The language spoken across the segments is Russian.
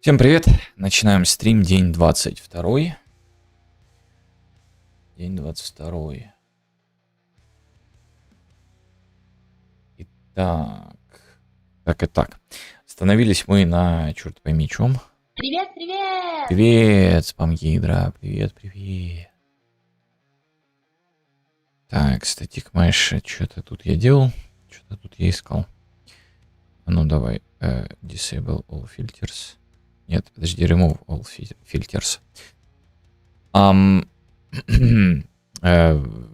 Всем привет! Начинаем стрим, день 22. День 22. Итак. Так. Остановились мы на, черт пойми, чем. Привет, привет! Привет, спамгидра, привет. Так, статик Мэш, что-то тут я делал, что-то тут я искал. А ну давай, disable all filters. Нет, подожди, remove all filters.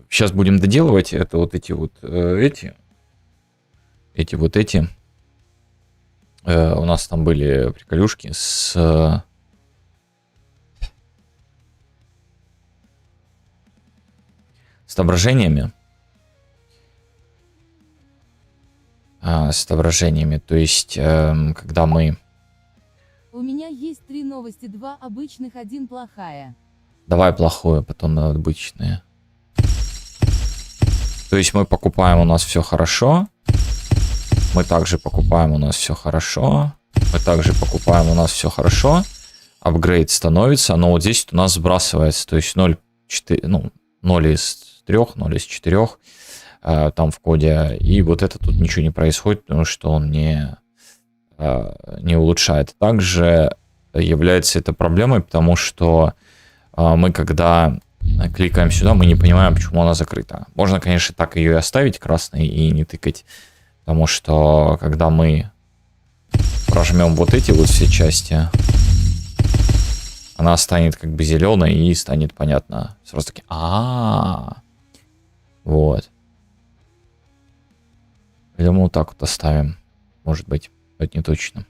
Сейчас будем доделывать. Это вот эти. У нас там были приколюшки с отображениями. С отображениями. То есть, когда мы... У меня есть 3 новости, 2 обычных, 1 плохая. Давай плохое, потом обычное. То есть мы покупаем, у нас все хорошо. Мы также покупаем, у нас все хорошо. Мы также покупаем, у нас все хорошо. Апгрейд становится, но вот здесь у нас сбрасывается. То есть 0 из 3, 0 из 4 там в коде. И вот это тут ничего не происходит, потому что он не улучшает. Также является это проблемой, потому что мы когда кликаем сюда, мы не понимаем, почему она закрыта. Можно, конечно, так ее и оставить красной и не тыкать, потому что когда мы прожмем вот эти вот все части, она станет как бы зеленой и станет понятно. Сразу таки, вот. Я думаю, вот так вот оставим. Может быть, это не точно.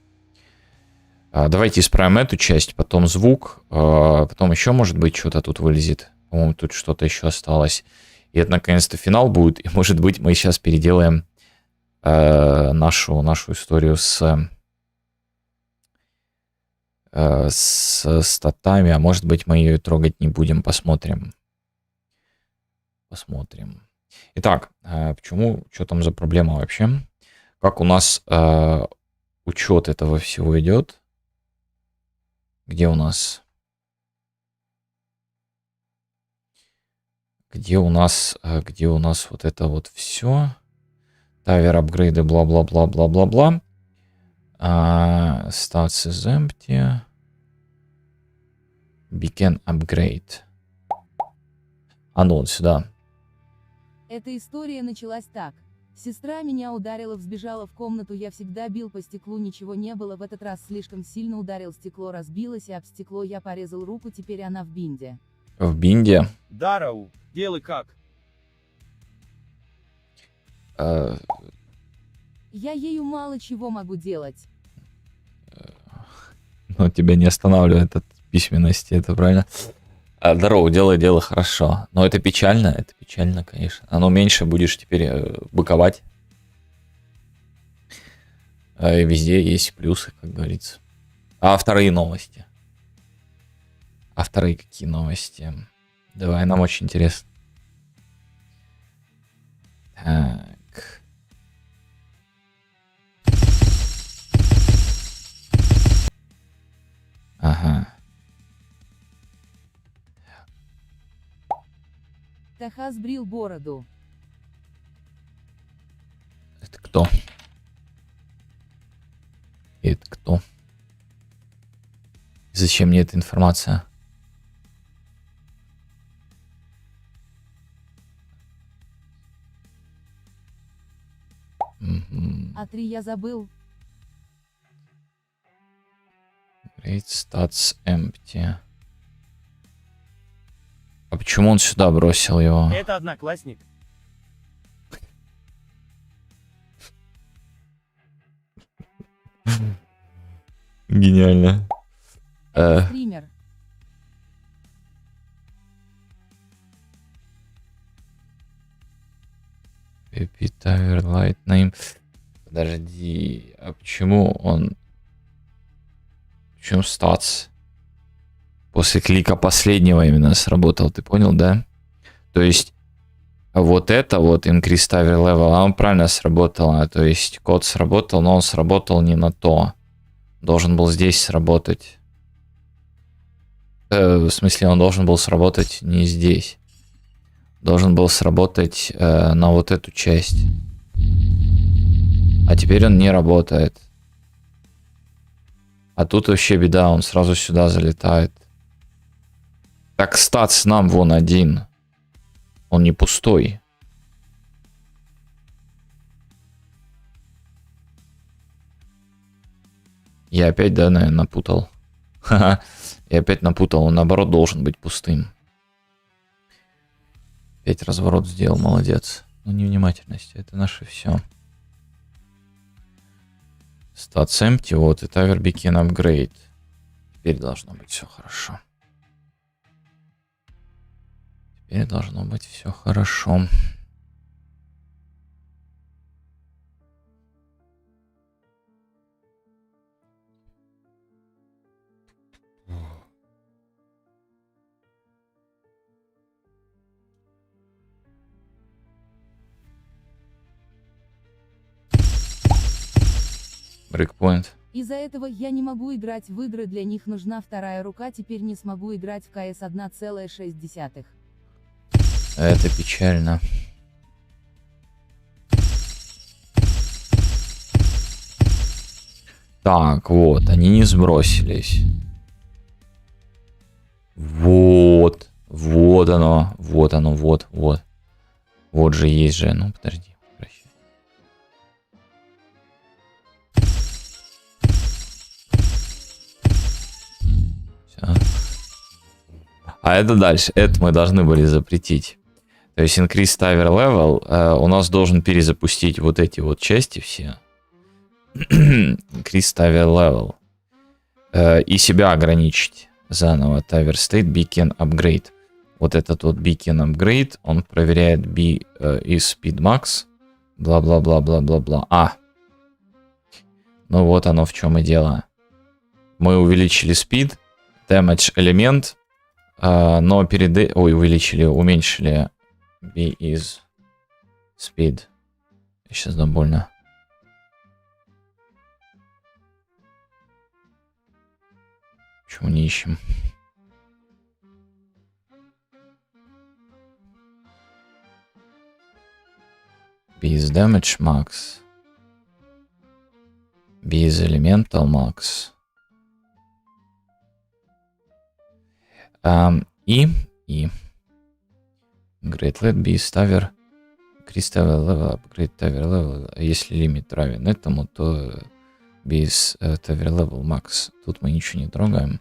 Давайте исправим эту часть, потом звук, потом еще, может быть, что-то тут вылезет. По-моему, тут что-то еще осталось. И это, наконец-то, финал будет. И, может быть, мы сейчас переделаем нашу историю с статами. А может быть, мы ее трогать не будем. Посмотрим. Итак, почему? Что там за проблема вообще? Как у нас учет этого всего идет? Где у нас вот это вот все? Тавер, апгрейды, бла-бла-бла-бла-бла-бла. Stats is empty. Beacon upgrade. Ну вот сюда. Эта история началась так. Сестра меня ударила, взбежала в комнату, я всегда бил по стеклу, ничего не было, в этот раз слишком сильно ударил, стекло разбилось, и об стекло я порезал руку, теперь она в бинде. В бинде? Да, Рау, делай как? Я ею мало чего могу делать. Но тебя не останавливает от письменности, это правильно? Здорово, делай хорошо. Но это печально, конечно. Оно меньше будешь теперь быковать. Везде есть плюсы, как говорится. А вторые новости? Какие новости? Давай, нам очень интересно. Так. Ага. Таха сбрил бороду. Это кто? Зачем мне эта информация? А 3 я забыл. Great stats empty. А почему он сюда бросил его? Это одноклассник. Гениально. Стример. Tower Light Name. Подожди, а почему он... Почему статс? После клика последнего именно сработал, ты понял, да? То есть вот это вот Increase Tower Level, он правильно сработало. То есть код сработал, но он сработал не на то. должен был здесь сработать. В смысле, он должен был сработать не здесь. Должен был сработать на вот эту часть. А теперь он не работает. А тут вообще беда, он сразу сюда залетает. Так статс нам вон один. Он не пустой. Я опять, да, наверное, напутал. Ха-ха. Я опять напутал. Он, наоборот, должен быть пустым. Опять разворот сделал. Молодец. Ну, невнимательность. Это наше все. Stats empty. Вот. И Tower Beacon Upgrade. Теперь должно быть все хорошо. Теперь должно быть все хорошо. Брейкпоинт. Из-за этого я не могу играть в игры, для них нужна вторая рука, теперь не смогу играть в КС 1,6. Это печально. Так, вот, они не сбросились. Вот. Вот оно. Вот оно, вот, вот. Вот же есть же. Ну, подожди. Прощай. Всё. А это дальше. Это мы должны были запретить. То есть increase tower level у нас должен перезапустить вот эти вот части все. Increase tower level. И себя ограничить заново. Tower state beacon upgrade. Вот этот вот beacon upgrade, он проверяет B и speed max. Бла-бла-бла-бла-бла-бла. Ну вот оно в чем и дело. Мы увеличили speed, damage элемент, но перед... Ой, уменьшили B is speed. Сейчас дам больно. Почему не ищем? B is damage max. B is elemental max. И Great let B is tower. Increase tower level, upgrade tower level. Если лимит равен этому, то B is tower level max. Тут мы ничего не трогаем.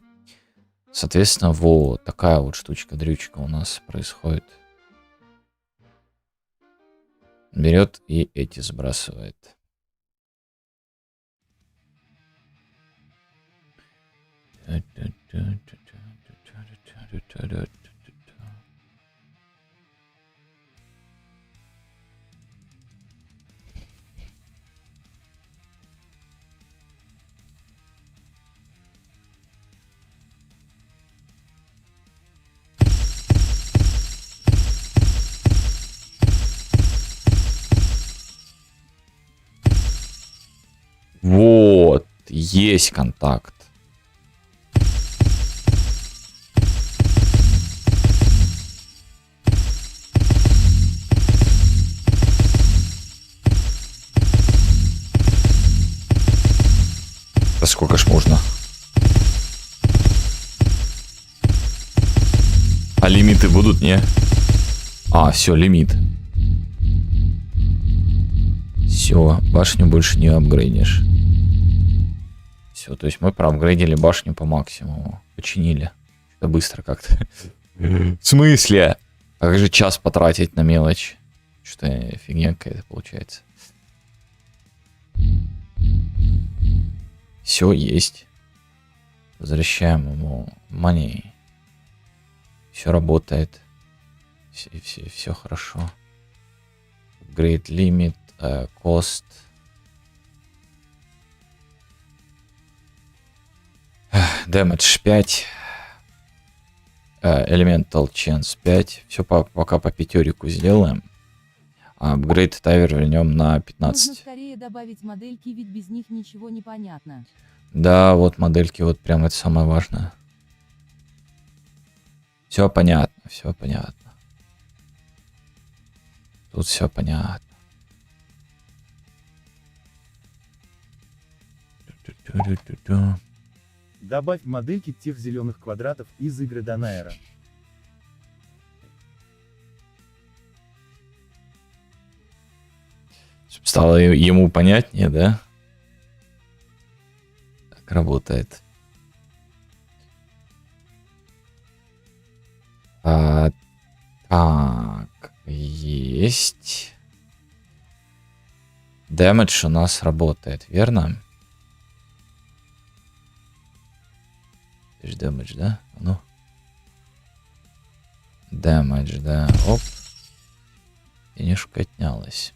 Соответственно, вот такая вот штучка-дрючка у нас происходит. Берет и эти сбрасывает. Вот, есть контакт. Да сколько ж можно? А лимиты будут, не? Все, лимит. Все, башню больше не апгрейдишь. Все, то есть мы проапгрейдили башню по максимуму. Починили. Что-то быстро как-то. В смысле? А как же час потратить на мелочь? Что-то фигня какая-то получается. Все есть. Возвращаем ему money. Все работает. Все хорошо. Upgrade limit. Cost. Damage 5. Elemental Chance 5. Все пока по пятерику сделаем. Upgrade Tower вернем на 15. Нужно скорее добавить модельки, ведь без них ничего не понятно. Да, вот модельки, вот прям это самое важное. Все понятно, все понятно. Тут все понятно. Ту-ту-ту-ту-ту. Добавь модельки тех зеленых квадратов из игры Данаэра. Чтоб стало ему понятнее, да? Так работает. Так, есть. Дэмэдж у нас работает, верно? Дэмэдж, да? Ну. Дэмэдж, да. Оп. Денежка отнялась.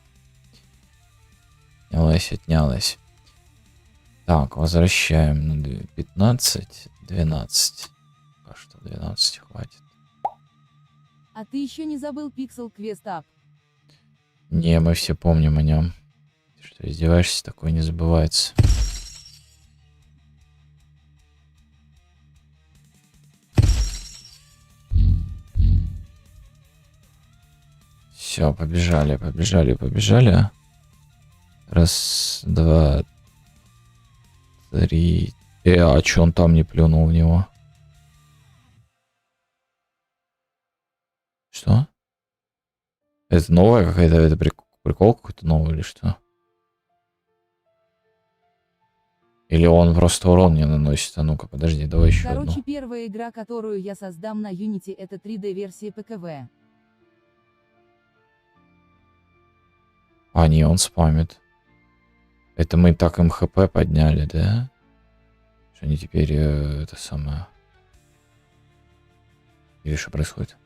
Отнялась. Так, возвращаем на 15, 12. Пока что 12 хватит. А ты еще не забыл Pixel Quest Up? Не, мы все помним о нем. Ты что, издеваешься? Такое не забывается. Все, побежали, побежали, побежали. Раз, два, три. А чё он там не плюнул в него? Что? Это новая какая-то, это прикол какой-то новый или что? Или он просто урон не наносит? А ну-ка, подожди, давай еще Короче, одну. первая игра, которую я создам на Unity, это 3D-версия ПКВ. А, не, он спамит. Это мы так МХП подняли, да? Что они теперь это самое... Или что происходит?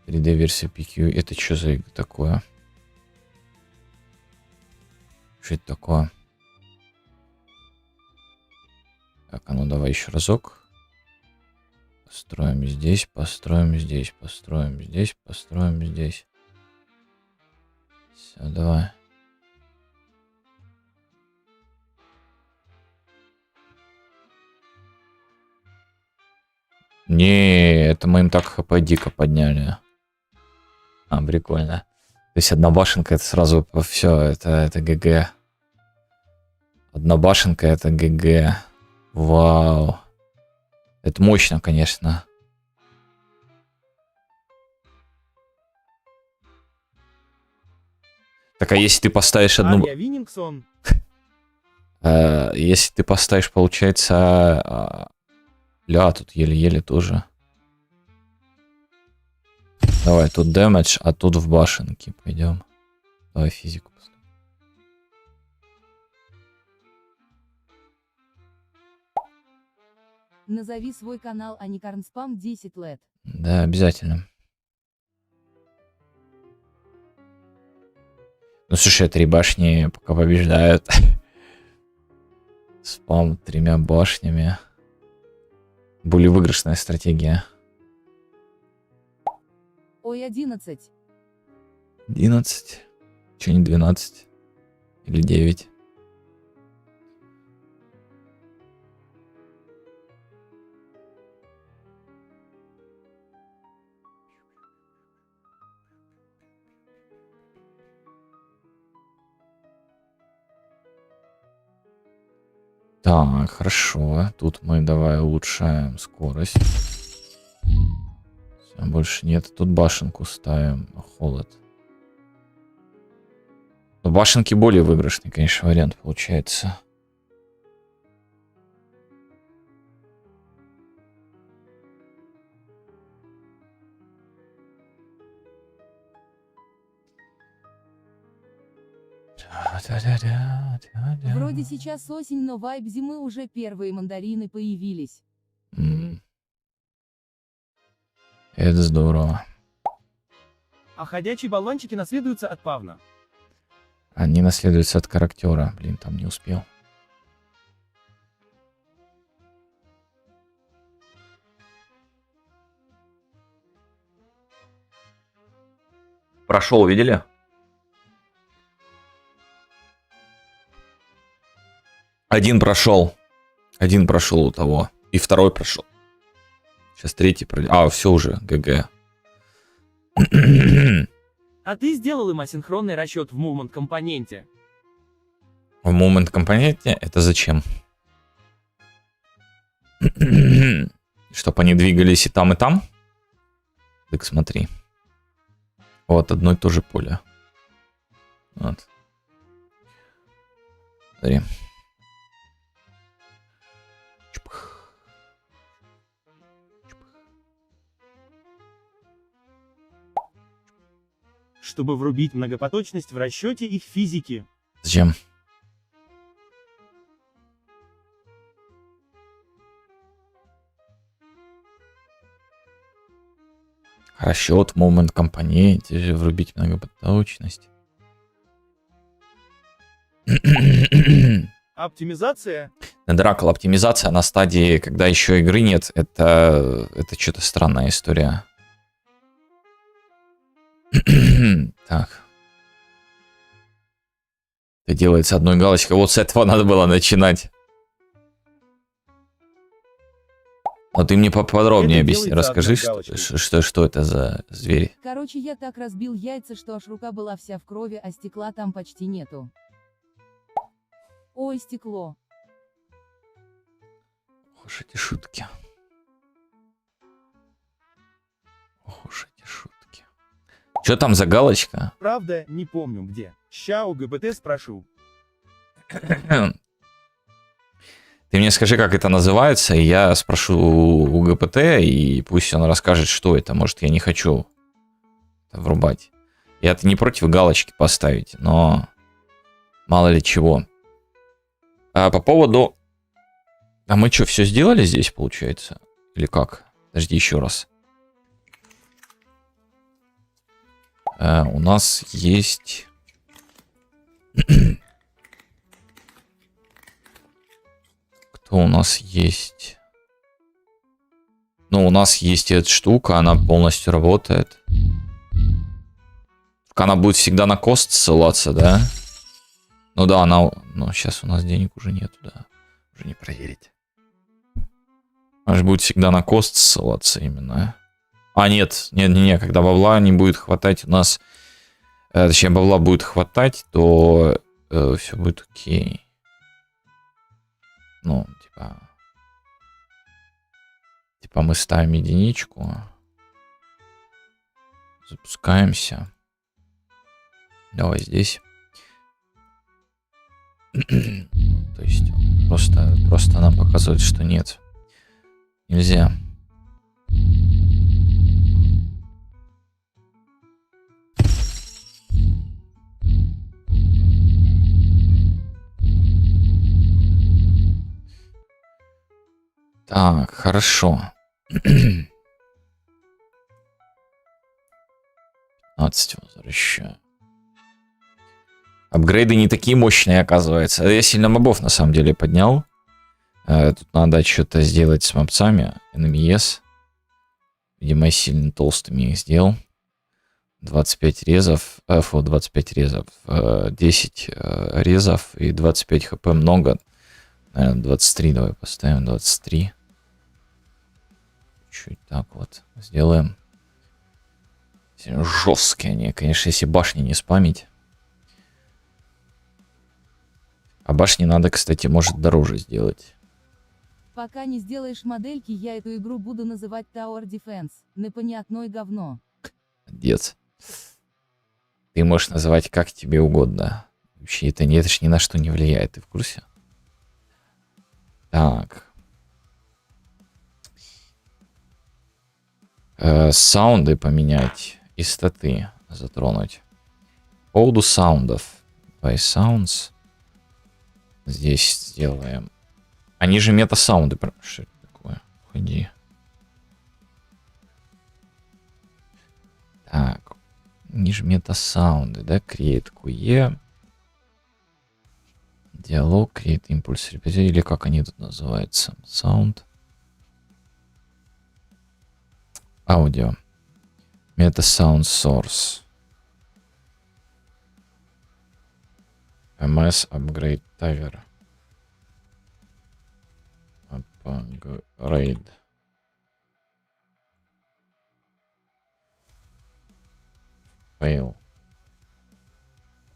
3D-версия PQ. Это что за игра такое? Что это такое? Так, а ну давай еще разок. Построим здесь, построим здесь, построим здесь, построим здесь. Все, давай. Не, это мы им так хп дико подняли. А, прикольно. То есть одна башенка это сразу все, это ГГ. Одна башенка это ГГ. Вау. Это мощно, конечно. Так, а если ты поставишь одну... Ария Виннингсон. Если ты поставишь, получается... Ля, тут еле-еле тоже. Давай, тут дэмэдж, а тут в башенке пойдем. Давай физику поставим. Назови свой канал Аникарнспам 10 лет. Да, обязательно. Ну, слушай, 3 башни пока побеждают. Спам 3 башнями. Более выигрышная стратегия. Ой, 11. 11. Че не 12? Или 9? Так, хорошо. Тут мы давай улучшаем скорость. Всё, больше нет. Тут башенку ставим. Холод. Но башенки более выигрышный, конечно, вариант получается. Вроде сейчас осень, но вайб зимы уже первые мандарины появились. Это здорово. А ходячие болванчики наследуются от Павна. Они наследуются от характера. Блин, там не успел. Прошел, видели? Один прошел. Один прошел у того. И второй прошел. Сейчас третий пройдет. А, все уже, ГГ. А ты сделал им асинхронный расчет в Movement компоненте? В Moment компоненте это зачем? Чтобы они двигались и там, и там? Так смотри. Вот одно и то же поле. Вот. Смотри. Чпых. Чтобы врубить многопоточность в расчете их физики. Зачем? Расчет, момент компоненте, врубить многопоточность. Оптимизация? Дракл оптимизация на стадии, когда еще игры нет, это что-то странная история. Так. Это делается одной галочкой. Вот с этого надо было начинать. Но ты мне поподробнее Это объясни. делается Расскажи, одной галочкой. что это за звери. Короче, я так разбил яйца, что аж рука была вся в крови, а стекла там почти нету. Ой, стекло. Ох уж эти шутки. Ох уж эти шутки. Что там за галочка? Правда, не помню где. Ща у ГБТ спрошу. Ты мне скажи, как это называется, и я спрошу у ГПТ, и пусть он расскажет, что это. Может, я не хочу это врубать. Я-то не против галочки поставить, но мало ли чего. А по поводу... А мы что, все сделали здесь, получается? Или как? Подожди, еще раз. У нас есть... Кто у нас есть? Ну, у нас есть эта штука, она полностью работает. Она будет всегда на кост ссылаться, да? Ну да, она... Ну, сейчас у нас денег уже нету, да. Уже не проверить. Она же будет всегда на кост ссылаться именно. А, нет, не, когда бабла не будет хватать у нас... Точнее, бабла будет хватать, то все будет окей. Ну, типа мы ставим единичку. Запускаемся. Давай здесь. То есть просто нам показывает, что нет. Нельзя. Так, хорошо. 15 возвращаю. Апгрейды не такие мощные, оказывается. Я сильно мобов на самом деле поднял. Тут надо что-то сделать с мобцами. NMES. Видимо, я сильно толстыми их сделал. 25 резов. 25 резов. 10 резов и 25 хп много. Наверное, 23 давай поставим. 23. Чуть так вот сделаем. Жесткие они, конечно, если башни не спамить. А башни надо, кстати, может дороже сделать. Пока не сделаешь модельки, я эту игру буду называть Tower Defense. Непонятное говно. Молодец. Ты можешь называть как тебе угодно. Вообще это ж ни на что не влияет, ты в курсе? Так. Саунды поменять и статы затронуть. По поводу саундов. By sounds. Здесь сделаем. Они же мета-саунды. Что это такое? Ходи. Так. Они же мета-саунды, да? Create QE. Диалог, create импульс. Или как они тут называются? Sound. Аудио. Meta Sound Source. MS Upgrade Tiger. Upgrade. Fail.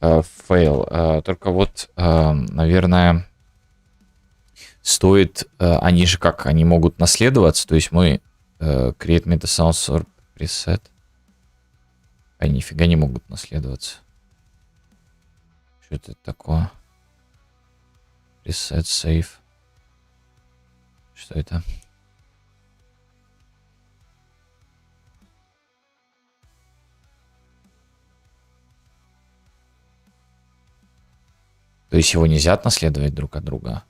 Fail. Только вот, наверное, стоит... Они же как? Они могут наследоваться. То есть мы create meta sound sort preset. Они нифига не могут наследоваться. Что это такое? Preset save. Что это? То есть его нельзя отнаследовать друг от друга?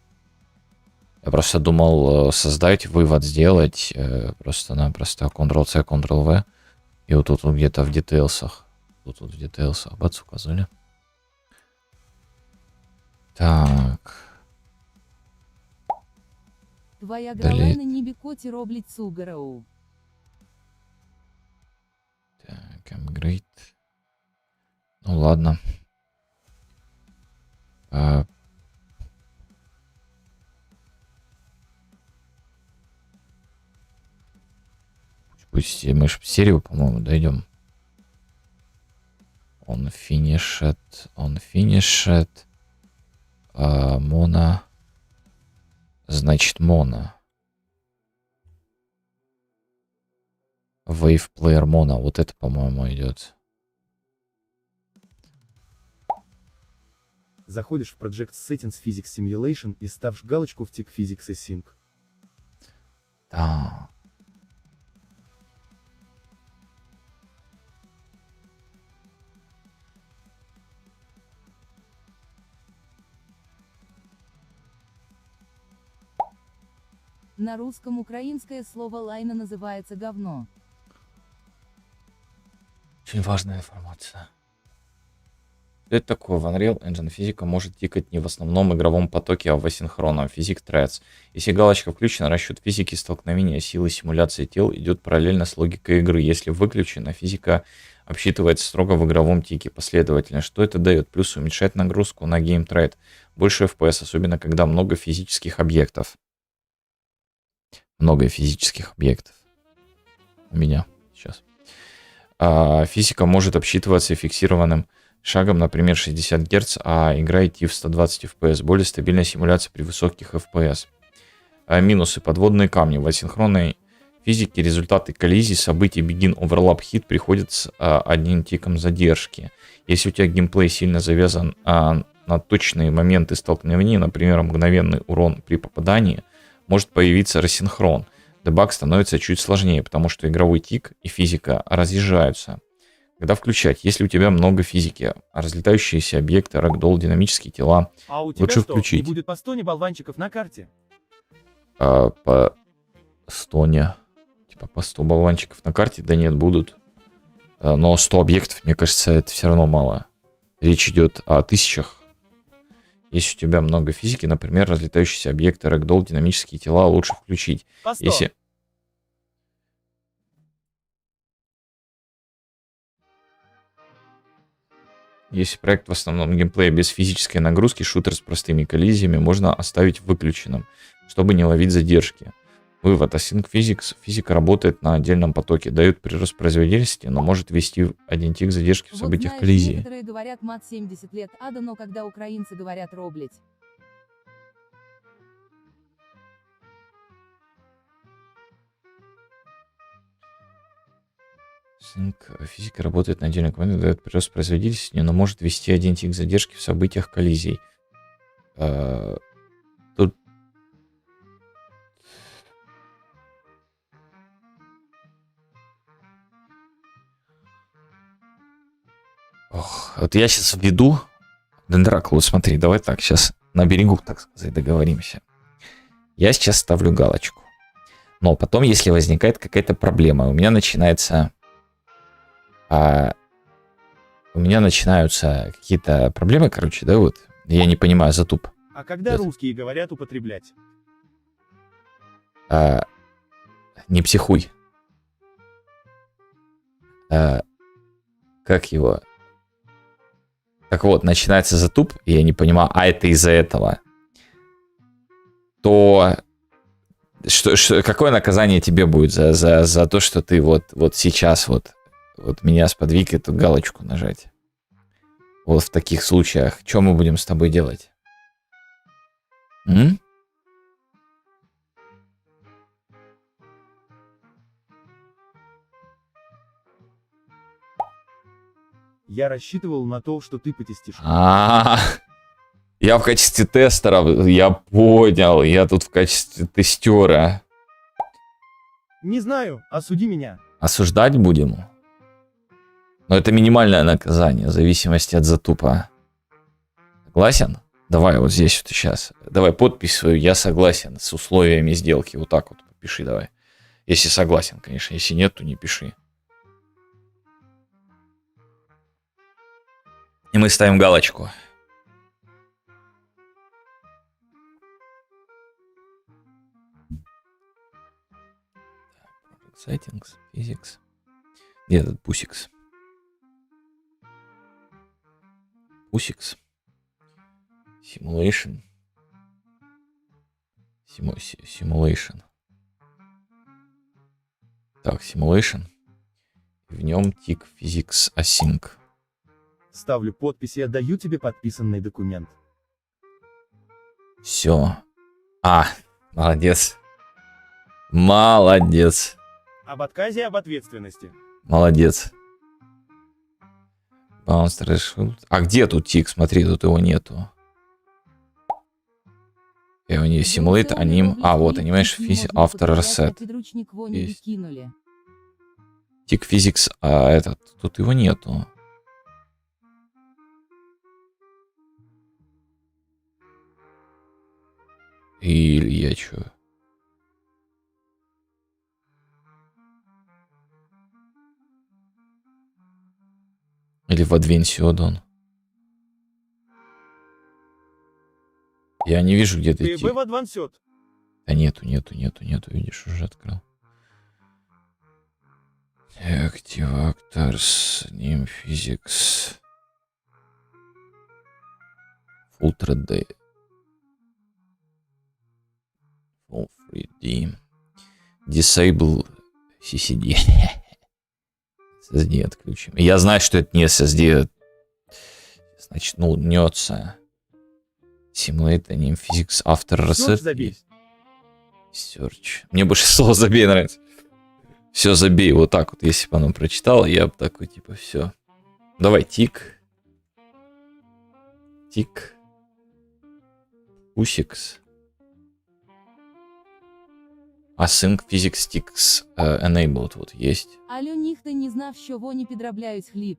Я просто думал создать, вывод сделать. Просто-напросто Ctrl-C, Ctrl-V. И вот тут вот где-то в детейлсах. Тут вот в детейлсах. Бац, указали. Так. Твоя Далее. гралайна нібікоті роблять цугароу. Так, upgrade. Ну ладно. Пусть мы же в серию, по-моему, дойдем. Он finished. Моно. Значит, моно. Wave Player Mono. Вот это, по-моему, идет. Заходишь в Project Settings Physics Simulation и ставишь галочку в тик Physics Async. Да. На русском украинское слово лайна называется говно. Очень важная информация. Что это такое? В Unreal Engine физика может тикать не в основном игровом потоке, а в асинхронном. Physics Threads. Если галочка включена, расчет физики столкновения силы симуляции тел идет параллельно с логикой игры. Если выключена, физика обсчитывается строго в игровом тике последовательно. Что это дает? Плюс уменьшает нагрузку на геймтрейд. Больше FPS, особенно когда много физических объектов. Много физических объектов. У меня сейчас. Физика может обсчитываться фиксированным шагом, например, 60 Гц, а игра идти в 120 FPS. Более стабильная симуляция при высоких FPS. Минусы. Подводные камни. В асинхронной физике результаты коллизий событий Begin Overlap Hit приходят с одним тиком задержки. Если у тебя геймплей сильно завязан на точные моменты столкновения, например, мгновенный урон при попадании, может появиться рассинхрон. Дебаг становится чуть сложнее, потому что игровой тик и физика разъезжаются. Когда включать? Если у тебя много физики, разлетающиеся объекты, рэгдолл, динамические тела, А у тебя лучше что, включить. не будет по 100 болванчиков на карте? По 100 не. Типа по 100 болванчиков на карте? Да нет, будут. Но 100 объектов, мне кажется, это все равно мало. Речь идет о тысячах. Если у тебя много физики, например, разлетающиеся объекты, рэгдолл, динамические тела, лучше включить. По 100. Если проект в основном геймплея без физической нагрузки, шутер с простыми коллизиями можно оставить выключенным, чтобы не ловить задержки. Вывод. Async Physics. Физика работает на отдельном потоке, дает прирост производительности, но может ввести один тик задержки в Вот событиях знаешь, коллизии. некоторые говорят мат 70 лет ада, но когда украинцы говорят роблять. Физика работает на отдельном команде, дает прирост производительности, но может ввести один тик задержки в событиях коллизий. Тут... Ох, вот я сейчас введу Дендракул, смотри, давай так, сейчас на берегу, так сказать, договоримся. Я сейчас ставлю галочку. Но потом, если возникает какая-то проблема, у меня начинаются какие-то проблемы, короче, да, вот. Я не понимаю, затуп. А когда Это- русские говорят употреблять? Не психуй. Как его? Так вот, начинается затуп, и я не понимаю, а это из-за этого. То Какое наказание тебе будет за то, что ты вот сейчас вот меня сподвиг эту галочку нажать? Вот в таких случаях, что мы будем с тобой делать? М? Я рассчитывал на то, что ты потестишь. Я в качестве тестера, я понял, я тут в качестве тестера. Не знаю, осуди меня. Осуждать будем? Но это минимальное наказание, в зависимости от затупа. Согласен? Давай вот здесь вот сейчас. Давай подпись свою, я согласен с условиями сделки. Вот так вот пиши давай. Если согласен, конечно. Если нет, то не пиши. И мы ставим галочку. Settings, Physics. Где этот пусикс? Пусикс. Simulation. Simulation. Так, Simulation. В нем Tick Physics Async. Ставлю подпись и отдаю тебе подписанный документ. Все. Молодец. Молодец. Об отказе об ответственности. Молодец. Bounce threshold. А где тут тик? Смотри, тут его нету. И у нее Simulate, аним. Вот, анимation Physics After Reset. Подручник вони Есть. кинули. Tick Physics, этот, тут его нету. Или я чё? Или в Advanced он? Я не вижу, где ты. Ты в адвансет. Да нету, видишь, уже открыл. Active Actors, Name Physics. Full 3D. Full 3D. Disable CCD. SSD отключим. Я знаю, что это не SSD. Значит, нется. Simulate Anime Physics After Reset. Забей. Search. Мне больше слово забей нравится. Все забей. Вот так вот. Если бы оно прочитало, я бы такой, типа, все. Давай, тик. Тик. Усикс. Async Physics Ticks Enabled. Вот есть. Алю ніхто не знав, що вони підробляють хліб.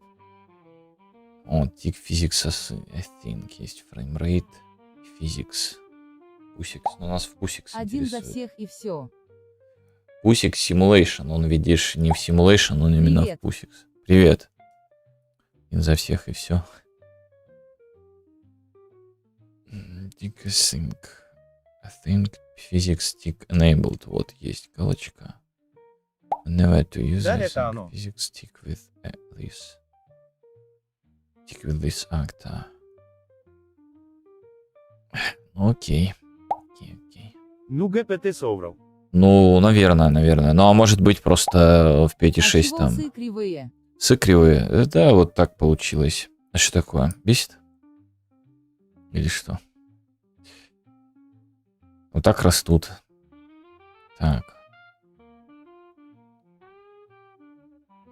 Tick Physics Async есть. Framerate. Physics. Пусикс. Но у нас в Пусикс Один за интересует. всех и все. Пусикс Simulation. Он, видишь, не в Simulation, он именно Привет. в Пусикс. Привет. Один за всех и все. Tick Async. Async Physics Tick Enabled. Вот есть галочка. Never to use Да, async это оно. Physics Tick with this. Tick with this actor. Ну, окей. Окей. Ну, ГПТ соврал. Ну, наверное. Ну, а может быть, просто в 5.6 А чего там. сы кривые? Сыкривые. Да, вот так получилось. А что такое? Бесит? Или что? Вот так растут. Так.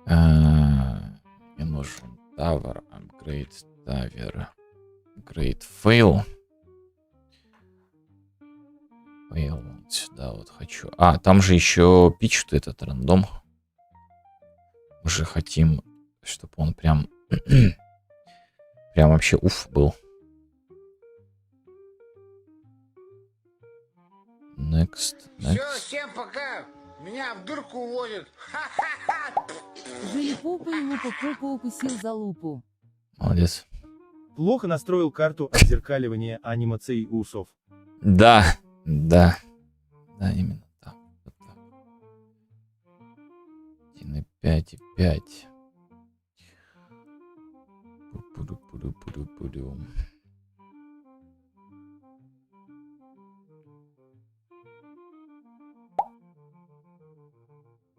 Мне нужен Tower, Upgrade Tower. Upgrade Fail. Fail. Вот сюда вот хочу. Там же еще пичут этот рандом. Мы же хотим, чтобы он прям вообще уф был. Next. Все, всем пока. Меня в дырку уводят. Жили пупа и лупа пупа укусил за лупу. Молодец. Плохо настроил карту отзеркаливания анимаций усов. Да, именно так. Вот так. 1,5 и 5. Пу-пу-ду-пу-ду-пу-ду-пу-ду.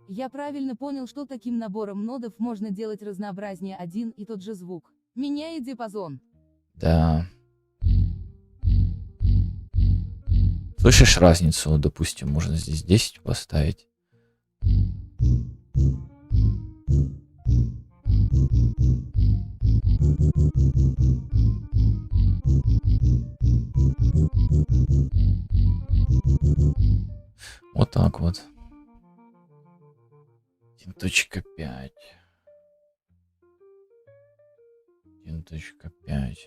Я правильно понял, что таким набором нодов можно делать разнообразнее один и тот же звук, меняя диапазон. Да. Слышишь разницу? Вот, допустим, можно здесь 10 поставить. Вот так вот. 1.5. 1.5.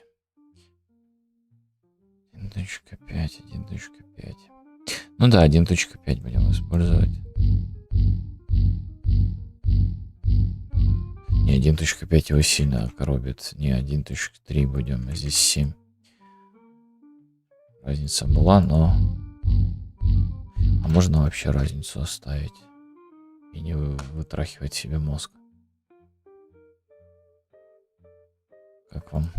1.5, 1.5. Ну да, 1.5 будем использовать. Не, 1.5 его сильно коробит. Не, 1.3 будем, а здесь 7. Разница была, но... А можно вообще разницу оставить? И не вытрахивать себе мозг. Как вам?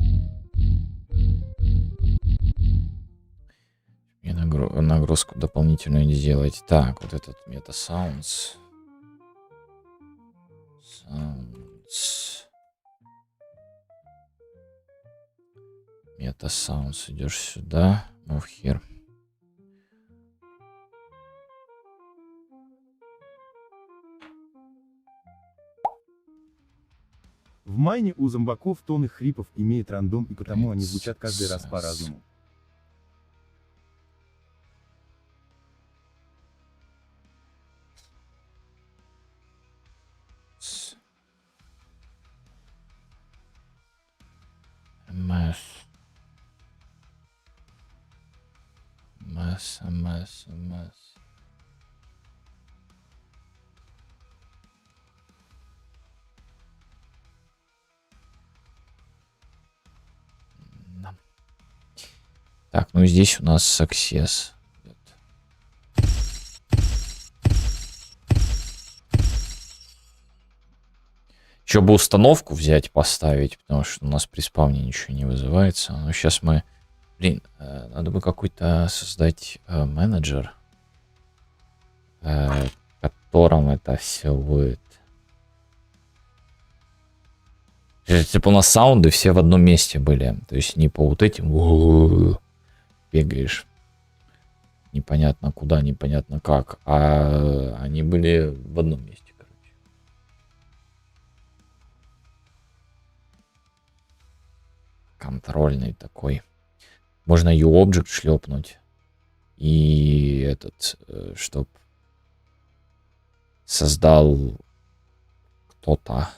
И нагрузку дополнительную не сделать. Так, вот этот Meta Sounds. Meta Sounds. Идешь сюда. Move here. В майне у зомбаков тон их хрипов имеет рандом, и потому они звучат каждый раз по-разному. MS. Да. Так, ну здесь у нас success. Еще бы установку взять, поставить, потому что у нас при спавне ничего не вызывается. Но сейчас мы... Блин, надо бы какой-то создать менеджер, в котором это все будет. Типа у нас саунды все в одном месте были. То есть не по вот этим бегаешь. Непонятно куда, непонятно как. А они были в одном месте. Контрольный такой. Можно U-Object шлепнуть. И этот, чтоб создал кто-то,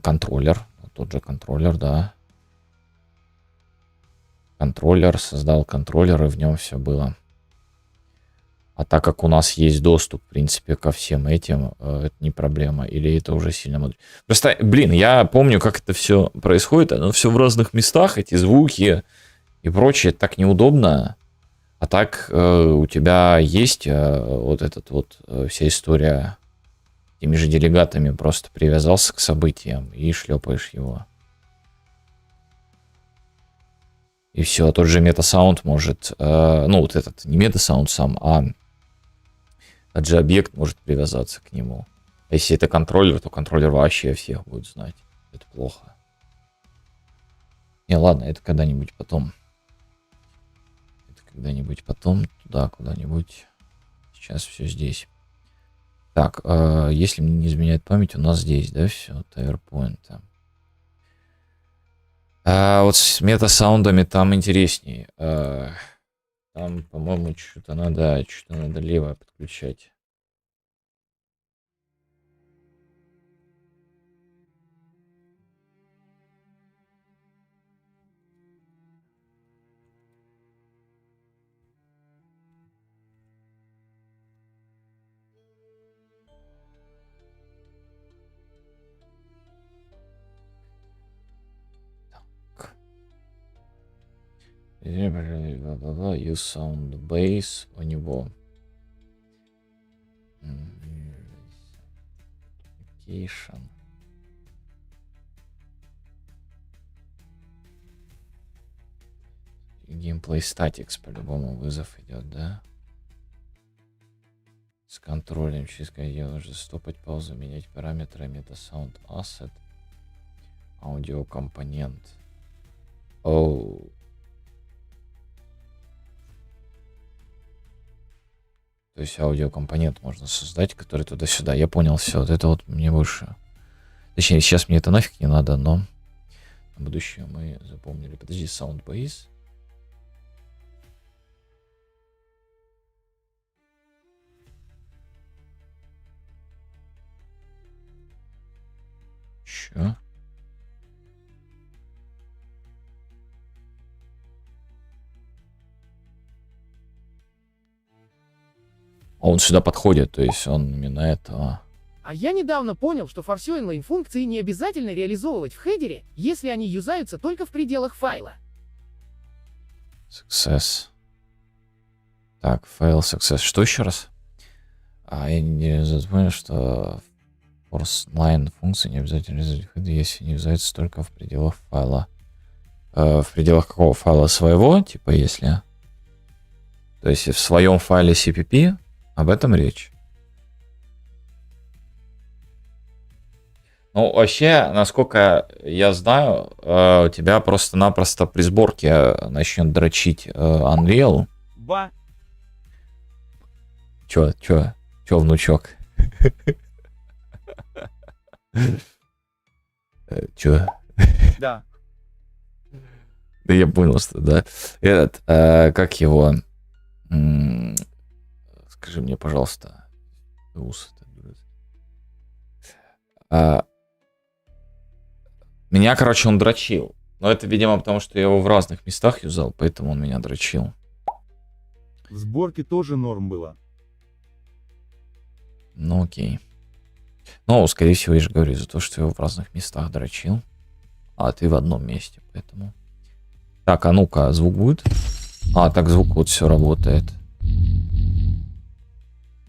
контроллер. Тот же контроллер, да. Контроллер, создал контроллер, и в нем все было. А так как у нас есть доступ, в принципе, ко всем этим, это не проблема. Или это уже сильно мудрено. Просто, блин, я помню, как это все происходит. Оно все в разных местах, эти звуки и прочее. Это так неудобно. А так у тебя есть вот этот вот вся история теми же делегатами. Просто привязался к событиям и шлепаешь его. И все. Тот же метасаунд может... ну, вот этот, не метасаунд сам, а... Тот же объект может привязаться к нему. А если это контроллер, то контроллер вообще всех будет знать. Это плохо. Не, ладно, это когда-нибудь потом. Это когда-нибудь потом. Туда, куда-нибудь. Сейчас все здесь. Так, если мне не изменяет память, у нас здесь, да, все, TirePoint. Вот с метасаундами там интересней. Там, по-моему, что-то надо левое подключать. Так. Use sound base у него. Application. Gameplay statics по-любому вызов идет, да? С контролем через я уже стопать паузу, менять параметры, мета sound asset, аудиокомпонент. Оу. То есть аудиокомпонент можно создать, который туда-сюда. Я понял, все. Вот это вот мне больше... Точнее, сейчас мне это нафиг не надо, но на будущее мы запомнили. Подожди, Soundbase. Чё? А он сюда подходит, то есть он именно этого. А я недавно понял, что форсю inline-функции не обязательно реализовывать в хедере, если они юзаются только в пределах файла. Success. Так, файл success. Что еще раз? Я не запомнил, что force line функции не обязательно реализовать в хедере, если не юзаются только в пределах файла. В пределах какого файла своего? Типа если... То есть в своем файле CPP об этом речь. Ну, вообще, насколько я знаю, у тебя просто-напросто при сборке начнет дрочить Unreal. Ба. Чё, внучок? Чё? Да. Да я понял, что да. Этот, как его... Скажи мне, пожалуйста. Меня, короче, он дрочил. Но это, видимо, потому что я его в разных местах юзал, поэтому он меня дрочил. В сборке тоже норм было. Ну, окей. Ну, скорее всего, я же говорю, из-за того, что я его в разных местах дрочил. А ты в одном месте, поэтому... Так, а ну-ка, звук будет? Так, звук вот все работает.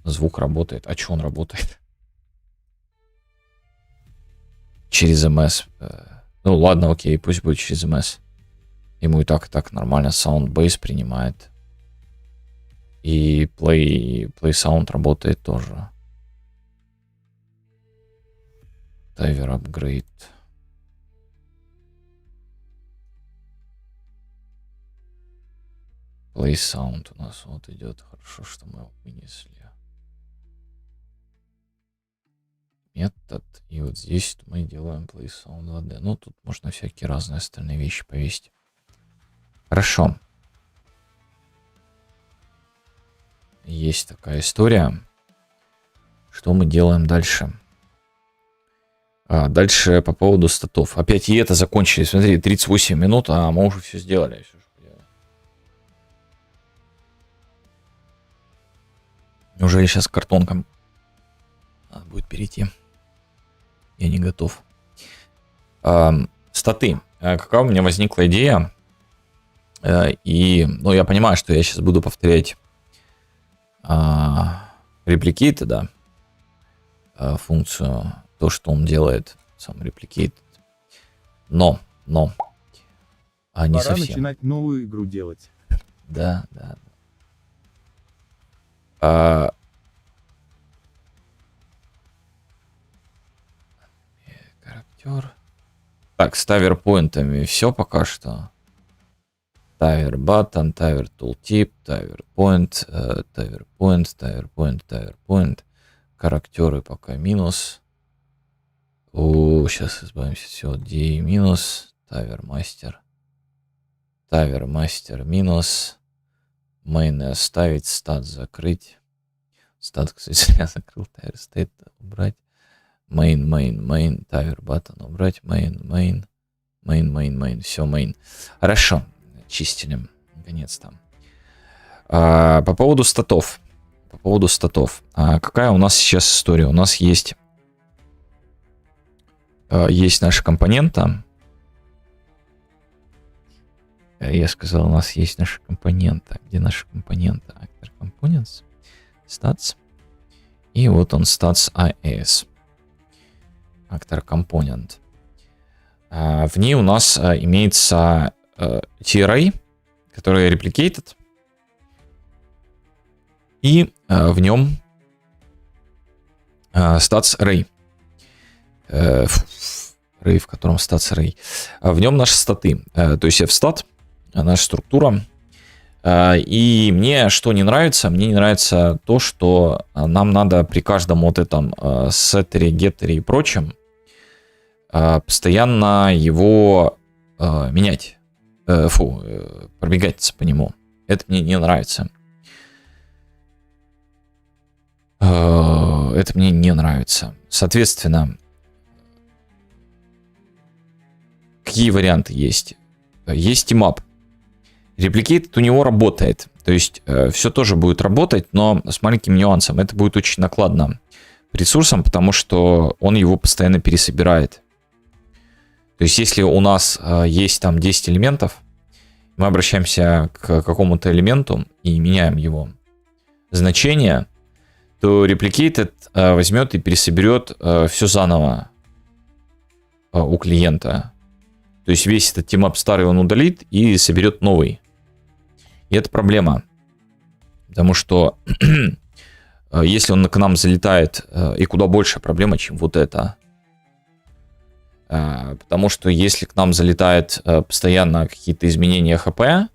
Звук работает. А что он работает? Через ms. Ну ладно, окей, пусть будет через ms. Ему и так нормально Soundbase принимает. И Play Sound работает тоже. Тайвер апгрейд. Play Sound у нас вот идет. Хорошо, что мы его вынесли. Метод. И вот здесь мы делаем Play Sound 2D. Ну, тут можно всякие разные остальные вещи повесить. Хорошо. Есть такая история. Что мы делаем дальше? Дальше по поводу статов. Опять и это закончили. Смотри, 38 минут, а мы уже все сделали. Неужели сейчас к картонкам надо будет перейти? Я не готов. Статы. Какая у меня возникла идея? И, ну, я понимаю, что я сейчас буду повторять репликейты, да, функцию, то, что он делает, сам репликейт. Но, не Пора совсем. начинать новую игру делать. Да. Характер. Так, с таверпоинтами все пока что. Тавер button, тавер tooltip, тавер point, тавер point. Характеры пока минус. Сейчас избавимся от всего. D минус. Тавер мастер минус. Main оставить, стат закрыть. Стат, кстати, я закрыл. Тавер state убрать. Main. Тавер button убрать. Main. Все, main. Хорошо. Чистили. Наконец-то. По поводу статов. Какая у нас сейчас история? У нас есть наша компонента. Я сказал, у нас есть наша компонента. Где наша компонента? Actor Components. Stats. И вот он, Stats IS. Actor Component. В ней у нас имеется TRA, который replicated. И в нем Stats Array. Array, в котором Stats Array. В нем наши статы. То есть fstat, наша структура. И мне что не нравится? Мне не нравится то, что нам надо при каждом вот этом сеттере, геттере и прочем постоянно его менять. Пробегать по нему. Это мне не нравится. Это мне не нравится. Соответственно, какие варианты есть? Есть team-up. Replicate у него работает. То есть все тоже будет работать, но с маленьким нюансом. Это будет очень накладно по ресурсам, потому что он его постоянно пересобирает. То есть если у нас есть там 10 элементов, мы обращаемся к какому-то элементу и меняем его значение, то Replicated возьмет и пересоберет все заново у клиента. То есть весь этот team-up старый он удалит и соберет новый. И это проблема. Потому что если он к нам залетает, и куда больше проблема, чем вот это. Потому что если к нам залетает постоянно какие-то изменения ХП,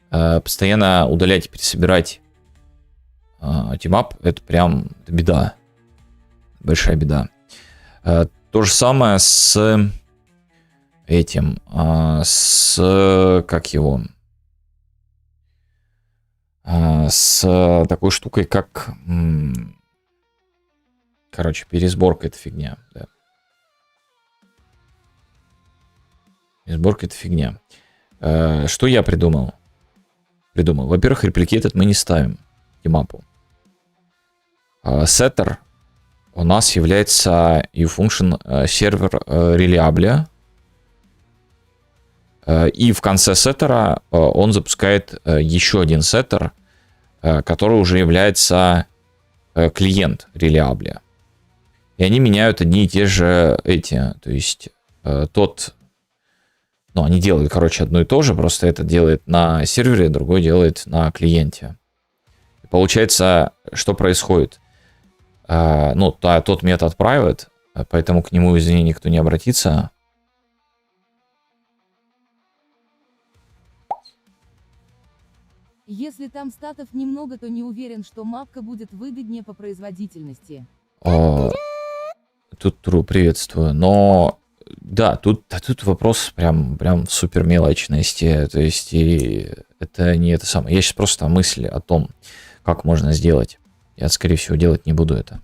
постоянно удалять и пересобирать team-up, это прям беда. Большая беда. То же самое с этим. Как его? С такой штукой, как... Короче, пересборка — это фигня. Да. Пересборка — это фигня. Что я придумал? Во-первых, Replicated мы не ставим team-up. Setter у нас является uFunction сервер Reliable. И в конце сеттера он запускает еще один сеттер, который уже является клиент Reliable. И они меняют одни и те же эти. То есть они делают, короче, одно и то же, просто это делает на сервере, другой делает на клиенте. И получается, что происходит? Тот метод private, поэтому к нему, извини, никто не обратится. Если там статов немного, то не уверен, что мапка будет выгоднее по производительности. Тут true, приветствую. Но да, тут вопрос прям в супер мелочности. То есть и это не это самое. Я сейчас просто мысли о том, как можно сделать. Я, скорее всего, делать не буду это.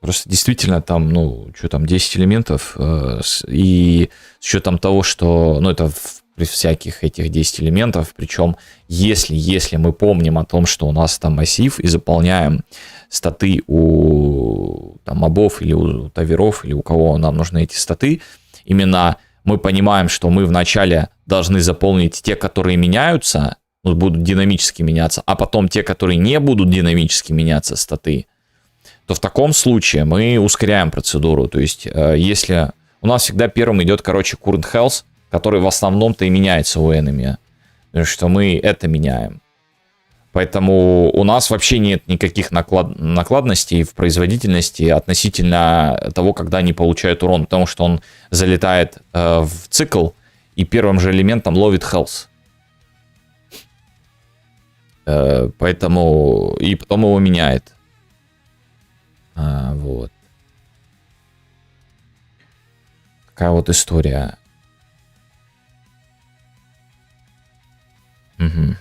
Просто действительно там, 10 элементов. И с учетом того, что, это при всяких этих 10 элементов, причем если мы помним о том, что у нас там массив, и заполняем статы у мобов или у таверов, или у кого нам нужны эти статы, именно мы понимаем, что мы вначале должны заполнить те, которые меняются, будут динамически меняться, а потом те, которые не будут динамически меняться статы, то в таком случае мы ускоряем процедуру. То есть если у нас всегда первым идет, current health, который в основном-то и меняется у enemy, потому что мы это меняем. Поэтому у нас вообще нет никаких накладностей в производительности относительно того, когда они получают урон, потому что он залетает в цикл и первым же элементом ловит health. Поэтому и потом его меняет. Вот. Такая вот история. Угу.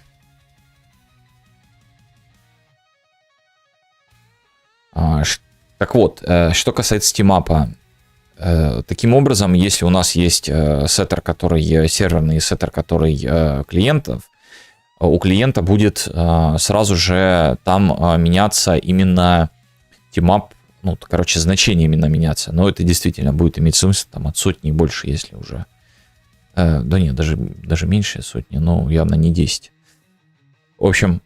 Так вот, что касается team-up. Таким образом, если у нас есть сеттер, который серверный, и сеттер, который клиентов, у клиента будет сразу же там меняться именно team-up, значение именно меняться. Но это действительно будет иметь смысл от сотни и больше, если уже. Да нет, даже меньше сотни, но явно не 10. В общем,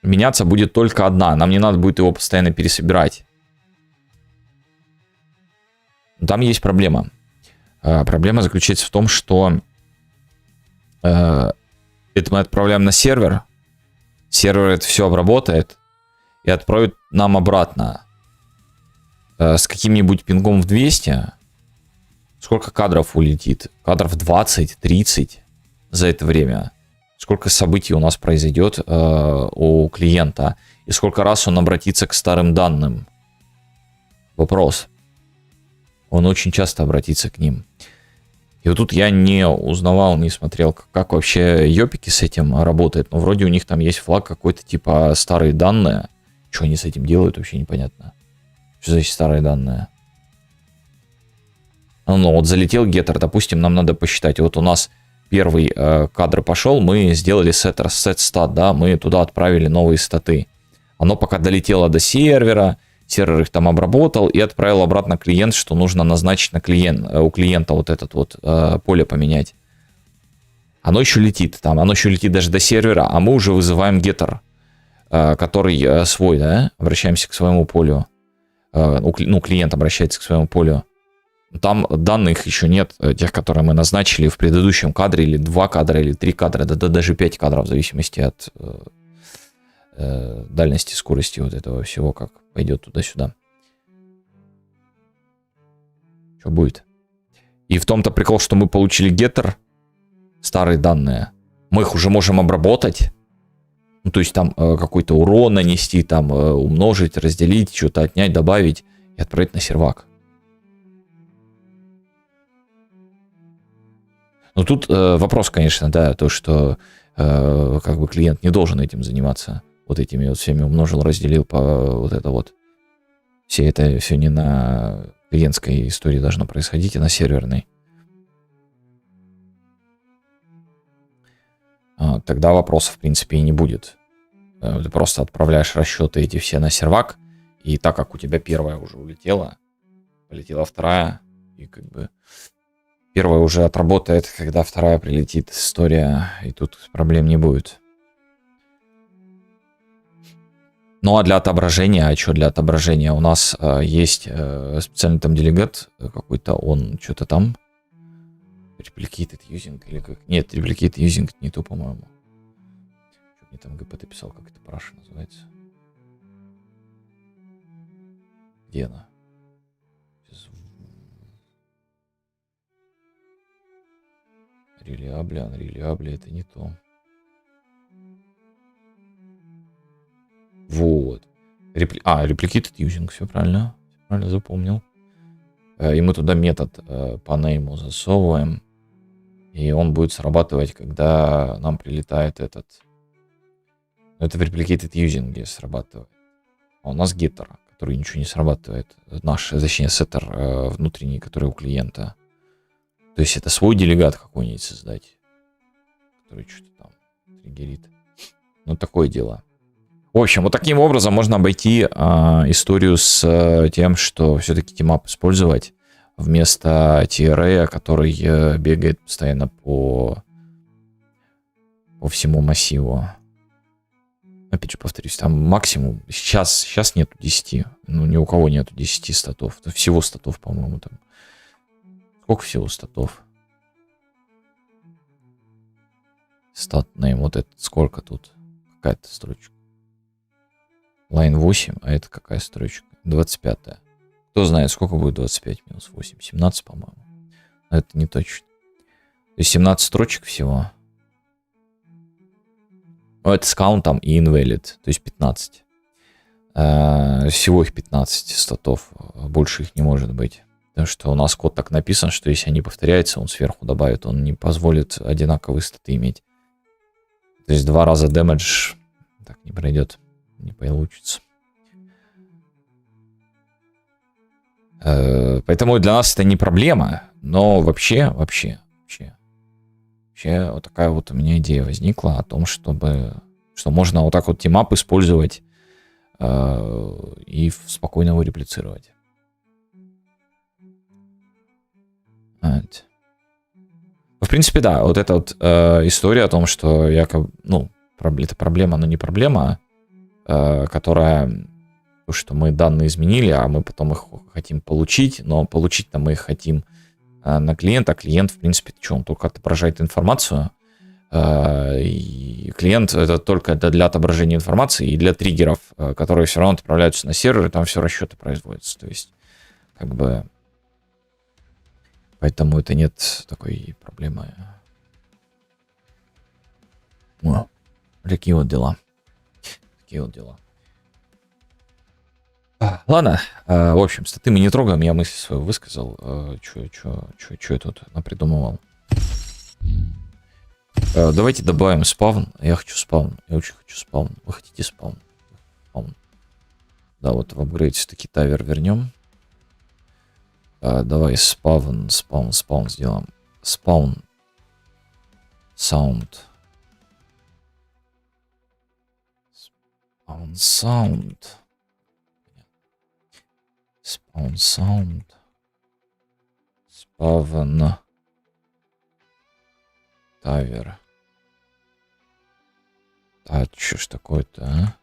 меняться будет только одна. Нам не надо будет его постоянно пересобирать. Там есть проблема. Проблема заключается в том, что это мы отправляем на сервер. Сервер это все обработает. и отправит нам обратно с каким-нибудь пингом в 200, сколько кадров улетит? Кадров 20-30 за это время. Сколько событий у нас произойдет у клиента, и сколько раз он обратится к старым данным. Вопрос. Он очень часто обратится к ним. И вот тут я не узнавал, не смотрел, как вообще ёпики с этим работают. Но вроде у них там есть флаг какой-то типа старые данные. Что они с этим делают, вообще непонятно. Что значит старые данные? Ну, вот залетел геттер, допустим, нам надо посчитать. Вот у нас первый кадр пошел, мы сделали set stat, да, мы туда отправили новые статы. Оно пока долетело до сервера, сервер их там обработал и отправил обратно клиент, что нужно назначить на у клиента вот этот вот поле поменять. Оно еще летит там, оно еще летит даже до сервера, а мы уже вызываем getter, который свой, да, обращаемся к своему полю. Ну, клиент обращается к своему полю. Там данных еще нет, тех, которые мы назначили в предыдущем кадре, или 2 кадра, или 3 кадра, да даже 5 кадров, в зависимости от дальности, скорости вот этого всего, как пойдет туда-сюда. Что будет? И в том-то прикол, что мы получили getter, старые данные, мы их уже можем обработать, ну, то есть там какой-то урон нанести, там умножить, разделить, что-то отнять, добавить и отправить на сервак. Ну, тут вопрос, конечно, да, то, что как бы клиент не должен этим заниматься. Вот этими вот всеми умножил, разделил по вот это вот. Все это все не на клиентской истории должно происходить, а на серверной. Тогда вопросов, в принципе, и не будет. Ты просто отправляешь расчеты эти все на сервак, и так как у тебя первая уже улетела, полетела вторая, и как бы первая уже отработает, когда вторая прилетит, история, и тут проблем не будет. Ну а для отображения, а что для отображения? У нас есть специальный там делегат какой-то, он что-то там replicated using или как? Нет, replicated using не то, по-моему. Что мне там ГПТ писал, как это параша называется? Где она? Reliable, это не то. Вот. Replicated using, все правильно. Все правильно запомнил. И мы туда метод по name засовываем. И он будет срабатывать, когда нам прилетает этот. Это в replicated using срабатывает. А у нас getter, который ничего не срабатывает. Наш, точнее, setter внутренний, который у клиента. То есть это свой делегат какой-нибудь создать, который что-то там триггерит. Ну, такое дело. В общем, вот таким образом можно обойти историю с тем, что все-таки тимап использовать вместо TRA, который бегает постоянно по всему массиву. Опять же повторюсь, там максимум, сейчас нету 10, ну ни у кого нету 10 статов, всего статов, по-моему, там. Сколько всего статов? Статнейм, вот это сколько тут? Какая-то строчка. Line 8, а это какая строчка? 25-я. Кто знает, сколько будет 25 минус 8? 17, по-моему. Но это не точно. То есть 17 строчек всего. Ну, это с каунтом и invalid, то есть 15. Всего их 15 статов. Больше их не может быть. Потому что у нас код так написан, что если они повторяются, он сверху добавит. Он не позволит одинаковые статы иметь. То есть 2 раза damage так не пройдет. Не получится. Поэтому для нас это не проблема. Но вообще вот такая вот у меня идея возникла о том, что можно вот так вот тимап использовать и спокойно его реплицировать. В принципе, да, вот эта вот история о том, что якобы, ну, это проблема, но не проблема, которая, что мы данные изменили, а мы потом их хотим получить, но получить-то мы их хотим на клиента, а клиент, в принципе, что, он только отображает информацию, И клиент это только для отображения информации и для триггеров, которые все равно отправляются на сервер, и там все расчеты производятся. То есть, как бы, поэтому это нет такой проблемы. О, такие вот дела. Такие вот дела. Ладно, в общем, статы мы не трогаем, я мысль свою высказал. Чё я тут напридумывал? Давайте добавим спавн. Я хочу спавн. Я очень хочу спавн. Вы хотите спавн? Спавн. Да, вот в апгрейд все-таки тавер вернем. Давай спавн сделаем. Спаун. Саунд. Спаун саунд. Spawn sound. Spawn. Тавер. А чё ж такое-то, а?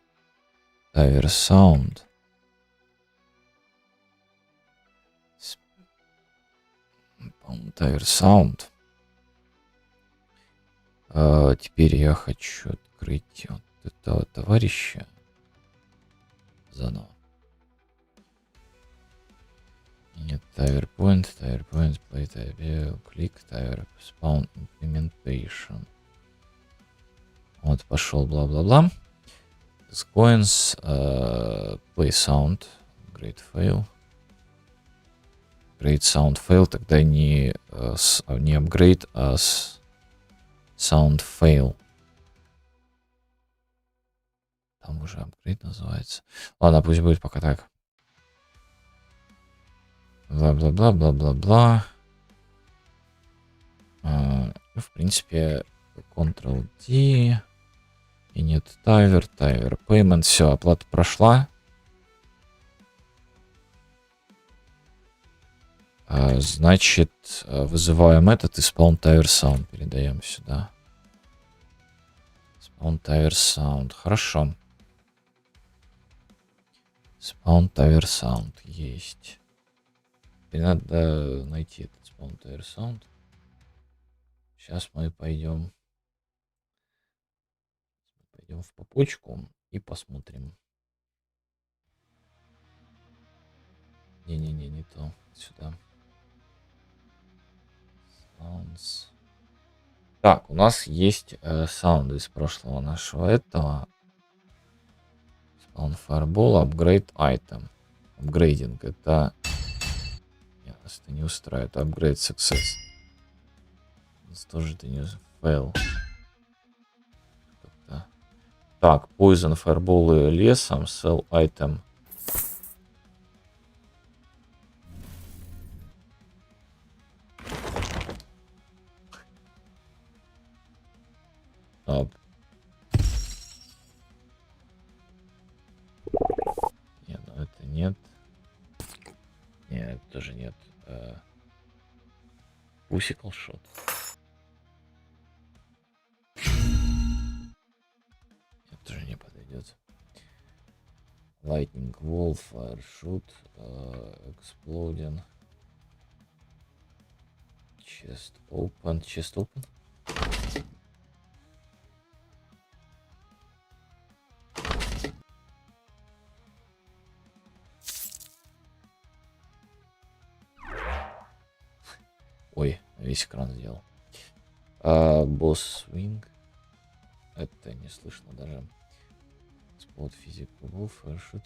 Тавер sound. Тавер sound. Теперь я хочу открыть вот этого товарища. Заново. Нет, Tower Point, Play Tower, Click, Tower, Spawn, Implementation. Вот, пошел, бла-бла-бла. Coins, Play Sound, Great Fail. Great Sound Fail, тогда не Upgrade, а Sound Fail. Там уже Upgrade называется. Ладно, пусть будет пока так. Бла-бла-бла-бла-бла-бла. В принципе, Ctrl-D. И нет тайвер, payment. Все, оплата прошла. Значит, вызываем этот и Spawn Tower Sound передаем сюда. Spawn Tower Sound. Хорошо. Spawn Tower Sound есть. Теперь надо найти этот Spawn Tower Sound. Сейчас мы пойдем в попочку и посмотрим. Не то. Сюда. Sounds. Так, у нас есть саунды из прошлого нашего этого. Spawn Fireball, Upgrade Item. Апгрейдинг это... Это не устраивает. Upgrade Success. Нас тоже это не fail. Так, Poison, Fireball лесом, Sell Item. Нет, ну это нет. Нет, тоже нет. Пусикал шот. Это тоже не подойдет. Lightning Wolf, Fire Shoot, Exploding. Chest Open. Chest Open. Ой, весь экран сделал. Босс Swing. Это не слышно даже. Spot Physical Wolf, Airshoot.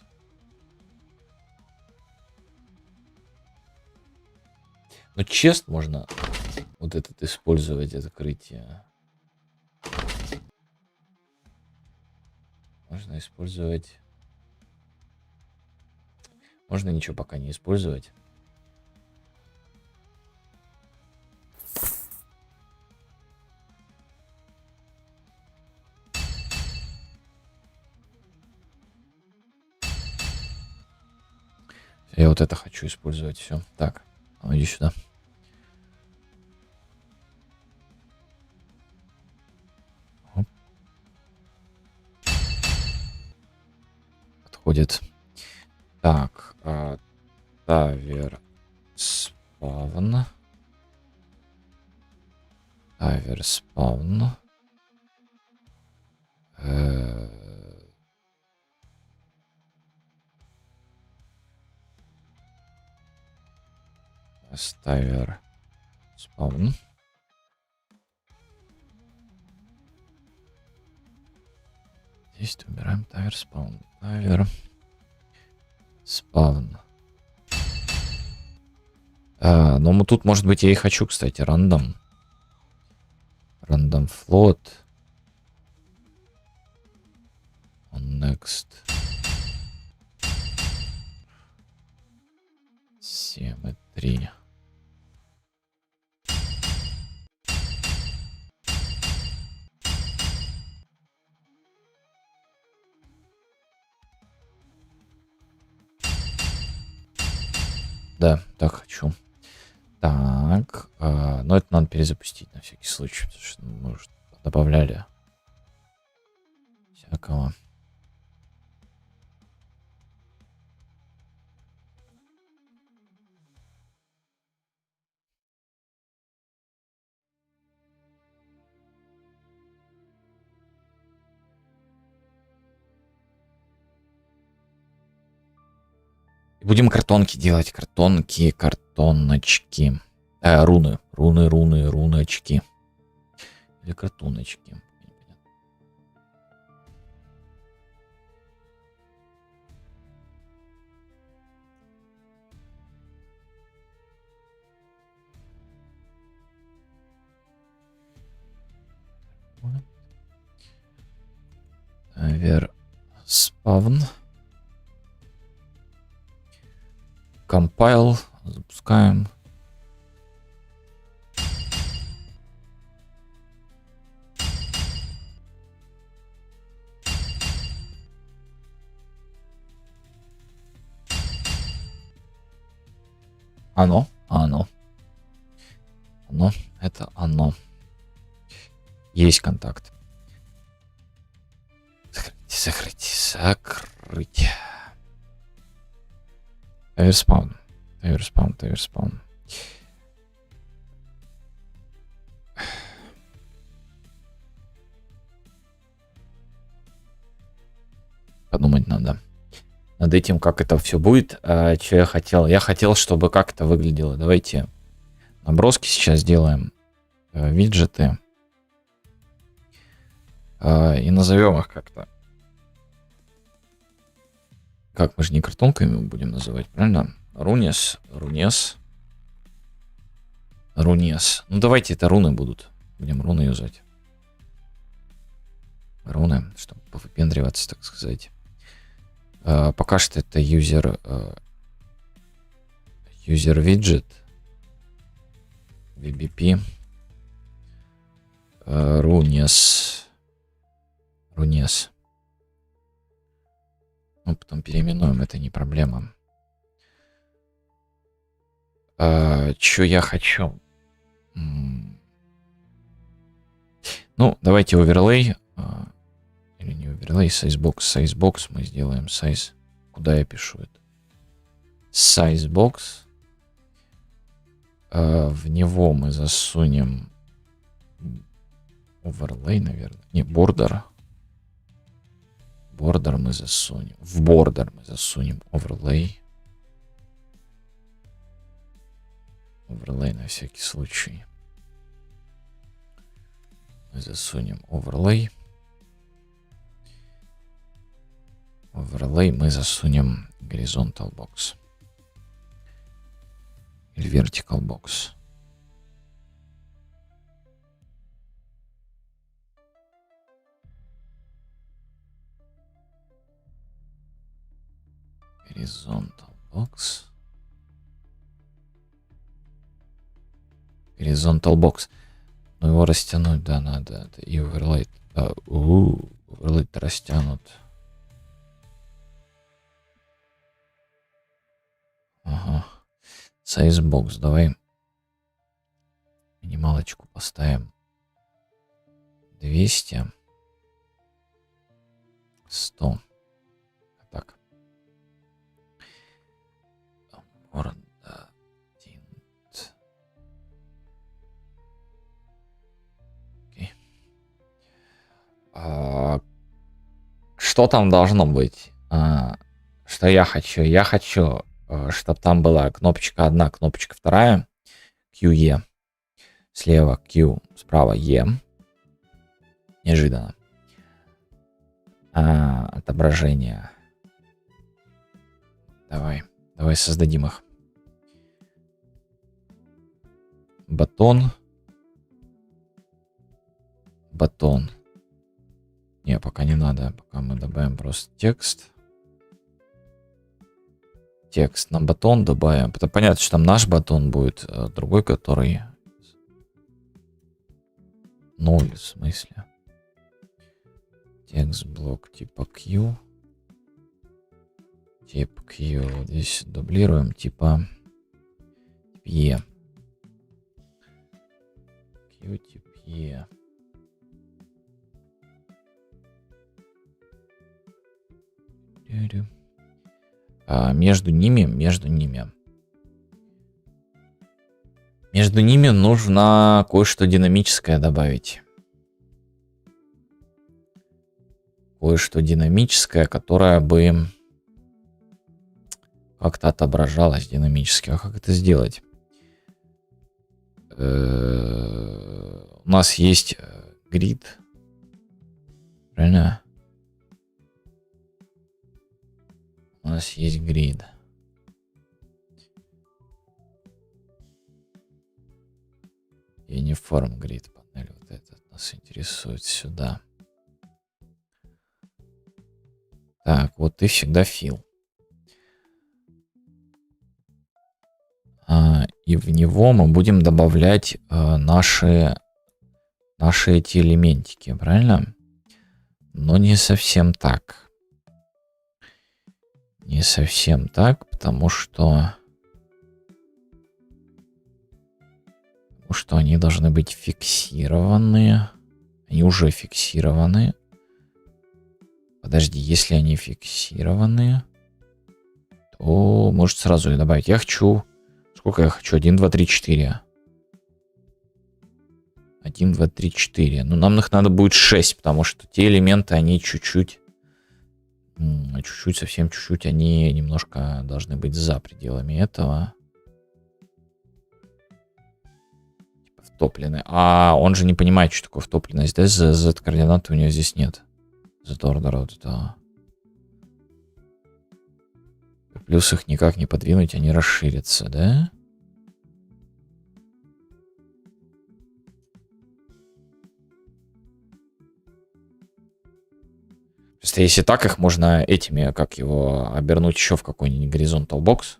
Но чест можно вот этот использовать, открытие. Можно использовать. Можно ничего пока не использовать. Я вот это хочу использовать. Все. Так, иди сюда. Оп. Подходит. Так, тавер спавн. Тавер спавн. Тайвер спаун. Здесь убираем тайвер спаун. Тайвер спаун. Ну, тут, может быть, я и хочу, кстати, рандом. Рандом флот. Next. 7,3. Да, так хочу. Так, но это надо перезапустить на всякий случай, потому что мы уже добавляли всякого. Будем картонки делать, картонки, картоночки. Руночки. Или картоночки. Вер спавн. Compile. Запускаем. Оно. Это оно. Есть контакт. Закрыть. Таверспаун. Подумать надо. Над этим, как это все будет. Что я хотел? Я хотел, чтобы как это выглядело. Давайте наброски сейчас сделаем. Виджеты. И назовем их как-то. Как, мы же не картонками будем называть, правильно? Рунес. Ну, давайте это руны будут. Будем руны юзать. Руны, чтобы повыпендриваться, так сказать. Пока что это user widget. VBP. Рунес. Ну, потом переименуем, это не проблема. Что я хочу? Ну, давайте оверлей. Или не оверлей, сайзбокс. Сайзбокс мы сделаем. Сайз. Куда я пишу это? Сайзбокс. В него мы засунем оверлей, наверное. Не, бордер. Бордер мы засунем. В бордер мы засунем оверлей. Оверлей на всякий случай. Мы засунем оверлей. Оверлей мы засунем horizontal box. Или vertical box. Horizontal box. Horizontal box. Ну его растянуть, да, надо. И оверлей. Оверлей-то растянут. Ага. Сайзбокс. Давай минималочку поставим. 200. 100. Так. Окей. что там должно быть? Что я хочу? Я хочу, чтобы там была кнопочка 1, кнопочка 2, QE. Слева Q, справа E. Неожиданно. Отображение. Давай создадим их. Батон. Не, пока не надо. Пока мы добавим просто текст. Текст на батон добавим. Это понятно, что там наш батон будет, а другой, который... 0, в смысле. Текст блок типа Q. Тип Q. Здесь дублируем типа E. Q тип E. Между ними нужно кое-что динамическое добавить. Кое-что динамическое, которое бы как-то отображалось динамически. А как это сделать? У нас есть грид. Правильно? У нас есть грид. Uniform grid панель. Вот этот нас интересует сюда. Так, вот ты всегда fill. И в него мы будем добавлять наши эти элементики, правильно? Но не совсем так. Не совсем так, потому что они должны быть фиксированы. Они уже фиксированы. Подожди, если они фиксированы, то может сразу и добавить. Я хочу... Сколько я хочу? 1, 2, 3, 4. 1, 2, 3, 4. Ну, нам их надо будет 6, потому что те элементы, они чуть-чуть, совсем чуть-чуть, они немножко должны быть за пределами этого. Типа втоплены. А он же не понимает, что такое втопленность. Да, Z-координаты у него здесь нет. Z-ордера вот этого. Плюс их никак не подвинуть, они расширятся, да? Просто если так, их можно этими, как его, обернуть еще в какой-нибудь horizontal box.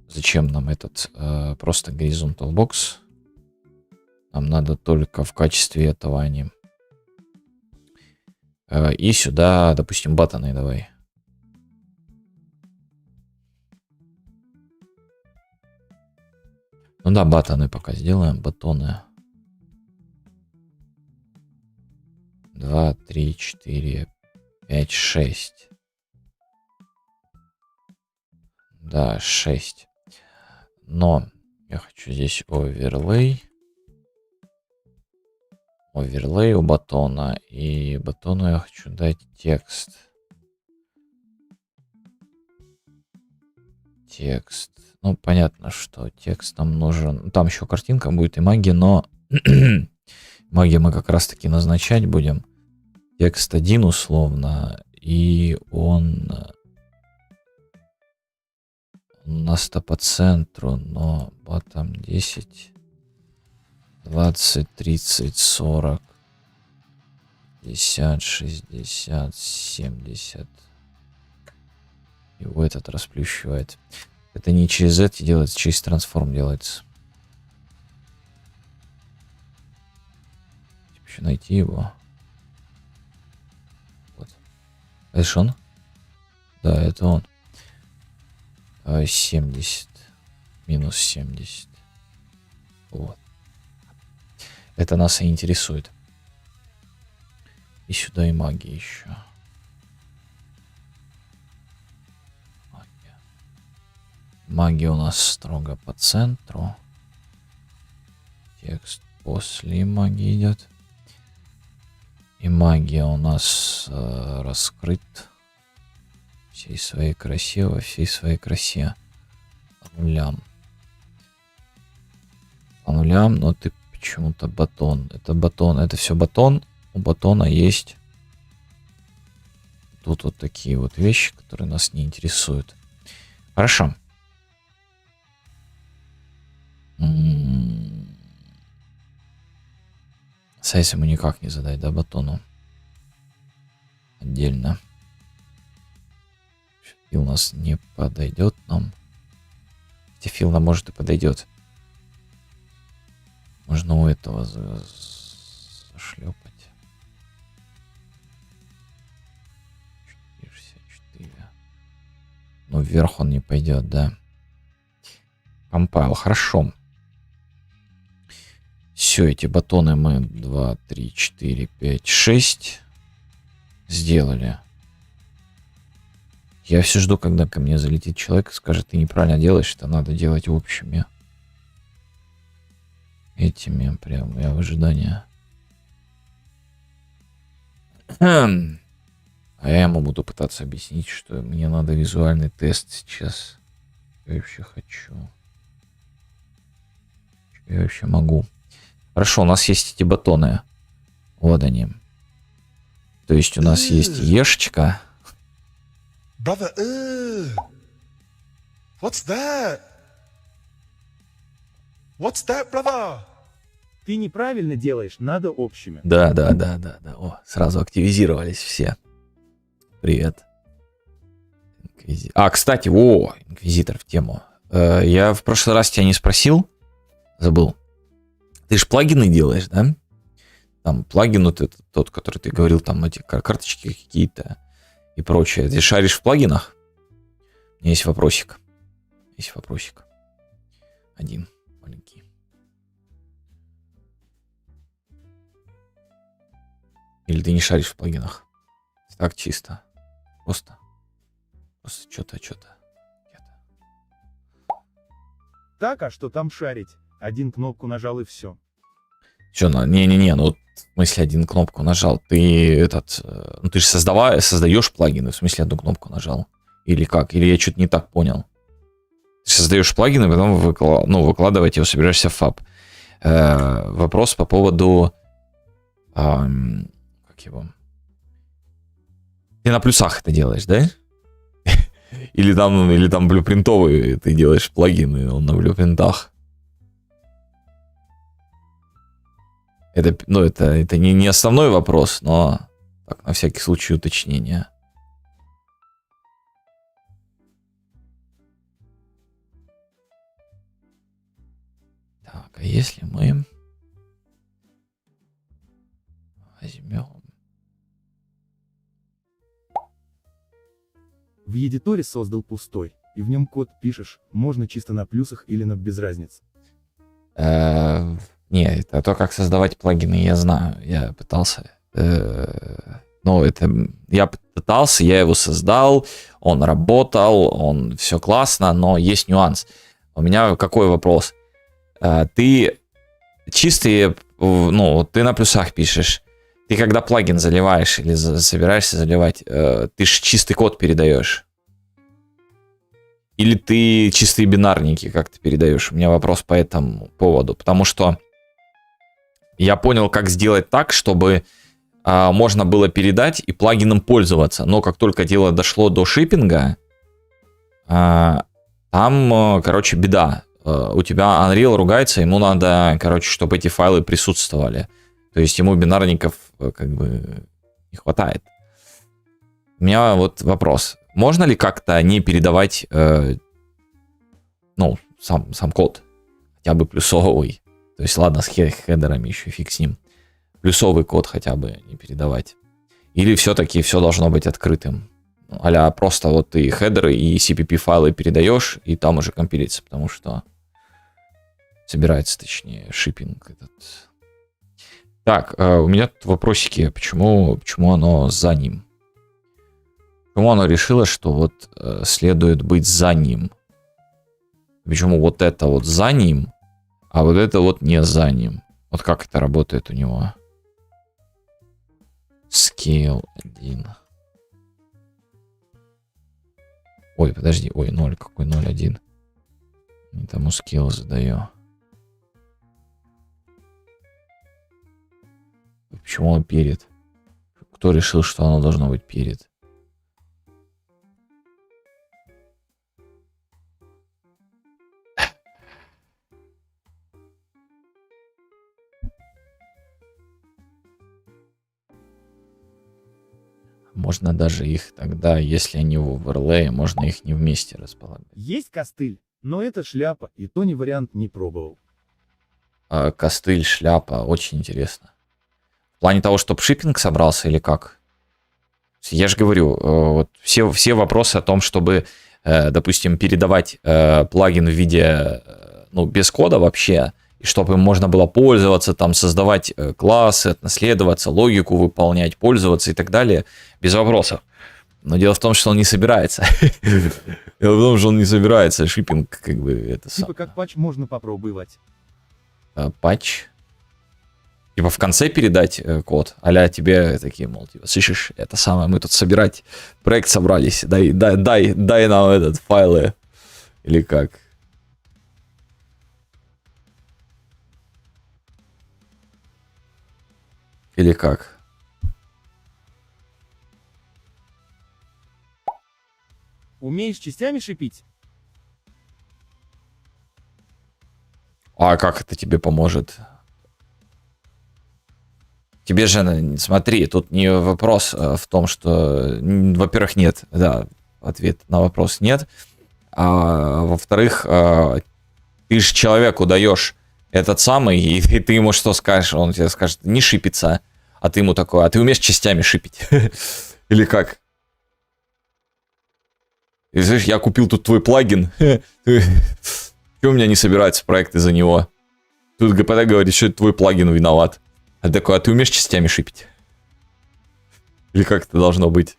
Зачем нам этот просто horizontal box? Нам надо только в качестве этого они. И сюда, допустим, баттоны давай. Ну да, баттоны пока сделаем. Батоны. 2, 3, 4, 5, 6. Да, 6. Но я хочу здесь оверлей. Оверлей у батона. И батону я хочу дать текст. Текст. Ну, понятно, что текст нам нужен. Там еще картинка будет и магия, но магию мы как раз таки назначать будем. Текст 1 условно. И он у нас-то по центру, но bottom 10, 20, 30, 40, 50, 60, 70. И в этот расплющивает. Это не через это делается, через трансформ делается. Еще найти его. Вот. Это же он? Да, это он. 70. Минус 70. Вот. Это нас и интересует. И сюда и магия еще. Магия у нас строго по центру. Текст после магии идет. И магия у нас раскрыт. Всей своей красе, во всей своей красе. По нулям. По нулям, но ты почему-то батон. Это батон, это все батон. У батона есть тут вот такие вот вещи, которые нас не интересуют. Хорошо. Сайз ему никак не задать, да, батону? Отдельно. Фил у нас не подойдет нам. Хотя фил нам может и подойдет. Можно у этого зашлепать. 64. Ну, вверх он не пойдет, да. Компайл, хорошо. Все, эти батоны мы 2, 3, 4, 5, 6 сделали. Я все жду, когда ко мне залетит человек и скажет, ты неправильно делаешь, это надо делать общими. Этими прям я в ожидании. А я ему буду пытаться объяснить, что мне надо визуальный тест сейчас. Что я вообще хочу? Что я вообще могу? Хорошо, у нас есть эти батоны. Вот они. То есть у нас есть ешечка. Brother, what's that? What's that, brother? Ты неправильно делаешь, надо общими. Да. О, сразу активизировались все. Привет. А, кстати, инквизитор в тему. Я в прошлый раз тебя не спросил. Забыл. Ты же плагины делаешь, да? Там плагин вот этот, тот, который ты говорил, там эти карточки какие-то и прочее. Ты шаришь в плагинах? У меня есть вопросик. Один маленький. Или ты не шаришь в плагинах? Так чисто. Просто что-то. Так, а что там шарить? Один кнопку нажал и все. Че, не, ну, в смысле, один кнопку нажал. Ты ну ты же создаешь плагины, в смысле, одну кнопку нажал. Или как? Или я что-то не так понял. Ты создаешь плагины, потом выкладывать его, собираешься в фаб. Вопрос по поводу... как его? Ты на плюсах это делаешь, да? Или там блюпринтовый ты делаешь плагины, он на блюпринтах. Это не основной вопрос, но так, на всякий случай уточнение. Так, а если мы возьмем... В едиторе создал пустой, и в нем код пишешь, можно чисто на плюсах или на без разницы. Не, это то, как создавать плагины, я знаю. Я пытался. Я пытался, я его создал, он работал, все классно, но есть нюанс. У меня какой вопрос? Ты чистые, ты на плюсах пишешь. Ты когда плагин заливаешь или собираешься заливать, ты же чистый код передаешь. Или ты чистые бинарники как-то передаешь? У меня вопрос по этому поводу. Потому что я понял, как сделать так, чтобы можно было передать и плагином пользоваться. Но как только дело дошло до шиппинга, там, короче, беда. У тебя Unreal ругается, ему надо, короче, чтобы эти файлы присутствовали. То есть ему бинарников как бы не хватает. У меня вот вопрос. Можно ли как-то не передавать сам код? Хотя бы плюсовый. То есть, ладно, с хедерами еще фиг с ним. Плюсовый код хотя бы не передавать. Или все-таки все должно быть открытым. А-ля просто вот ты хедеры и CPP файлы передаешь, и там уже компилится, потому что собирается, точнее, шиппинг этот. Так, у меня тут вопросики. Почему оно за ним? Почему оно решило, что вот следует быть за ним? Почему вот это вот за ним, а вот это вот не за ним? Вот как это работает у него? Scale 1. Ой, подожди. Ой, 0. Какой 0,1? Не тому scale задаю. Почему он перед? Кто решил, что оно должно быть перед? Можно даже их тогда, если они в оверлее, можно их не вместе располагать. Есть костыль, но это шляпа, и то не вариант, не пробовал. Костыль, шляпа, очень интересно. В плане того, чтобы шиппинг собрался или как? Я же говорю, вот все вопросы о том, чтобы, допустим, передавать плагин в виде, ну, без кода вообще, и чтобы им можно было пользоваться, там, создавать классы, отнаследоваться, логику выполнять, пользоваться и так далее, без вопросов. Но дело в том, что он не собирается. Дело в том, что он не собирается. Шиппинг, как бы, это Типа как патч можно попробовать. патч. Типа в конце передать код, а-ля тебе такие, мол, типа, слышишь, это самое, мы тут собирать, проект собрались, дай нам этот файлы. Или как? Или как? Умеешь частями шипить? А как это тебе поможет? Тебе же, смотри, тут не вопрос в том, что, во-первых, нет, да, ответ на вопрос нет, а во-вторых, ты же человеку даешь этот самый, и ты ему что скажешь? Он тебе скажет, не шипится, а ты ему такой, а ты умеешь частями шипить? Или как? И знаешь, я купил тут твой плагин, что у меня не собирается проект из-за него? Тут ГПТ говорит, что это твой плагин виноват. А такой, а ты умеешь частями шипить? Или как это должно быть?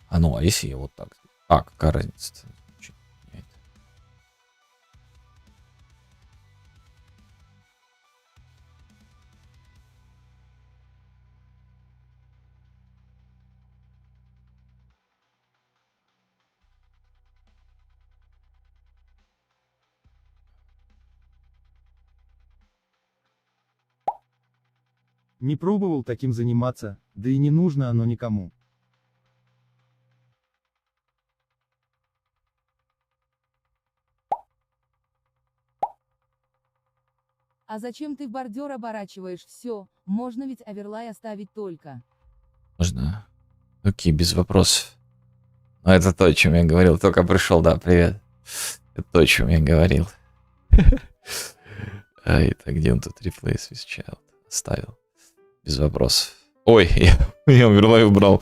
А ну, а если я вот так? А, какая разница? Не пробовал таким заниматься, да и не нужно оно никому. А зачем ты в бордюр оборачиваешь все? Можно ведь оверлай оставить только. Можно. Окей, без вопросов. Ну, это то, о чем я говорил. Только пришел, да, привет. Это то, о чем я говорил. Ай, так где он тут replace with child? Оставил. Без вопросов. Ой, я оверлей убрал.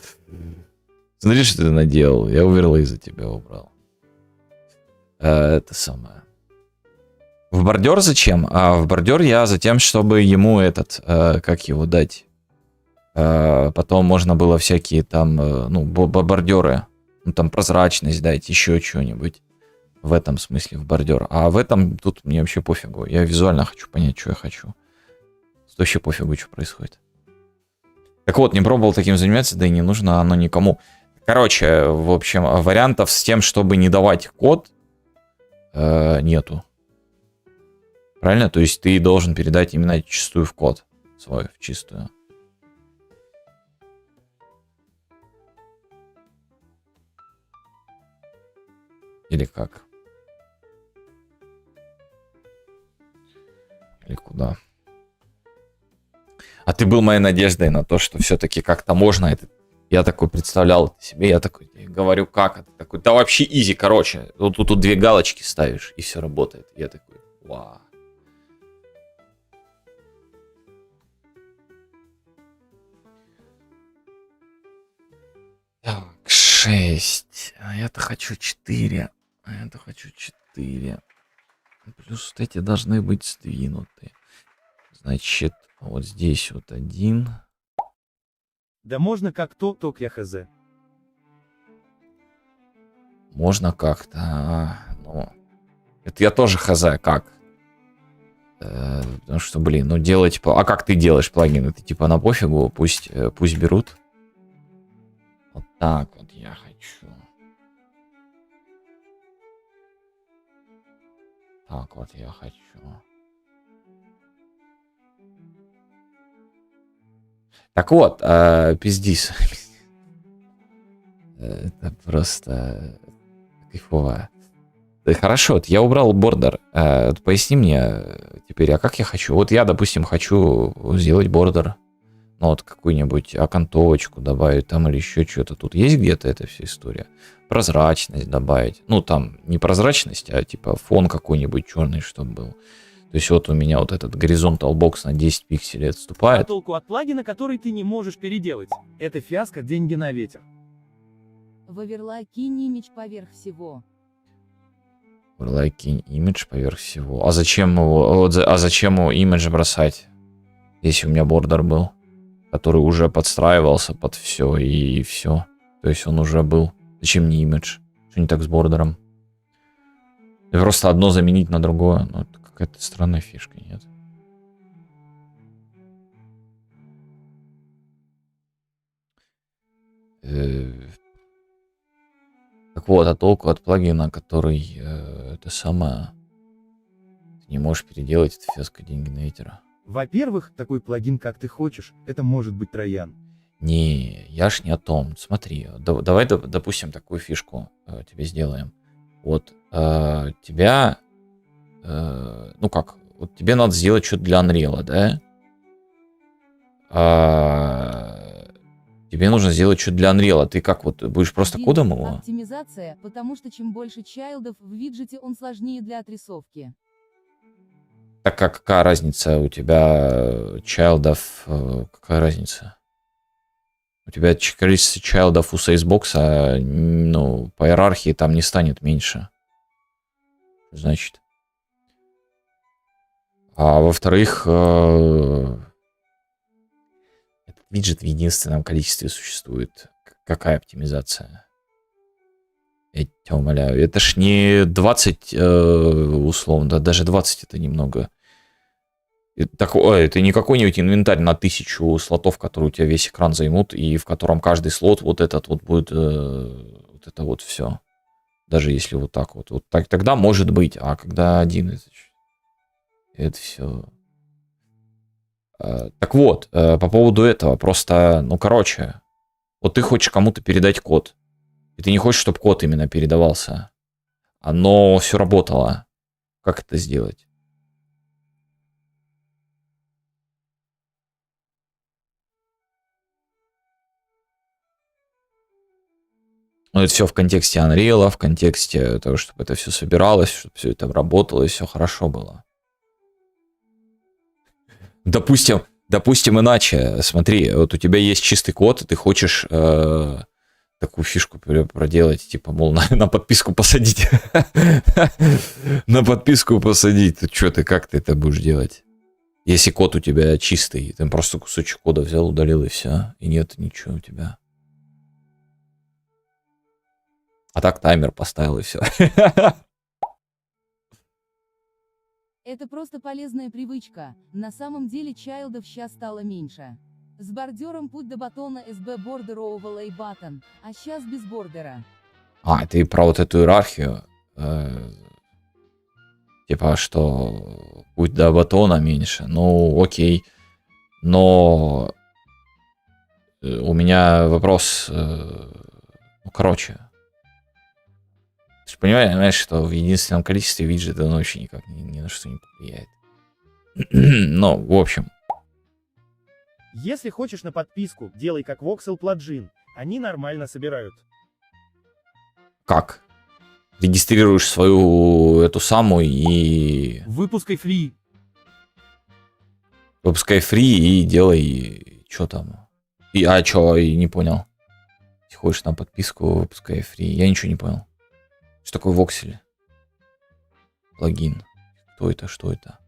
Смотри, что ты наделал. Я оверлей за тебя убрал. Это самое. В бордюр зачем? А в бордюр я за тем, чтобы ему этот, как его дать? Потом можно было всякие там, ну, бордюры. Ну, там прозрачность дать, еще что-нибудь. В этом смысле в бордюр. А в этом тут мне вообще пофигу. Я визуально хочу понять, что я хочу. Тут вообще пофигу, что происходит. Так вот, не пробовал таким заниматься, да и не нужно оно никому. Короче, в общем, вариантов с тем, чтобы не давать код, нету. Правильно? То есть ты должен передать именно чистую в код свой, в чистую. Или как? Или куда? А ты был моей надеждой на то, что все-таки как-то можно это. Я такой представлял это себе, я такой говорю, как это? Такой, да вообще изи, короче. Тут две галочки ставишь, и все работает. Я такой, вау. Так, 6. А я-то хочу 4. А я-то хочу 4. Плюс вот эти должны быть сдвинуты. Значит, вот здесь вот 1. Да можно как-то, только я хз. Можно как-то. Ну, это я тоже хз, как? Потому что, блин, ну делать... А как ты делаешь плагины? Ты типа на пофигу, пусть берут. Вот так вот я хочу. Так вот я хочу. Так вот, пиздис. Это просто кайфово. Да хорошо, вот я убрал бордер. Поясни мне теперь, а как я хочу? Вот я, допустим, хочу сделать бордер. Ну вот какую-нибудь окантовочку добавить там или еще что-то. Тут есть где-то эта вся история? Прозрачность добавить. Ну там не прозрачность, а типа фон какой-нибудь черный, чтобы был. То есть вот у меня вот этот горизонтал бокс на 10 пикселей А отступает. толку от плагина, который ты не можешь переделать? Это фиаско, деньги на ветер. В Overlay кинь имидж поверх всего. Кинь имидж поверх всего. А зачем его, зачем его имидж бросать? Если у меня бордер был, который уже подстраивался под все и все. То есть он уже был. Зачем мне имидж? Что не так с бордером? И просто одно заменить на другое. Ну, это какая-то странная фишка, нет? Так вот, а толку от плагина, который это самое... Ты не можешь переделать это фиаско деньги на ветера. Во-первых, такой плагин, как ты хочешь, это может быть троян. Не, я ж не о том. Смотри, давай, допустим, такую фишку тебе сделаем. Вот тебя... ну как, вот тебе надо сделать что-то для Unreal, да? Тебе нужно сделать что-то для Unreal. Ты как, вот будешь просто кодом его? Оптимизация, потому что чем больше чайлдов в виджете, он сложнее для отрисовки. Так какая разница у тебя чайлдов? Какая разница? У тебя количество чайлдов у сейсбокса, ну, по иерархии там не станет меньше. Значит. А во-вторых, этот виджет в единственном количестве существует. Какая оптимизация? Я тебя умоляю. Это ж не 20 условно, да, даже 20 это немного. Это не какой-нибудь инвентарь на 1000 слотов, которые у тебя весь экран займут, и в котором каждый слот вот этот вот будет, вот это вот все. Даже если вот так вот. Вот так, тогда может быть, а когда один, это все. Так вот, по поводу этого, просто, ну короче, вот ты хочешь кому-то передать код, и ты не хочешь, чтобы код именно передавался, но все работало. Как это сделать? Ну, это все в контексте Unreal, в контексте того, чтобы это все собиралось, чтобы все это работало и все хорошо было. Допустим, иначе, смотри, вот у тебя есть чистый код, и ты хочешь такую фишку проделать, типа, мол, на подписку посадить. На подписку посадить. Что ты, как ты это будешь делать? Если код у тебя чистый, ты просто кусочек кода взял, удалил и все, и нет ничего у тебя. А так таймер поставил и все. Это просто полезная привычка. На самом деле чайлдов сейчас стало меньше. С бордером путь до батона SB Border Overlay Button, а сейчас без бордера. А, ты про вот эту иерархию. Типа, что путь до батона меньше. Ну, окей. Но у меня вопрос... Ну, короче. Ты же понимаешь, что в единственном количестве виджета он вообще никак ни на что не повлияет. Ну, в общем. Если хочешь на подписку, делай как Voxel плагин. Они нормально собирают. Как? Регистрируешь свою эту самую и... Выпускай фри. Выпускай фри и делай... Что там? А что? И не понял. Если хочешь на подписку, выпускай фри. Я ничего не понял. Что такое Voxel? Плагин. Кто это? Что это?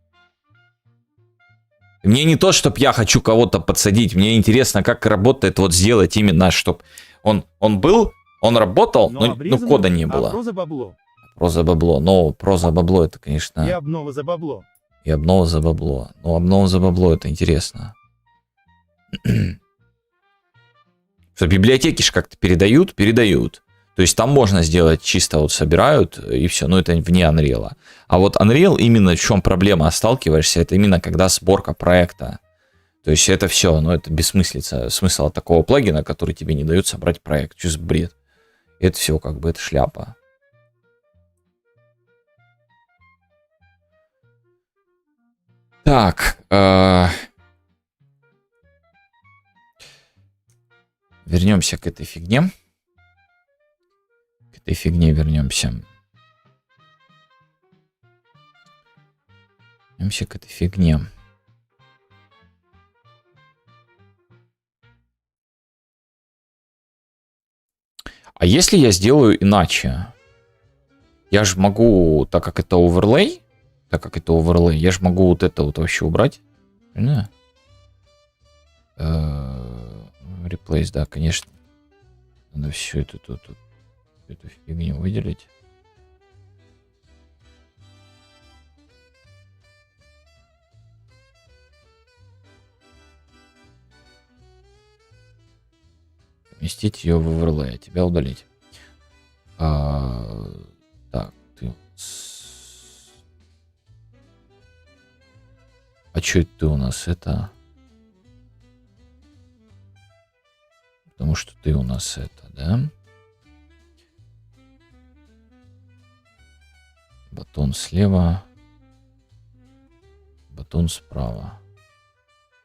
Мне не то, чтобы я хочу кого-то подсадить. Мне интересно, как работает вот сделать именно, чтобы он был, он работал, но кода не было. Проза бабло. Проза бабло. Но проза бабло это, конечно... И обнова за бабло. И обнова за бабло. Ну, обнова за бабло, это интересно. Что библиотеки же как-то передают? Передают. То есть там можно сделать чисто вот собирают и все. Но это вне Unreal. А вот Unreal именно в чем проблема сталкиваешься, это именно когда сборка проекта. То есть это все, но это бессмыслица. Смысл от такого плагина, который тебе не дает собрать проект. Что за бред? Это все как бы, это шляпа. Так. Вернемся к этой фигне. К этой фигне вернемся. Вернемся к этой фигне. А если я сделаю иначе? Я же могу, так как это оверлей, я же могу вот это вот вообще убрать. Правильно? Replace, да, конечно. Надо всю эту фигню выделить. Поместить ее в оверлей, а тебя удалить. Так, ты... А что это ты у нас? Это... Потому что ты у нас это, да? Батон слева. Батон справа.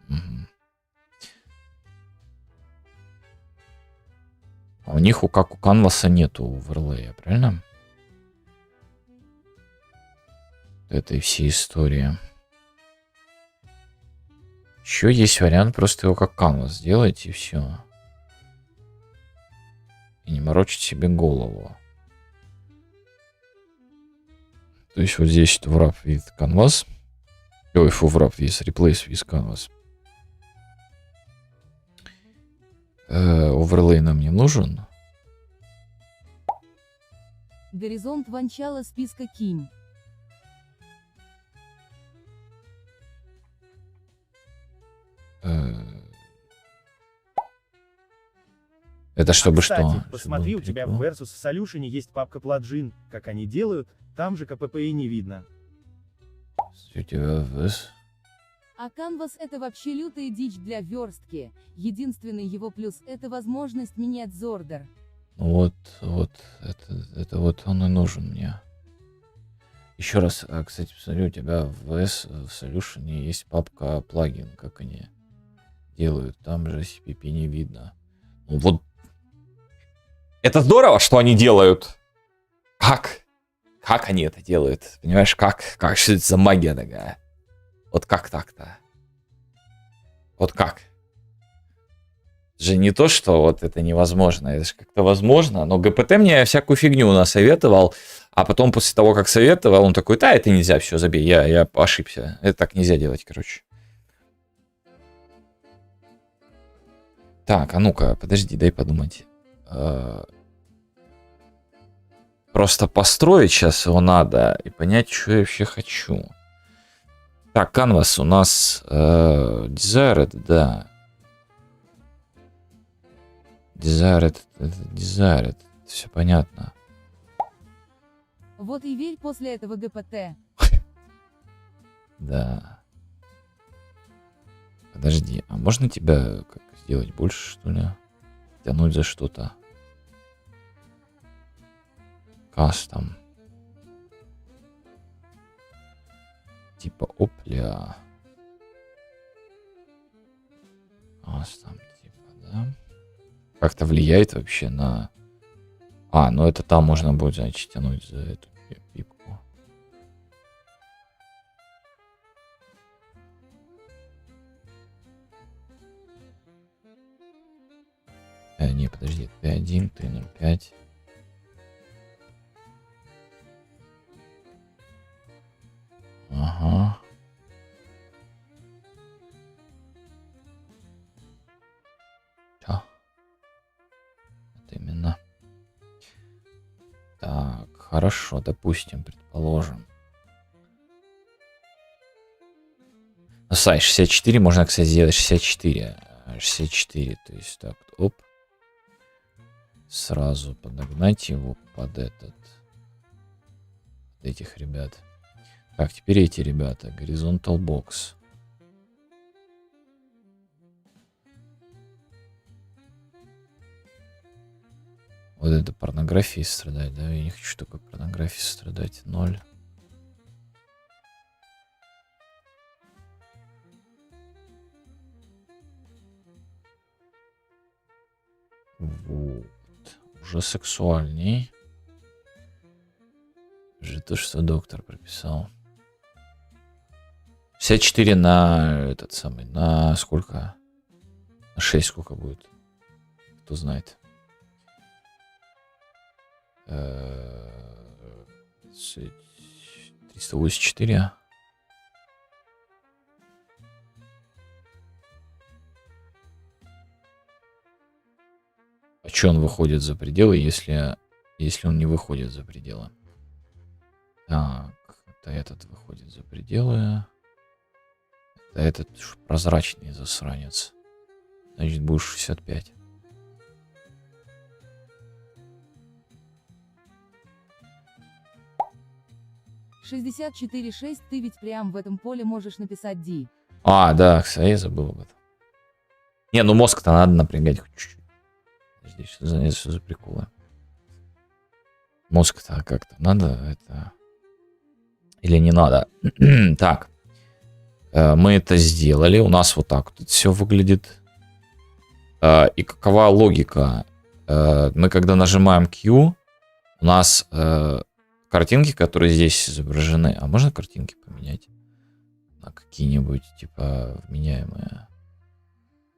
Угу. А у них, как у канваса, нету оверлея, правильно? Этой всей истории. Еще есть вариант просто его как канвас сделать и все. И не морочить себе голову. То есть вот здесь wrap with canvas. Ой, wrap with replace with canvas. Оверлей нам не нужен. Горизонт ванчала списка Ким. Это чтобы Кстати, что? посмотри, Чтобы у тебя прикол? в Versus Solution есть папка плагин, как они делают, там же КПП и не видно. У тебя А Canvas это вообще лютая дичь для верстки. Единственный его плюс это возможность менять зордер. вот, это вот он и нужен мне. Еще раз, кстати, посмотри, у тебя в Solution есть папка плагин, как они делают. Там же CPP не видно. Ну вот. Это здорово, что они делают. Как? Как они это делают? Понимаешь, как? Что это за магия такая? Вот как так-то? Вот как? Это же не то, что вот это невозможно. Это же как-то возможно. Но ГПТ мне всякую фигню насоветовал. А потом после того, как советовал, он такой: да, это нельзя, все, забей. Я ошибся. Это так нельзя делать, короче. Так, а ну-ка, подожди, дай подумать. Просто построить сейчас его надо и понять, что я вообще хочу. Так, Canvas у нас Desired, да. Desired, все понятно. Вот и верь после этого ГПТ. Да. Подожди, а можно тебя как сделать больше, что ли? Тянуть за что-то. Кастом. Типа, опля. Кастом, типа, да? Как-то влияет вообще на... А, ну это там можно будет, значит, тянуть за эту пипку. Не, подожди, T1, T05. Ага. Чё? Вот именно. Так, хорошо, допустим, предположим. Ну, Сай, 64 можно, кстати, сделать 64. 64, то есть так, оп. Сразу подогнать его под этих ребят. Так, теперь эти ребята. Horizontal Box. Вот это порнографией страдать, да? Я не хочу такой порнографией страдать. 0. Вот. Уже сексуальней. Же то, что доктор прописал. 54 на этот самый. На сколько? На 6 сколько будет? Кто знает. 384. А что он выходит за пределы, если он не выходит за пределы? Так, это этот выходит за пределы. Это этот прозрачный засранец. Значит, будешь 65. «64.6» ты ведь прям в этом поле можешь написать «Ди». А, да, кстати, я забыл об этом. Не, ну мозг-то надо напрягать хоть чуть-чуть. Подожди, что за приколы? Мозг-то как-то надо это... Или не надо? Так. Мы это сделали. У нас вот так вот все выглядит. И какова логика? Мы когда нажимаем Q, у нас картинки, которые здесь изображены... А можно картинки поменять? На какие-нибудь, типа, вменяемые?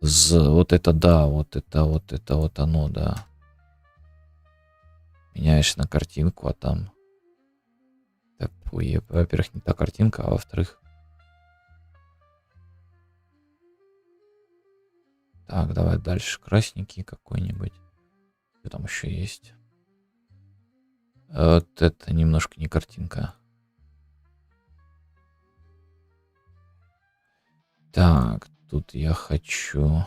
Вот это да, вот оно, да. Меняешь на картинку, а там... Так, во-первых, не та картинка, а во-вторых... Так, давай дальше. Красненький какой-нибудь. Что там еще есть? Вот это немножко не картинка. Так, тут я хочу...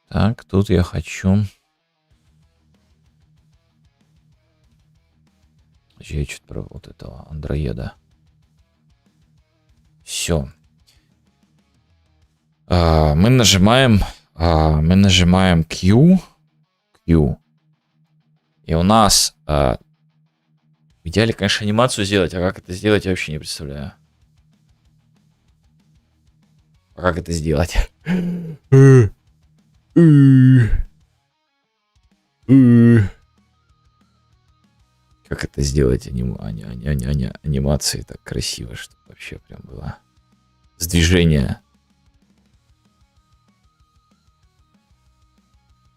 Так, тут я хочу... Я что-то про вот этого андроеда. Все. Мы нажимаем Q. Q. И у нас... в идеале, конечно, анимацию сделать, а как это сделать, я вообще не представляю. А как это сделать? Как это сделать анимации так красиво, чтобы вообще прям было с движения.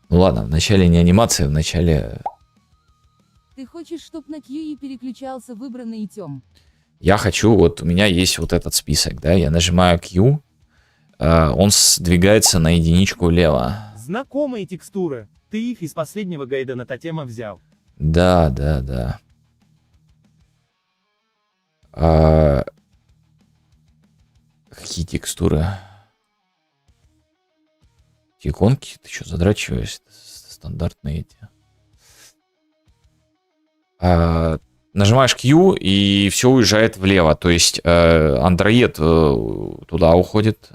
Ну ладно, вначале не анимация, вначале... Ты хочешь, чтоб на QE переключался выбранный тем? Я хочу, вот у меня есть вот этот список, да, я нажимаю Q, он сдвигается на единичку влево. Знакомые текстуры. Ты их из последнего гайда на Тотема взял. Да. Какие текстуры? Иконки? Ты что, задрачиваешь? Стандартные эти. Нажимаешь Q, и все уезжает влево. То есть андроид туда уходит.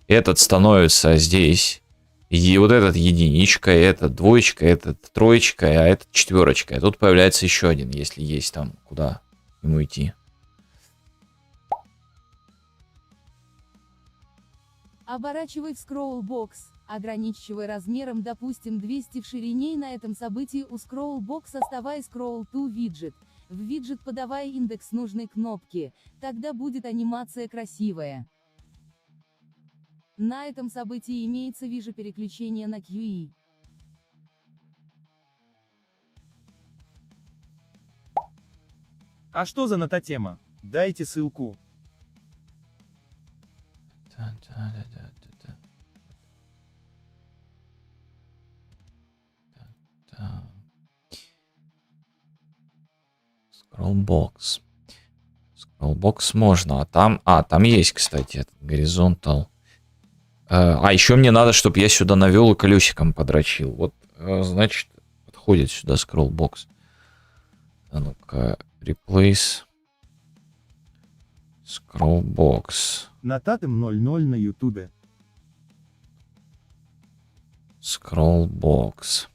Этот становится здесь. И вот этот единичка, этот двоечка, этот троечка, а этот четверочка. И тут появляется еще один, если есть там, куда ему идти. Оборачивай в скролл-бокс, ограничивай размером, допустим, 200 в ширине, и на этом событии у скролл-бокс оставай scroll to widget. В виджет подавай индекс нужной кнопки, тогда будет анимация красивая. На этом событии имеется вижу переключение на QE. А что за натотема? Дайте ссылку. Scrollbox. Scrollbox можно. Там есть, кстати, этот горизонтал. Еще мне надо, чтобы я сюда навел и колесиком подрочил. Вот, значит, подходит сюда Scrollbox. А ну-ка, replace Scrollbox. Нататем 00 на ютубе. Scrollbox.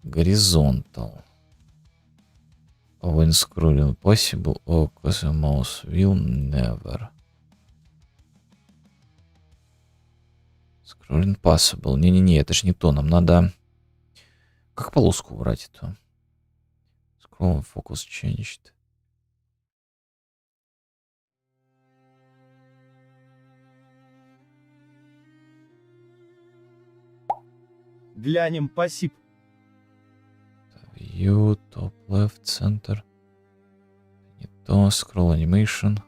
Horizontal. When scrolling possible, or cause a mouse will never. Scrolling possible. Не-не-не, это же не то. Нам надо... Как полоску убрать эту? Scroll focus changed. Глянем пассив. View, top left, center. Не то, scroll animation.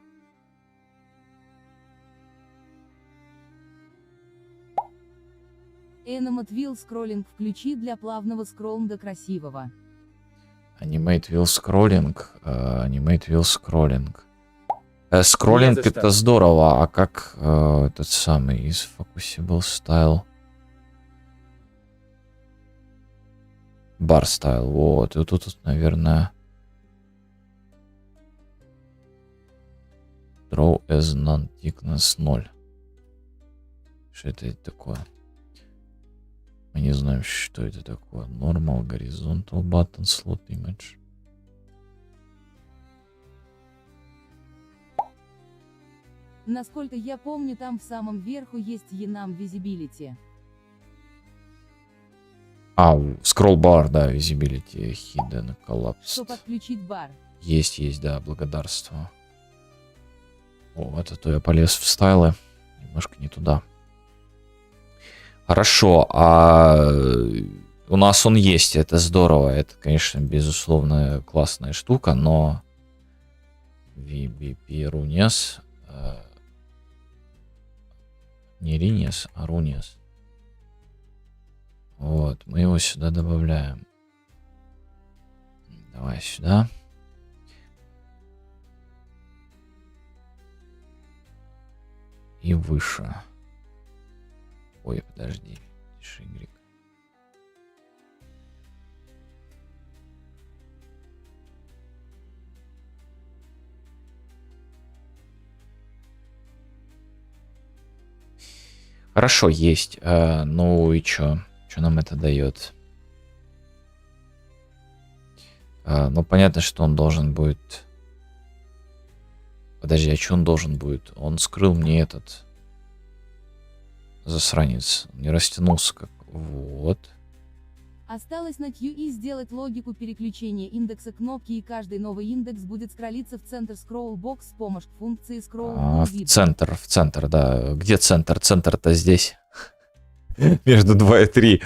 Animate Wheel Scrolling включи для плавного скроллинга красивого. Animate wheel scrolling. Animate wheel scrolling. Скроллинг Не за что. это здорово, а как этот самый из Focusable Style? Bar Style, вот, и тут, наверное, Draw as non-thickness 0. Что это такое? Мы не знаем, что это такое. Normal, horizontal button, slot image. Насколько я помню, там в самом верху есть Enum Visibility. Scroll bar, да, visibility, hidden, collapsed. Чтобы отключить бар. Есть, да, благодарство. Вот, а то я полез в стайлы. Немножко не туда. Хорошо, у нас он есть, это здорово. Это, конечно, безусловно, классная штука, но VBP Runes, не Runes, а Runes. Вот, мы его сюда добавляем. Давай сюда. И выше. Ой, подожди. Тише, Y. Хорошо, есть. Ну и чё? Что нам это дает? Ну, понятно, что он должен будет... Подожди, а что он должен будет? Он скрыл мне этот... Засранец. Не растянулся как... Вот. Осталось на QE сделать логику переключения индекса кнопки, и каждый новый индекс будет скроллиться в центр Scrollbox с помощью функции Scroll. В центр, да. Где центр? Центр-то здесь. Между 2 и 3.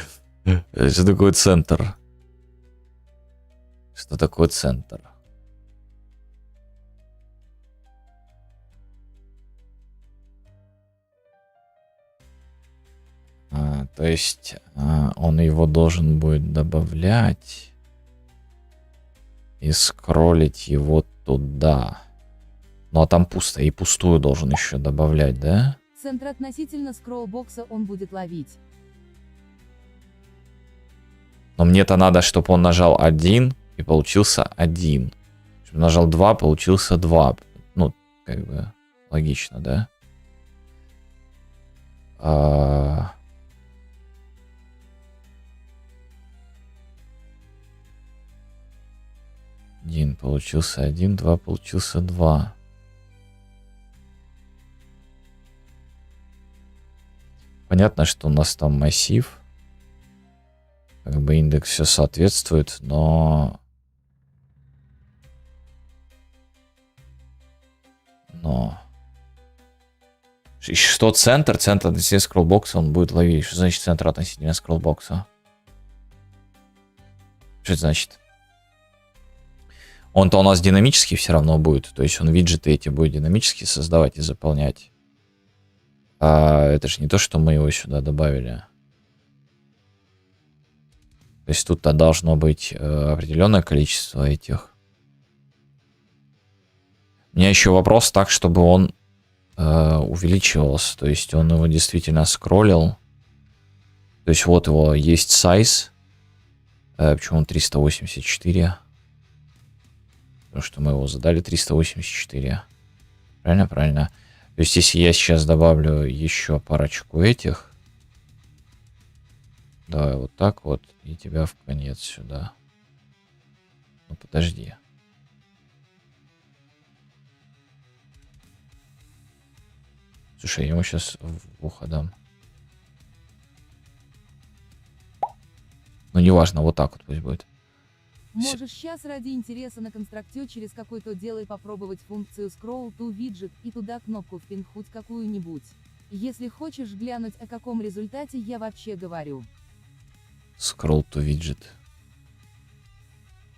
Что такое центр? Что такое центр? То есть он его должен будет добавлять и скроллить его туда. Ну а там пусто, и пустую должен еще добавлять, да? Центр относительно скроллбокса он будет ловить. Но мне-то надо, чтобы он нажал 1 и получился 1. Чтобы нажал 2, получился 2. Ну, как бы логично, да? Один получился 1, 2 получился 2. Понятно, что у нас там массив. Как бы индекс все соответствует, но... Что центр? Центр относительно скроллбокса он будет ловить. Что значит центр относительно скроллбокса? Что это значит? Он-то у нас динамический все равно будет. То есть он виджеты эти будет динамически создавать и заполнять. Это же не то, что мы его сюда добавили. То есть тут-то должно быть определенное количество этих У меня еще вопрос так, чтобы он увеличивался. То есть он его действительно скроллил. То есть вот его есть size. Почему он 384? Потому что мы его задали 384. Правильно, правильно. То есть если я сейчас добавлю еще парочку этих. Давай вот так вот. И тебя в конец сюда. Ну подожди. Слушай, я ему сейчас в ухо дам. Ну неважно, вот так вот пусть будет. Можешь сейчас ради интереса на констракте через какой-то делай попробовать функцию Scroll to Widget и туда кнопку впин хоть какую-нибудь. Если хочешь глянуть, о каком результате я вообще говорю. Scroll to widget.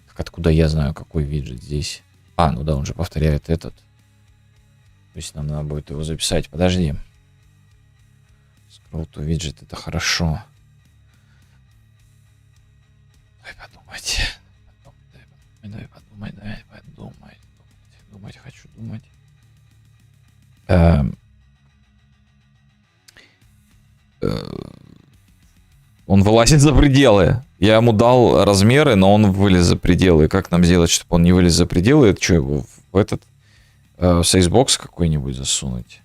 Так откуда я знаю, какой виджет здесь? А, ну да, он же повторяет этот. То есть нам надо будет его записать. Подожди. Scroll to widget, это хорошо. Давай подумать. Давай подумать. Думать хочу, думать. Он вылазит за пределы. Я ему дал размеры, но он вылез за пределы. Как нам сделать, чтобы он не вылез за пределы? Это что, его в этот сейсбокс какой-нибудь засунуть?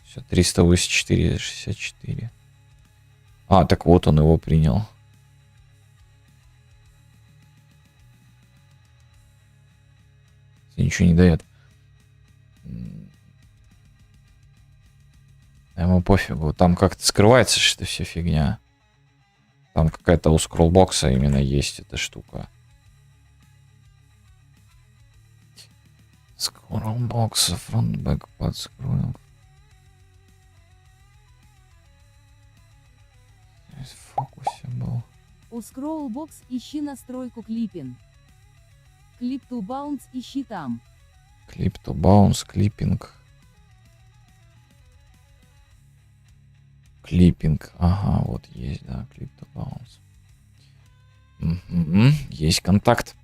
Все, 384, 64. А, так вот он его принял. Ничего не дает. Ему пофигу. Там как-то скрывается, что все фигня. Там какая-то у скроллбокса именно есть эта штука. Скроллбокса, фронт-бэк, подскролл. В фокусе был. У Scrollbox ищи настройку клиппинг. Clip to bounce ищи там. Clip to bounce, клиппинг. Клиппинг. Ага, вот есть, да, clip to bounce. Есть контакт.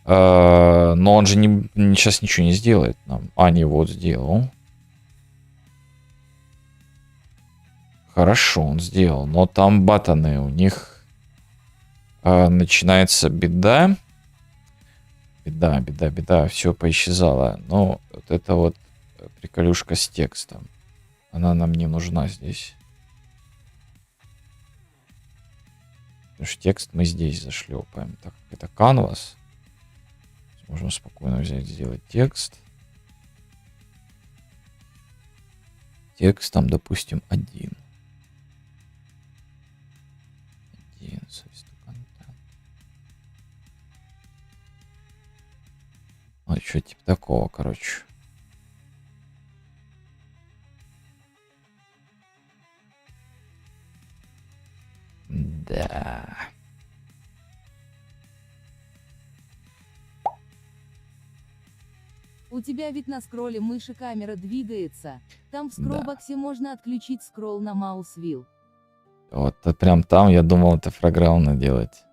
Но он же сейчас ничего не сделает нам. А, не, вот сделал. Хорошо, он сделал. Но там баттоны, у них начинается беда. Беда. Все поисчезало. Но вот это вот приколюшка с текстом. Она нам не нужна здесь. Потому что текст мы здесь зашлепаем. Так, это canvas. Можем спокойно взять, сделать текст. Текст там, допустим, 1. Ну, что типа такого, короче. Да. У тебя ведь на скролле мыши камера двигается. Там в скроллбоксе можно отключить скролл на маус wheel. Вот прям там, я думал, это программно делать.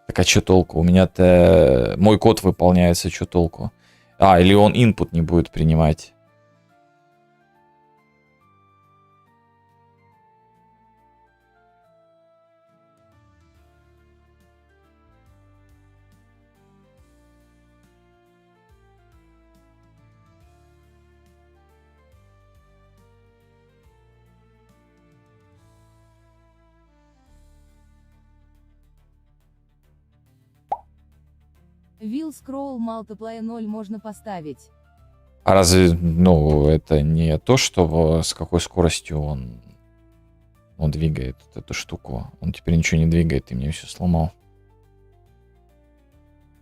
Так а что толку? У меня-то мой код выполняется, что толку? А, или он input не будет принимать. Wheel scroll multiply 0 можно поставить. А разве, ну, это не то, что с какой скоростью он двигает эту штуку? Он теперь ничего не двигает, и мне все сломал.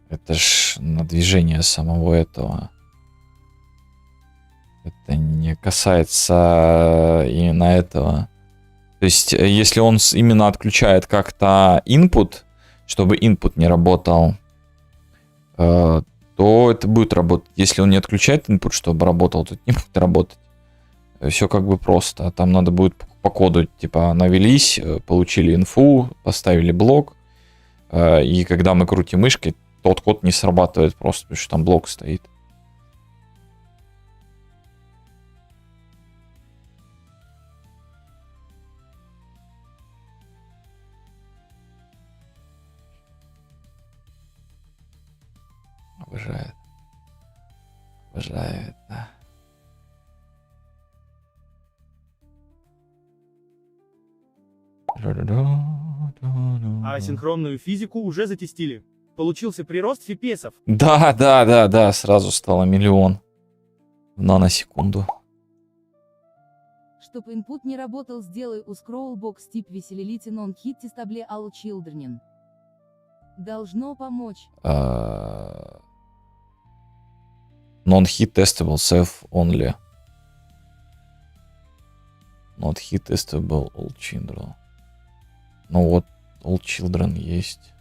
Это ж на движение самого этого. Это не касается именно этого. То есть, если он именно отключает как-то input, чтобы input не работал, то это будет работать. Если он не отключает input, чтобы работал, то это не будет работать. Все как бы просто. Там надо будет по коду, типа, навелись, получили инфу, поставили блок, и когда мы крутим мышкой, тот код не срабатывает просто, потому что там блок стоит. Обожает. Обожает, да. А асинхронную физику уже затестили. Получился прирост фипесов. Да, сразу стало миллион в наносекунду. Чтоб input не работал, сделай у scrollbox тип веселилите non-hit тестабле all children. Должно помочь. Non-hit testable self only. Not hit testable all children. Ну вот, all children есть.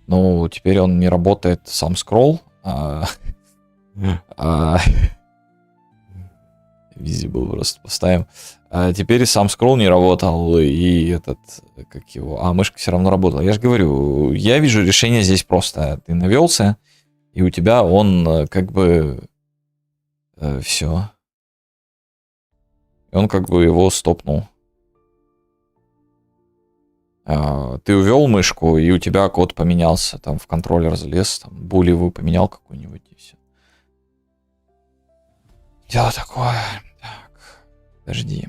Ну, теперь он не работает сам скролл. Visible просто поставим. Теперь сам скролл не работал, и этот, как его... мышка все равно работала. Я же говорю, я вижу решение здесь просто. Ты навелся, и у тебя он как бы... все. И он как бы его стопнул. Ты увел мышку, и у тебя код поменялся. Там в контроллер залез, там булевую поменял какую-нибудь, и все. Дело такое. Так, подожди.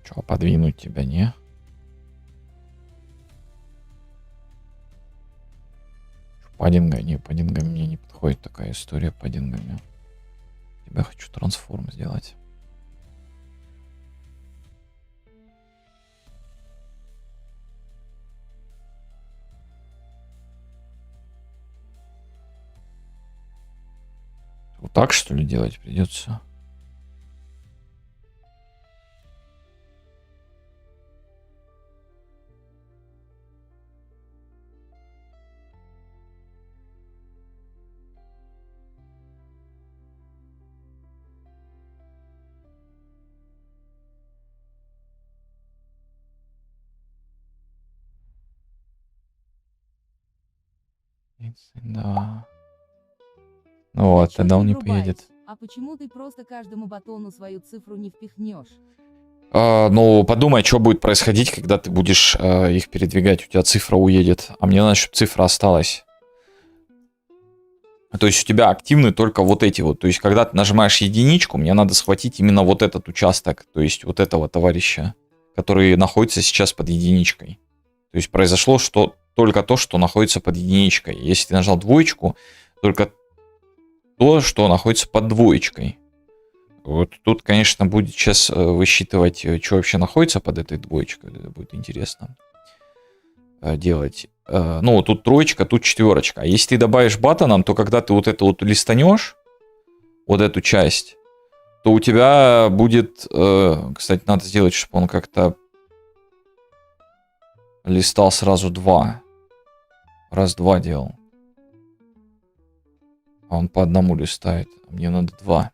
Что, подвинуть тебя, не? Паддинга, не, паддинга мне не подходит такая история паддингами. Тебя хочу трансформ сделать. Вот так, что ли, делать придется? Да. Ну вот, Чё тогда он не врубаюсь? поедет. А почему ты просто каждому батону свою цифру не впихнешь? Ну, подумай, что будет происходить, когда ты будешь их передвигать. У тебя цифра уедет, а мне надо, чтобы цифра осталась. То есть у тебя активны только вот эти вот. То есть когда ты нажимаешь единичку, мне надо схватить именно вот этот участок. То есть вот этого товарища, который находится сейчас под единичкой. То есть произошло только то, что находится под единичкой. Если ты нажал двоечку, только то, что находится под двоечкой. Вот тут, конечно, будет сейчас высчитывать, что вообще находится под этой двоечкой. Это будет интересно делать. Ну, тут троечка, тут четверочка. А если ты добавишь батоном, то когда ты вот это вот листанешь, вот эту часть, то у тебя будет... Кстати, надо сделать, чтобы он как-то листал сразу два. Раз-два делал. А он по одному листает. А мне надо два.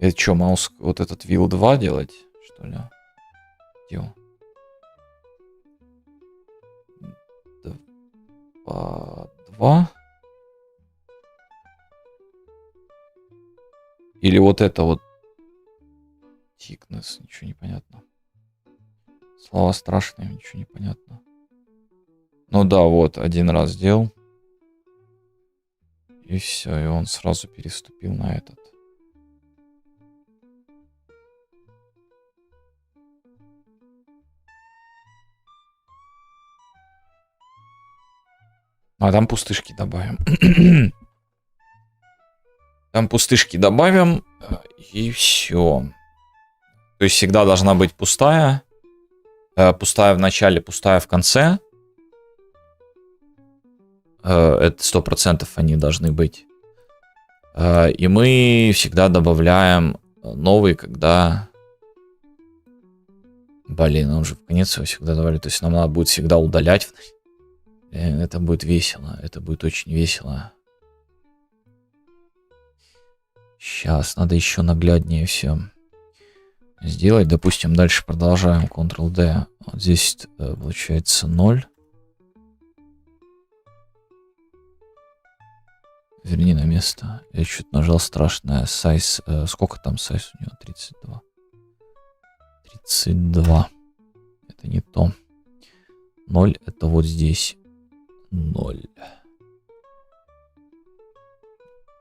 Это что, маус, вот этот wheel 2 делать, что ли? Делал. Два. Или вот это вот. Thickness, ничего не понятно. Слова страшные, ничего не понятно. Ну да, вот, один раз сделал. И все, и он сразу переступил на этот. А там пустышки добавим. Там пустышки добавим, и все. То есть всегда должна быть пустая. Пустая в начале, пустая в конце. Это 100% они должны быть. И мы всегда добавляем новый, когда... Блин, он же в конец его всегда добавили. То есть нам надо будет всегда удалять. Это будет весело. Это будет очень весело. Сейчас надо еще нагляднее все сделать. Допустим, дальше продолжаем. Ctrl-D. Вот здесь получается 0. Верни на место. Я что-то нажал страшное. Size. Сколько там size у него? 32. 32. Это не то. 0 это вот здесь. 0.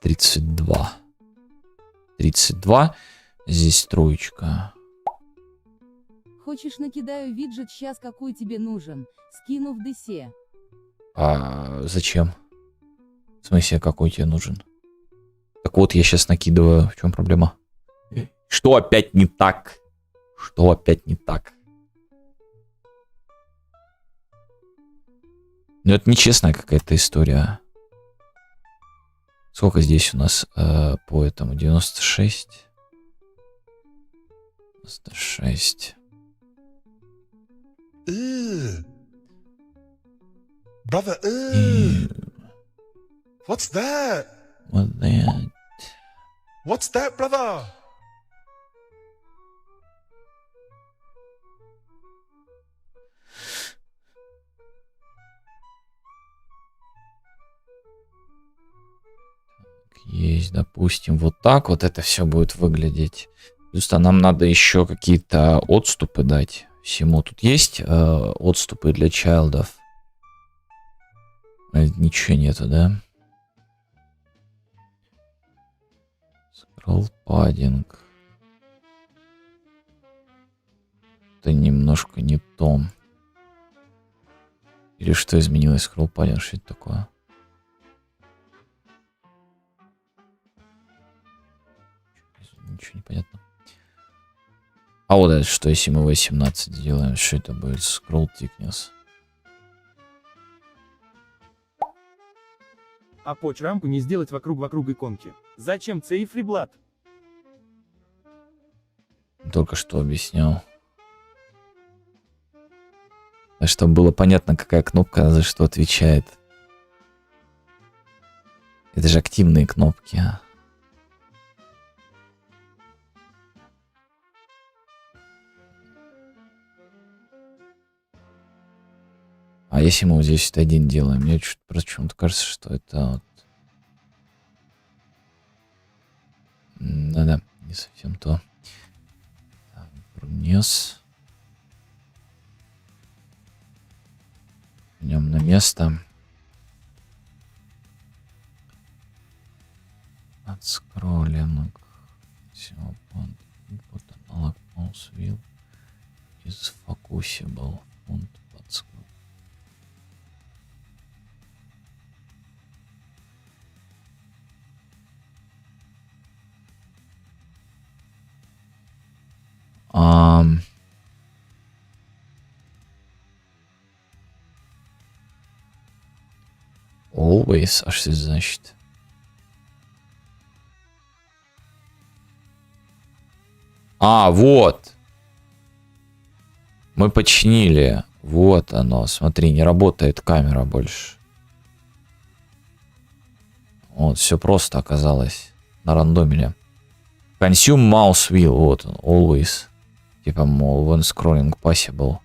32. 32. Здесь троечка. Хочешь, накидаю виджет сейчас, какой тебе нужен? Скину в ДС. А зачем? В смысле, какой тебе нужен? Так вот, я сейчас накидываю. В чем проблема? Что опять не так? Что опять не так? Ну, это нечестная какая-то история. Сколько здесь у нас по этому? 96. 96. Brother, И what's that? вот that. What's that, brother? Есть, допустим, вот так вот это все будет выглядеть. Плюс нам надо еще какие-то отступы дать всему. Тут есть отступы для чайлдов? Ничего нету, да? Scroll padding. Это немножко не то. Или что изменилось? Scroll padding, что это такое? Ничего не понятно. А вот это что, если мы 18 сделаем, что это будет? Scroll thickness. А поч-рамку не сделать вокруг иконки. Зачем цифриблат? Только что объяснял. А чтобы было понятно, какая кнопка за что отвечает. Это же активные кнопки. А если мы вот здесь вот один делаем, мне почему-то кажется, что это вот... Да-да, не совсем то. Так, вниз. Идем на место. Отскроллинг. Все, вот аналог mouse wheel is focusable. Фонд подскролл. Always, а что это значит? А, вот. Мы починили. Вот оно. Смотри, не работает камера больше. Вот, все просто оказалось. На рандомиле. Consume mouse wheel. Вот он. Always. Типа, мол, when scrolling possible.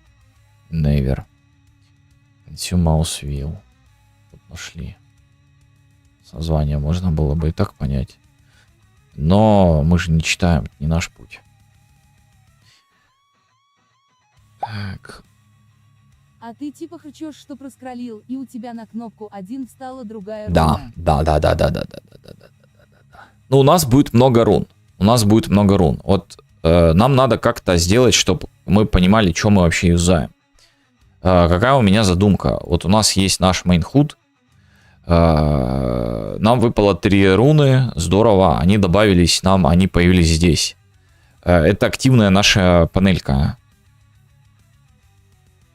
Never. Consume mouse wheel. Вот нашли. Название можно было бы и так понять. Но мы же не читаем. Это не наш путь. Так. А ты типа хочешь, что проскролил, и у тебя на кнопку 1 встала другая Да, руна? да. Ну, у нас будет много рун. У нас будет много рун. Вот нам надо как-то сделать, чтобы мы понимали, что мы вообще юзаем. Какая у меня задумка? Вот у нас есть наш main HUD. Нам выпало 3 руны, здорово, они добавились нам, они появились здесь. Это активная наша панелька.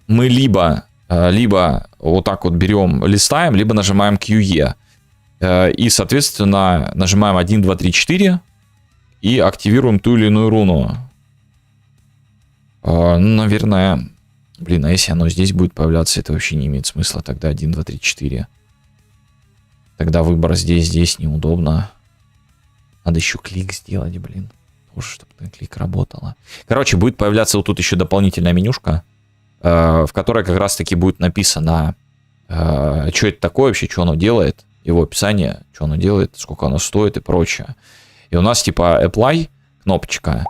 Мы либо вот так вот берем, листаем, либо нажимаем QE. И, соответственно, нажимаем 1, 2, 3, 4 и активируем ту или иную руну. Наверное, блин, а если оно здесь будет появляться, это вообще не имеет смысла. Тогда 1, 2, 3, 4. Тогда выбор здесь неудобно. Надо еще клик сделать, блин. Тоже, чтобы клик работала. Короче, будет появляться вот тут еще дополнительная менюшка, в которой как раз-таки будет написано, что это такое вообще, что оно делает, его описание, что оно делает, сколько оно стоит и прочее. И у нас типа apply кнопочка.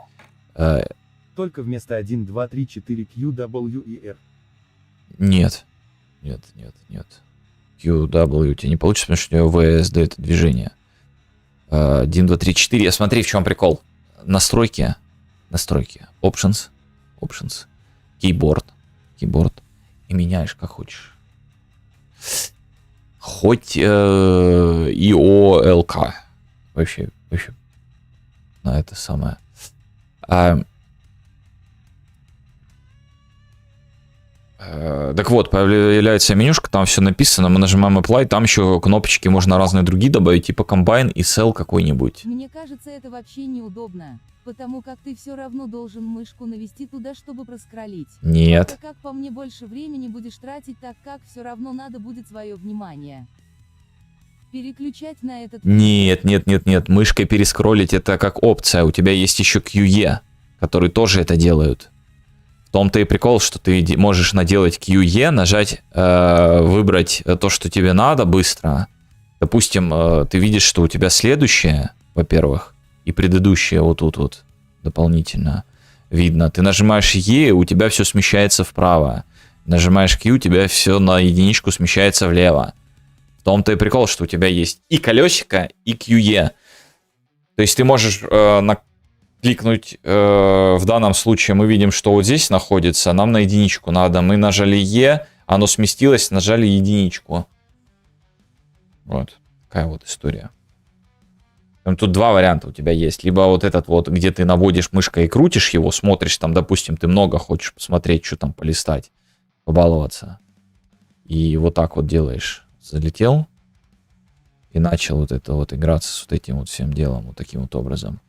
Только вместо 1, 2, 3, 4 Q, W и R. Нет. QW у тебя не получится, потому что у него VSD это движение. 1, 2, 3, 4. Смотри, в чем прикол. Настройки. Options. Keyboard. И меняешь как хочешь. Хоть IOLK. Вообще. На это самое. Так вот, появляется менюшка, там все написано, мы нажимаем Apply, там еще кнопочки можно разные другие добавить, типа Combine и Cell какой-нибудь. Мне кажется, это вообще неудобно, потому как ты все равно должен мышку навести туда, чтобы проскролить. Нет. Это, как по мне, больше времени будешь тратить, так как все равно надо будет свое внимание переключать на этот... Нет, мышкой перескроллить это как опция, у тебя есть еще QE, которые тоже это делают. В том-то и прикол, что ты можешь наделать QE, нажать, выбрать то, что тебе надо быстро. Допустим, ты видишь, что у тебя следующее, во-первых, и предыдущее вот тут вот дополнительно видно. Ты нажимаешь E, у тебя все смещается вправо. Нажимаешь Q, у тебя все на единичку смещается влево. В том-то и прикол, что у тебя есть и колесико, и QE. То есть ты можешь кликнуть, в данном случае мы видим, что вот здесь находится, нам на единичку надо. Мы нажали E, оно сместилось, нажали единичку. Вот, такая вот история. Тут два варианта у тебя есть. Либо вот этот вот, где ты наводишь мышкой и крутишь его, смотришь, там, допустим, ты много хочешь посмотреть, что там полистать, побаловаться. И вот так вот делаешь. Залетел и начал вот это вот играться с вот этим вот всем делом, вот таким вот образом.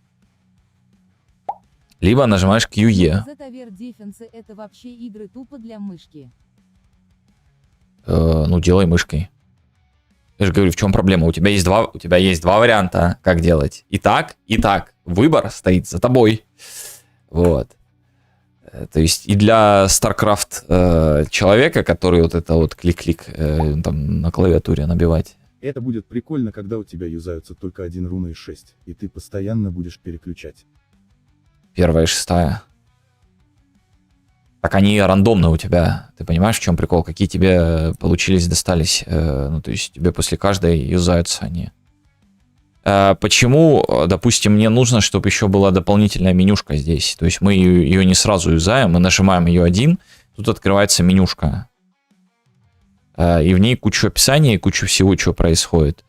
Либо нажимаешь QE. ZTVR Defense — это вообще игры тупо для мышки. Ну, делай мышкой. Я же говорю, в чем проблема? У тебя есть два варианта, как делать. И так, и так. Выбор стоит за тобой. Вот. То есть и для StarCraft человека, который вот это вот клик-клик там на клавиатуре набивать. Это будет прикольно, когда у тебя юзаются только 1 руна из 6, и ты постоянно будешь переключать. 1 и 6. Так они рандомные у тебя. Ты понимаешь, в чем прикол? Какие тебе получились, достались. Ну, то есть тебе после каждой юзаются они. Почему, допустим, мне нужно, чтобы еще была дополнительная менюшка здесь? То есть мы ее не сразу юзаем, мы нажимаем ее один, тут открывается менюшка. И в ней куча описаний, куча всего, что происходит.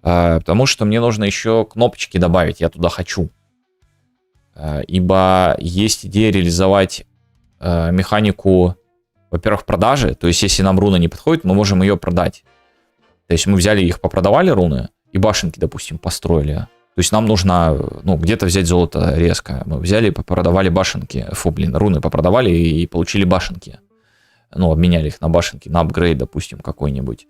Потому что мне нужно еще кнопочки добавить, я туда хочу. Ибо есть идея реализовать механику, во-первых, продажи. То есть если нам руна не подходит, мы можем ее продать. То есть мы взяли их, попродавали руны, и башенки, допустим, построили. То есть нам нужно, ну, где-то взять золото резко. Мы взяли и попродавали башенки. Руны попродавали и получили башенки. Ну, обменяли их на башенки, на апгрейд, допустим, какой-нибудь.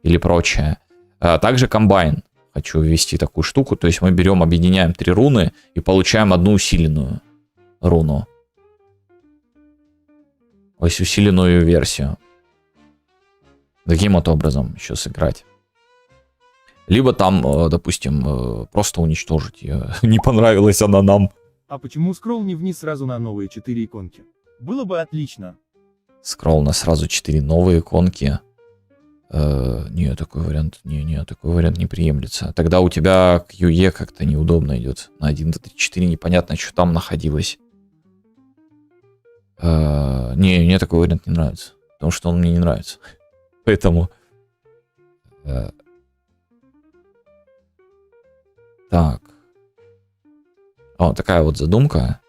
Или прочее. Также комбайн. Хочу ввести такую штуку. То есть мы берем, объединяем 3 руны и получаем одну усиленную руну. То есть усиленную версию. Таким вот образом еще сыграть. Либо там, допустим, просто уничтожить ее. Не понравилась она нам. А почему скролл не вниз сразу на новые 4 иконки? Было бы отлично. Скролл на сразу 4 новые иконки. Не, такой вариант не приемлется. Тогда у тебя QE как-то неудобно идет. На 1, 2, 3, 4 непонятно, что там находилось. Мне такой вариант не нравится. Потому что он мне не нравится. Поэтому... Так. О, такая вот задумка.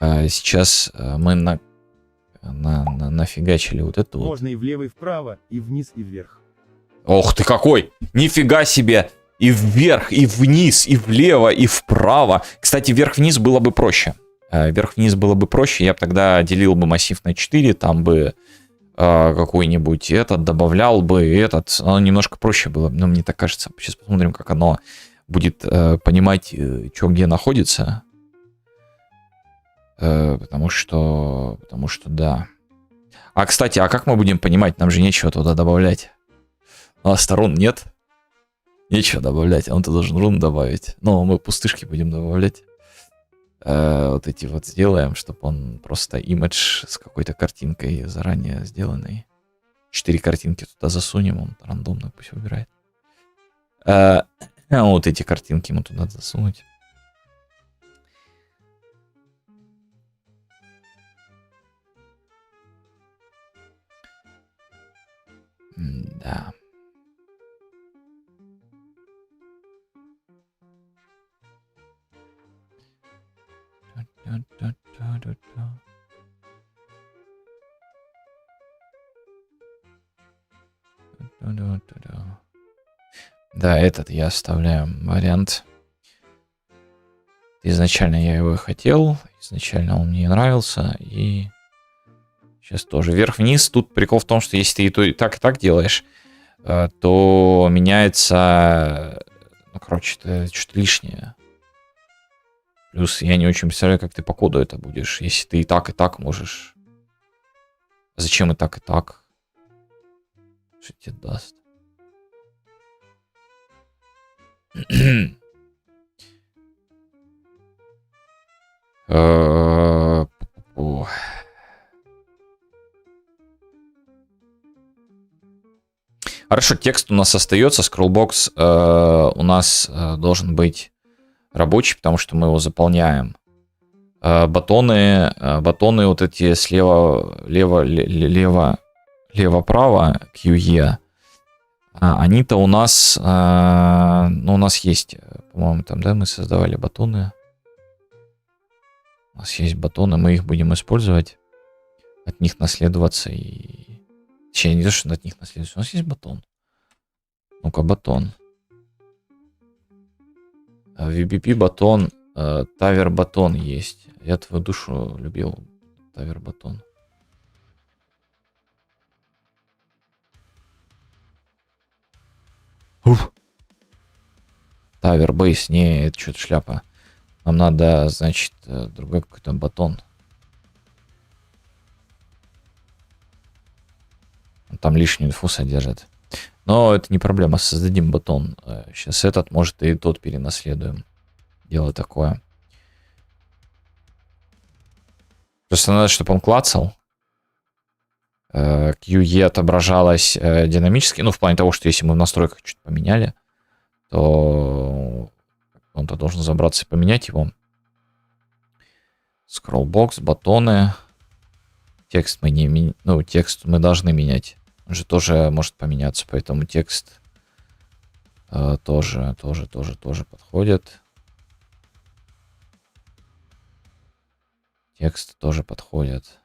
Сейчас мы нафигачили вот это вот. Можно и влево, и вправо, и вниз, и вверх. Ох ты какой! Нифига себе! И вверх, и вниз, и влево, и вправо. Кстати, вверх-вниз было бы проще. Вверх-вниз было бы проще. Я бы тогда делил бы массив на 4, там бы какой-нибудь этот добавлял бы, этот. Оно немножко проще было, но мне так кажется. Сейчас посмотрим, как оно будет понимать, что где находится. Потому что да. А, кстати, а как мы будем понимать? Нам же нечего туда добавлять. А сторон нет. Нечего добавлять, а он-то должен рун добавить. Но мы пустышки будем добавлять. Вот эти вот сделаем, чтобы он просто имидж с какой-то картинкой заранее сделанной. 4 картинки туда засунем, он рандомно пусть выбирает. Вот эти картинки ему туда засунуть. Да. Да, этот я оставляю вариант. Изначально я его хотел, изначально он мне нравился, и сейчас тоже вверх-вниз. Тут прикол в том, что если ты и так делаешь, то меняется, ну, короче, это что-то лишнее. Плюс я не очень представляю, как ты по коду это будешь, если ты и так можешь. Зачем и так, и так? Что тебе даст? Хорошо, текст у нас остается, скроллбокс у нас должен быть рабочий, потому что мы его заполняем. Батоны вот эти слева, лево-право, QE, они-то у нас, ну, у нас есть, по-моему, там, да, мы создавали батоны. У нас есть батоны, мы их будем использовать, от них наследоваться и... Точнее, не то, что от них наследоваться, у нас есть батон. Ну-ка, батон. VBP батон, тавер батон есть. Я твою душу любил, тавер батон. Тавер бейс, не, это что-то шляпа. Нам надо, значит, другой какой-то батон. Он там лишнюю инфу содержит. Но это не проблема, создадим батон. Сейчас этот, может, и тот перенаследуем. Дело такое. Просто надо, чтобы он клацал. QE отображалось динамически. Ну, в плане того, что если мы в настройках что-то поменяли, то он-то должен забраться и поменять его. Скроллбокс, батоны. Текст мы не... Ну, текст мы должны менять. Он же тоже может поменяться, поэтому текст тоже подходит. Текст тоже подходит.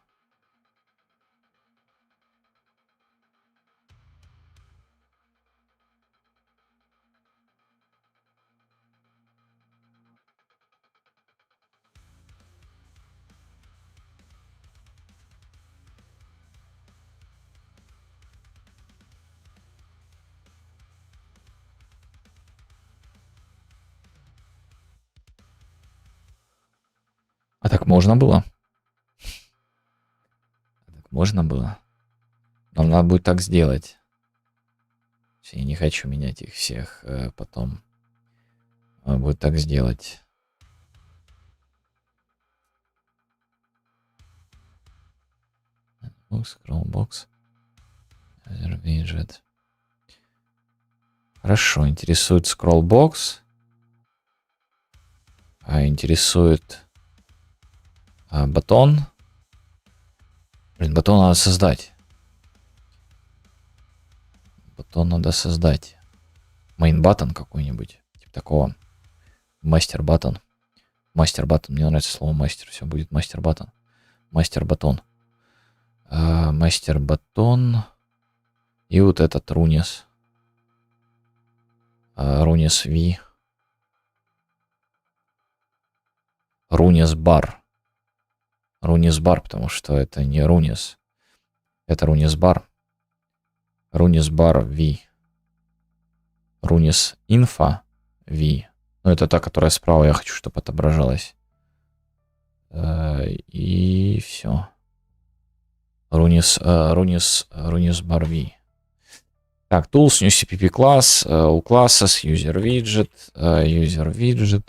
А так можно было? Так можно было? Нам надо будет так сделать. Я не хочу менять их всех потом. Надо будет так сделать. Scrollbox. Widget. Хорошо, интересует scrollbox. Интересует батон. Блин, батон надо создать. Батон надо создать. Main button какой-нибудь. Типа такого. Мастер батон. Мастер батон. Мне нравится слово мастер. Все будет мастер батон. Мастер батон. Мастер батон. И вот этот Рунис. Рунис Ви. Рунис бар. Рунис бар, потому что это не Рунис. Это Рунис бар. Рунис бар Ви. Рунис инфа Ви. Ну, это та, которая справа. Я хочу, чтобы отображалась. И все. Рунис бар Ви. Так, tools, new CPP класс, у класса с user widget, user.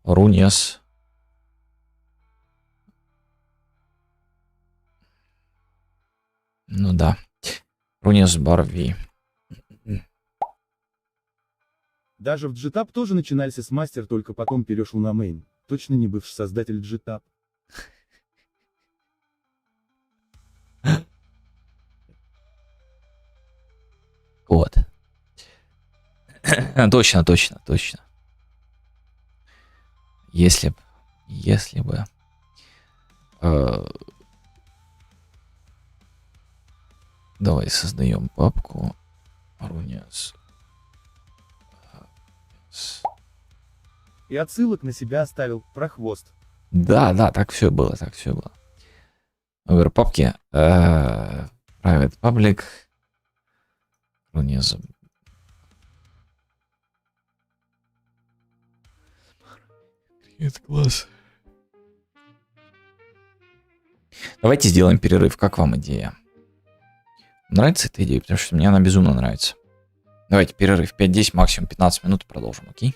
Рунис. Ну да. Рунис бар Ви. Даже в GTAP тоже начинался с мастер, только потом перешел на мейн. Точно не бывший создатель GTAP. Вот. Точно. Если бы. Давай создаем папку. Рунис. И отсылок на себя оставил, про хвост. Да, так все было. Выбор папки. Private public. Рунис. Это класс. Давайте сделаем перерыв. Как вам идея? Нравится эта идея? Потому что мне она безумно нравится. Давайте перерыв 5-10, максимум 15 минут и продолжим, окей?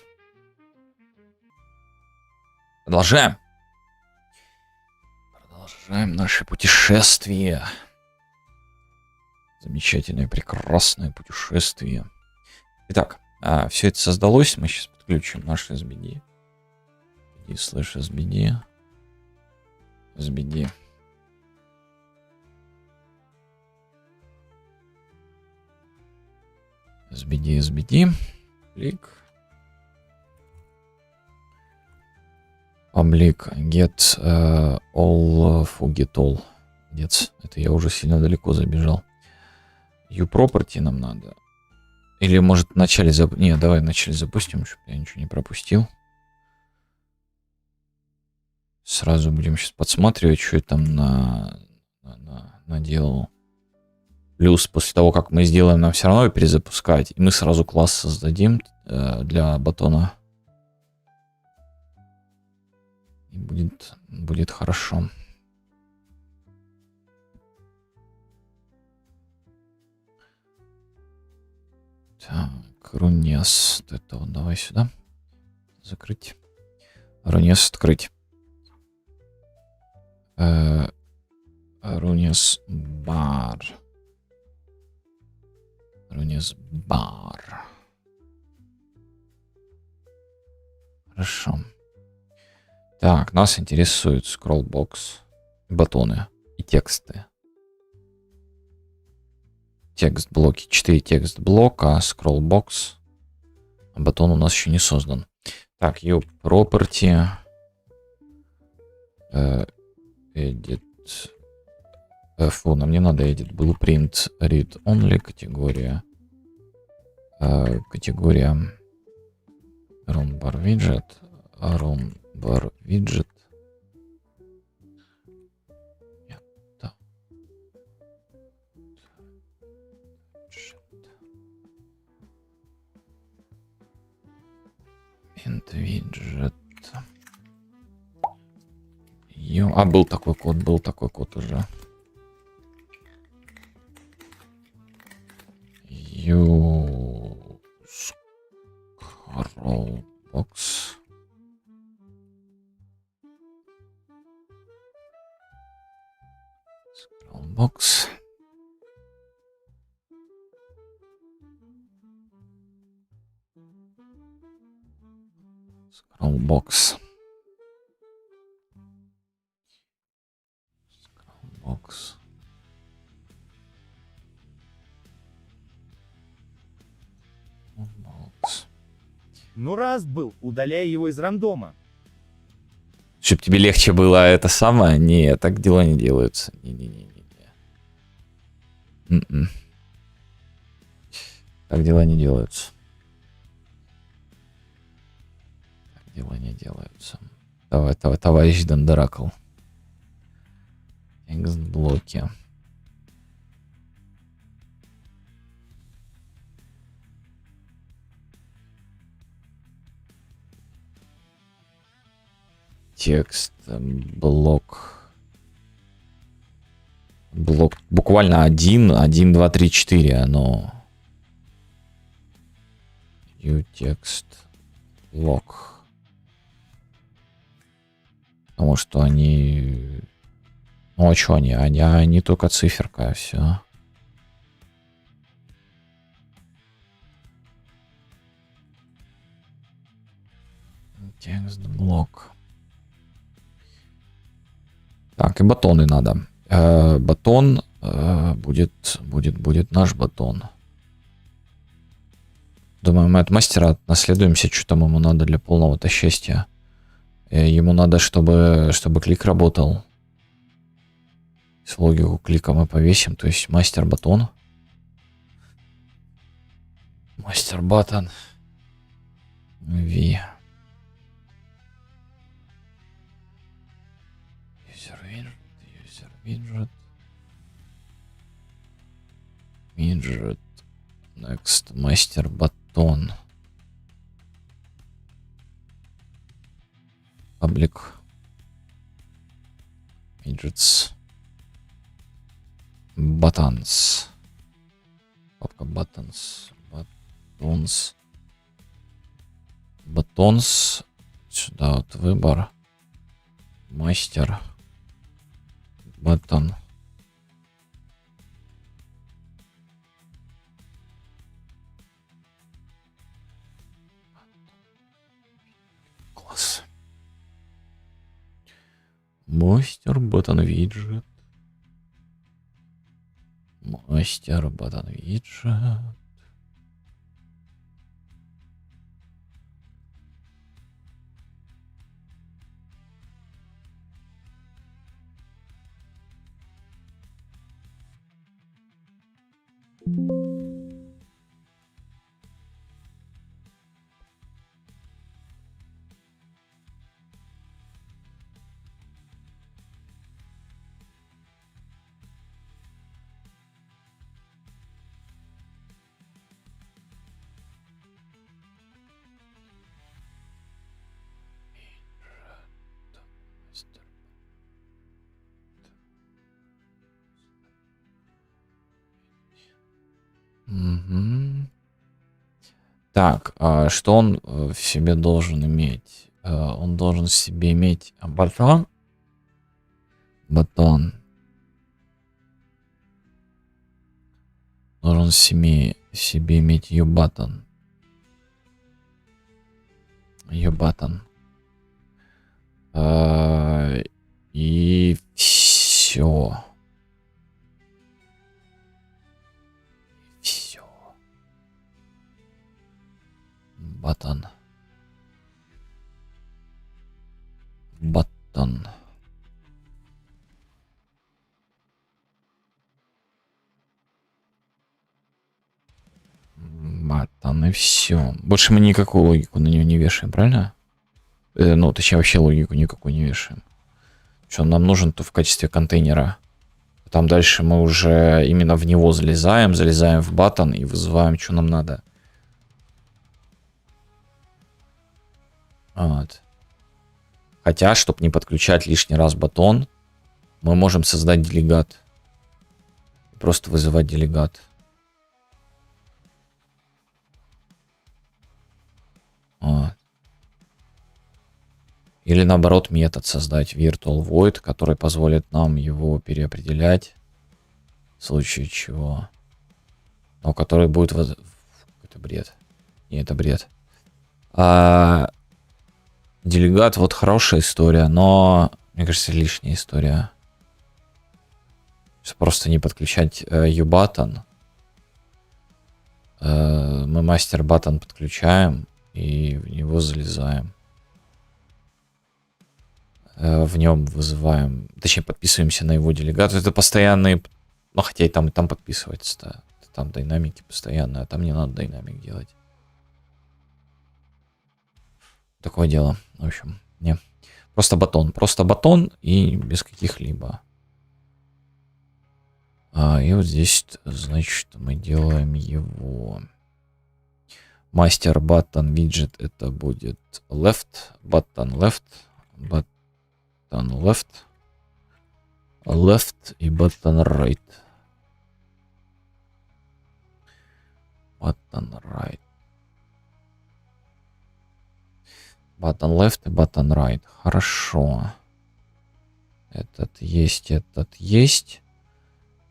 Продолжаем. Продолжаем наше путешествие. Замечательное, прекрасное путешествие. Итак, все это создалось. Мы сейчас подключим наш SBD. SBD. SBD. Клик. Public get all forget all. Нет, это я уже сильно далеко забежал. uProperty нам надо. Или может вначале Не, давай вначале запустим, чтобы я ничего не пропустил. Сразу будем сейчас подсматривать, что я там наделал. Плюс после того, как мы сделаем, нам все равно перезапускать. И мы сразу класс создадим для батона. И будет хорошо. Так, Рунес. Вот это вот давай сюда. Закрыть. Рунес открыть. Рунес бар. Хорошо. Так, нас интересует скроллбокс, батоны и тексты. Текст-блоки. 4 текст-блока, скроллбокс. А батон у нас еще не создан. Так, uProperty. Edit. Нам не надо edit. Blueprint read only категория. Категория rombar widget. Rombar widget. Widget. Был такой код уже. Scrollbox. Scrollbox. Scrollbox. Scrollbox. Ну Rust был, удаляй его из рандома. Чтоб тебе легче было это самое? Не, так дела не делаются. Не-не-не-не. М-м. Так дела не делаются. Так дела не делаются. Давай, товарищ Дондоракл. Текст-блоки. Текст, блок. Блок буквально 1, 2, 3, 4. Оно. New текст. Блок. Потому что они... Ну а что они? Они только циферка, все. Текст, блок. Так, и батоны надо. Батон будет наш батон. Думаю, мы от мастера наследуемся, что там ему надо для полного-то счастья. Ему надо, чтобы клик работал. С логику клика мы повесим, то есть мастер батон. Мастер батон. V. Midget. Next. Мастер батон. Public. Midgets. Buttons. Папка buttons. Buttons. Buttons. Сюда вот выбор. Мастер. Button. Класс. Мастер батон виджет. Мастер батон виджет. Угу. Так, что он в себе должен иметь? Он должен в себе иметь батон. Батон. Должен в себе иметь U-button. U-button. И все. Все. Button. Button. Button и все. Больше мы никакую логику на нее не вешаем, правильно? Ну, точнее, вообще логику никакую не вешаем. Что нам нужен-то в качестве контейнера? Там дальше мы уже именно в него залезаем в button и вызываем, что нам надо. Вот. Хотя, чтобы не подключать лишний раз батон, мы можем создать делегат. Просто вызывать делегат. Вот. Или наоборот метод создать virtual void, который позволит нам его переопределять в случае чего. Но который будет... Это бред. Не, это бред. Делегат, вот хорошая история, но, мне кажется, лишняя история. Просто не подключать U-button. Мы мастер-button подключаем. И в него залезаем. В нем вызываем, точнее, подписываемся на его делегатов. Это постоянные, ну, хотя и там подписывается-то. Там динамики постоянные, а там не надо динамик делать. Такое дело. В общем, не. Просто батон и без каких-либо. И вот здесь, значит, мы делаем его. Мастер button widget это будет left, button left, button left и button right. Button right. Button left и button right. Хорошо. Этот есть, этот есть.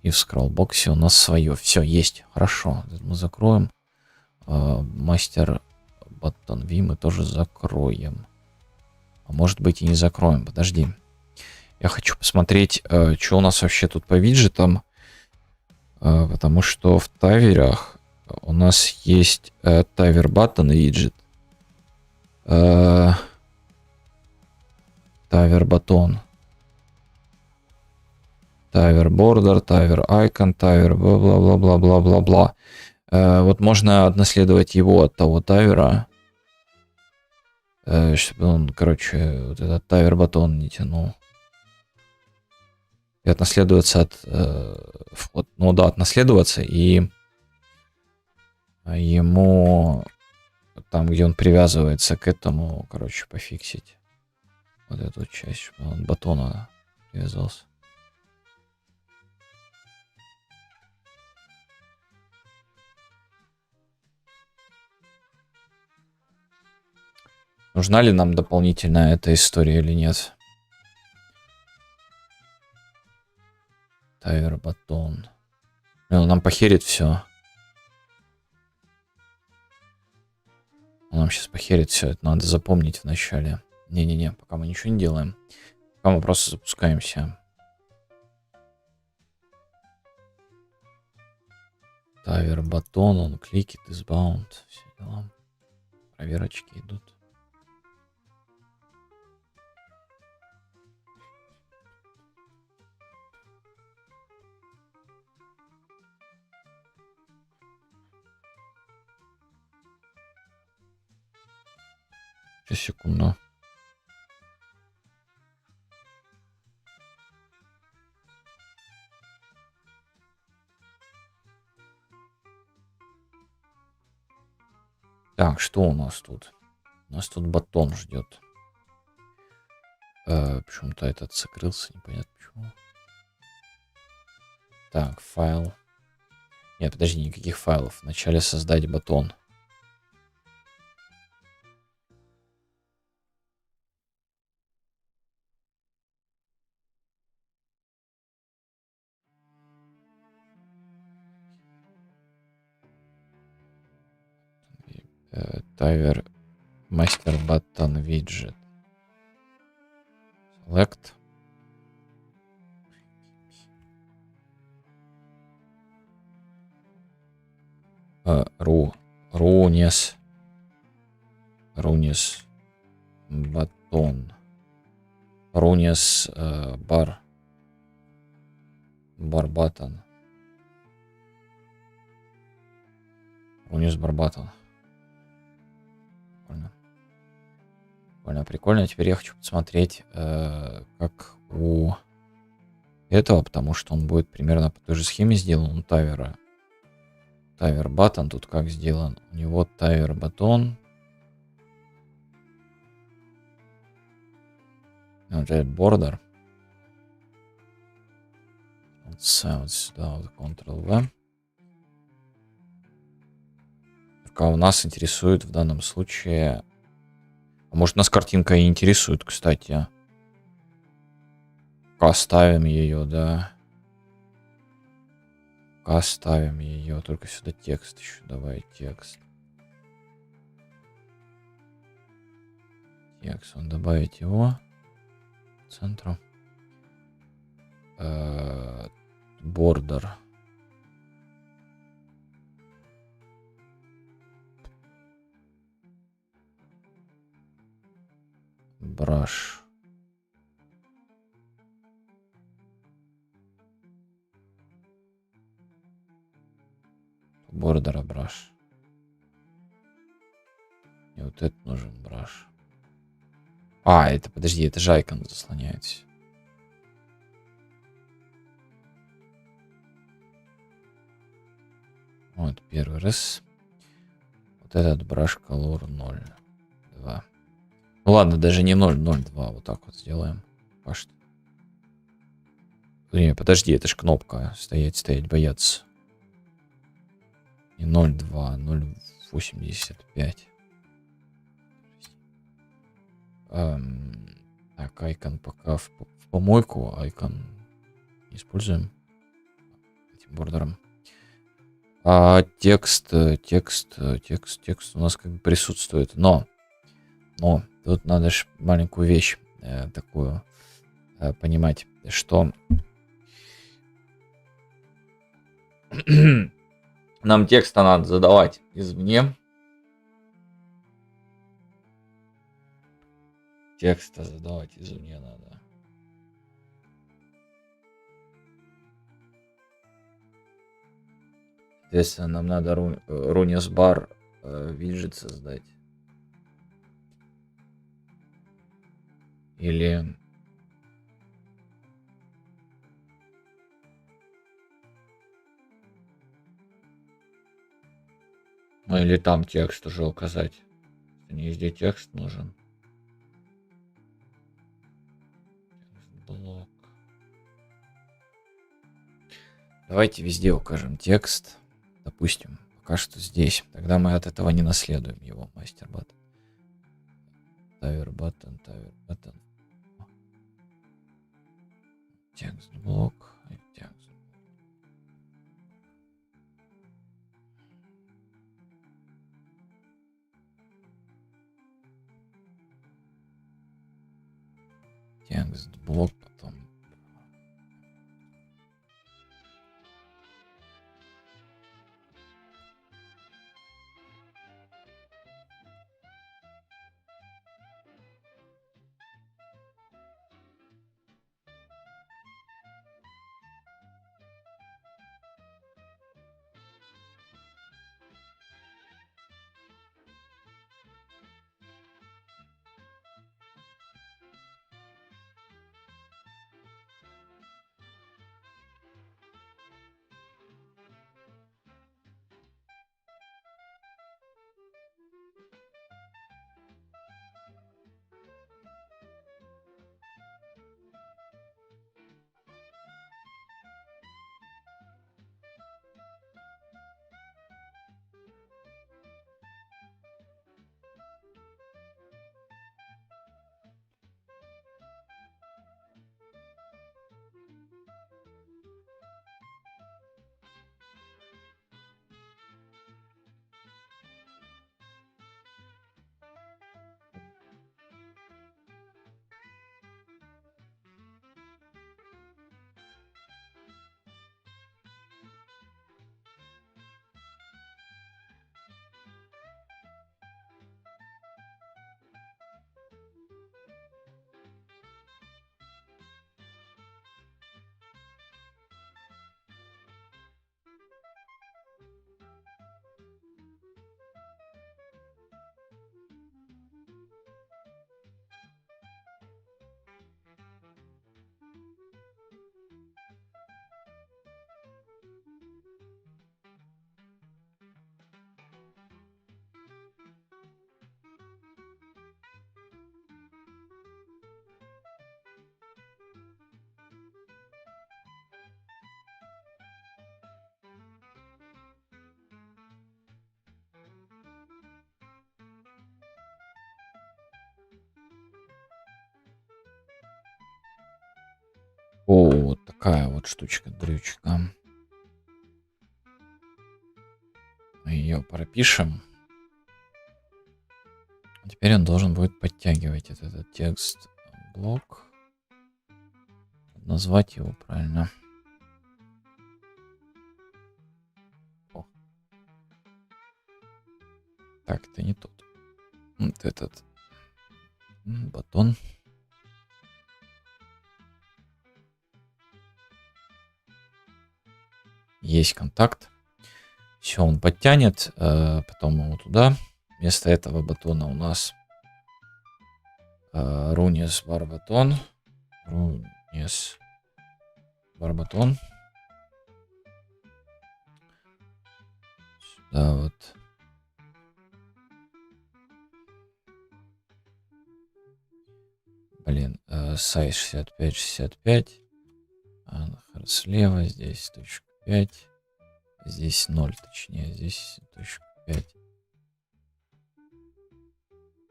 И в скроллбоксе у нас свое. Все, есть. Хорошо. Это мы закроем. Мастер button V мы тоже закроем. А может быть и не закроем. Подожди. Я хочу посмотреть, что у нас вообще тут по виджетам. Потому что в таверах у нас есть тавер button виджет. Тавер батон. Тавер бордер, тавер айкон, тавер бла-бла-бла-бла-бла-бла-бла. Вот можно отнаследовать его от того тавера. Чтобы он, короче, вот этот тавер батон не тянул. И отнаследоваться от... ну да, отнаследоваться и ему там, где он привязывается к этому, короче, пофиксить. Вот эту часть, чтобы он батона привязался. Нужна ли нам дополнительная эта история или нет? Тавер батон. Он нам похерит все. Он нам сейчас похерит все. Это надо запомнить в начале. Не-не-не, пока мы ничего не делаем. Пока мы просто запускаемся. Тавер батон, он кликит, isbound. Все дела. Проверочки идут. Сейчас, секунду. Так, что у нас тут? У нас тут батон ждет. Почему-то этот закрылся, непонятно почему. Так, файл. Нет, подожди, никаких файлов. Вначале создать батон. Тавер мастер button виджет. Select. Рунес батон. Рунес бар баттон. Рунес бар баттон. Прикольно, прикольно. Теперь я хочу посмотреть, как у этого, потому что он будет примерно по той же схеме сделан у тавера. Тавер баттон тут как сделан. У него тавер батон. Вот этот бордер. Вот сюда, вот Ctrl-V. Только у нас интересует в данном случае... А может, нас картинка и интересует, кстати. Оставим ее, да. Оставим ее. Только сюда текст еще. Давай текст. Текст. Он добавить его. К центру. Бордер. brush. Border brush. И вот это нужен brush. А, это, подожди, это же icon заслоняется. Вот первый раз. Вот этот brush color 0.2. Ну ладно, даже не 0.02. Вот так вот сделаем. Пока что. Не, подожди, это ж кнопка. Стоять, бояться. Не 0.2, 0.85. Так, icon пока в помойку. Icon используем этим бордером. А текст у нас как бы присутствует. Но тут надо же маленькую вещь такую понимать, что нам текста надо задавать извне. Текста задавать извне надо. Соответственно, нам надо Runis Bar виджет создать. Или... Ну или там текст уже указать. Не везде текст нужен. Блок. Давайте везде укажем текст. Допустим, пока что здесь. Тогда мы от этого не наследуем его мастер баттон. Тавер баттон. Текст блок. Текст. Текст блок потом. О, вот такая вот штучка-дрючка. Ее пропишем. Теперь он должен будет подтягивать этот текст блок. Назвать его правильно. О. Так, это не тот. Вот этот батон. Есть контакт. Все, он подтянет. Потом его туда. Вместо этого батона у нас Рунис Барбатон. Рунис Барбатон. Сюда вот. Блин, сайз 65-65. Слева, здесь точка 5. Здесь 0, точнее, здесь точка 5.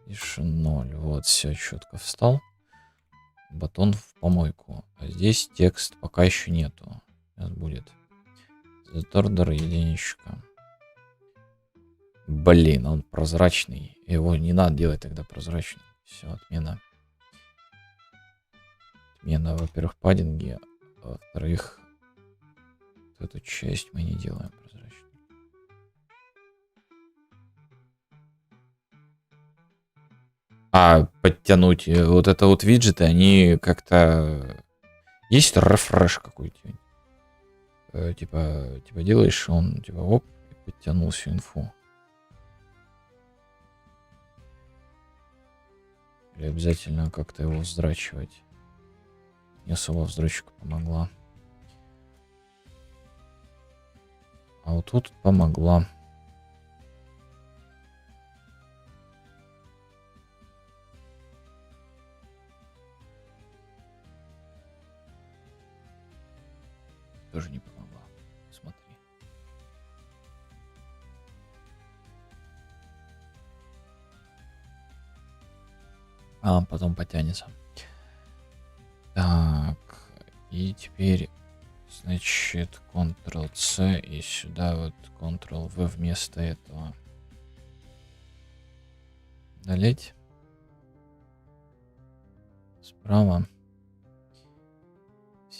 Здесь 0. Вот, все четко встал. Батон в помойку. А здесь текст пока еще нету. Сейчас будет. Затордер единичка. Блин, он прозрачный. Его не надо делать тогда прозрачным. Все, отмена. Отмена, во-первых, паддинги. А во-вторых, вот эту часть мы не делаем прозрачной. А подтянуть вот это вот виджеты, они как-то... Есть рефреш какой-то? Типа делаешь, он типа оп, и подтянул всю инфу. Или обязательно как-то его вздрачивать? Не особо вздрачка помогла. А вот тут помогла. Тоже не помогла. Смотри. А потом потянется. Так, и теперь, значит, Ctrl-C и сюда вот Ctrl-V вместо этого. Удалить. Справа.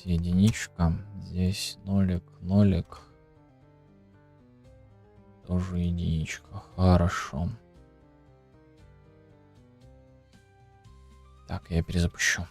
Единичка. Здесь нолик, нолик. Тоже единичка. Хорошо. Так, я перезапущу.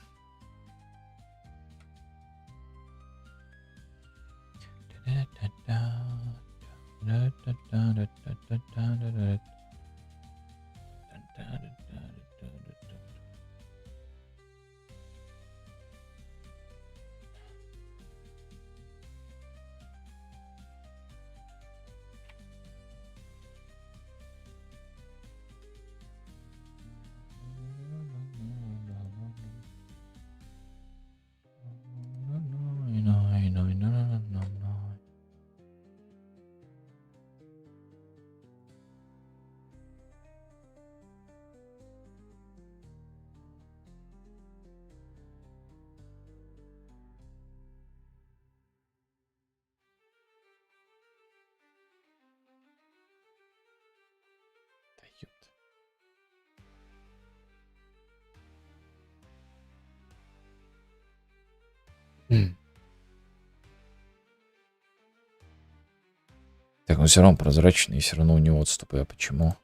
Так, он все равно прозрачный, и все равно у него отступы. А почему?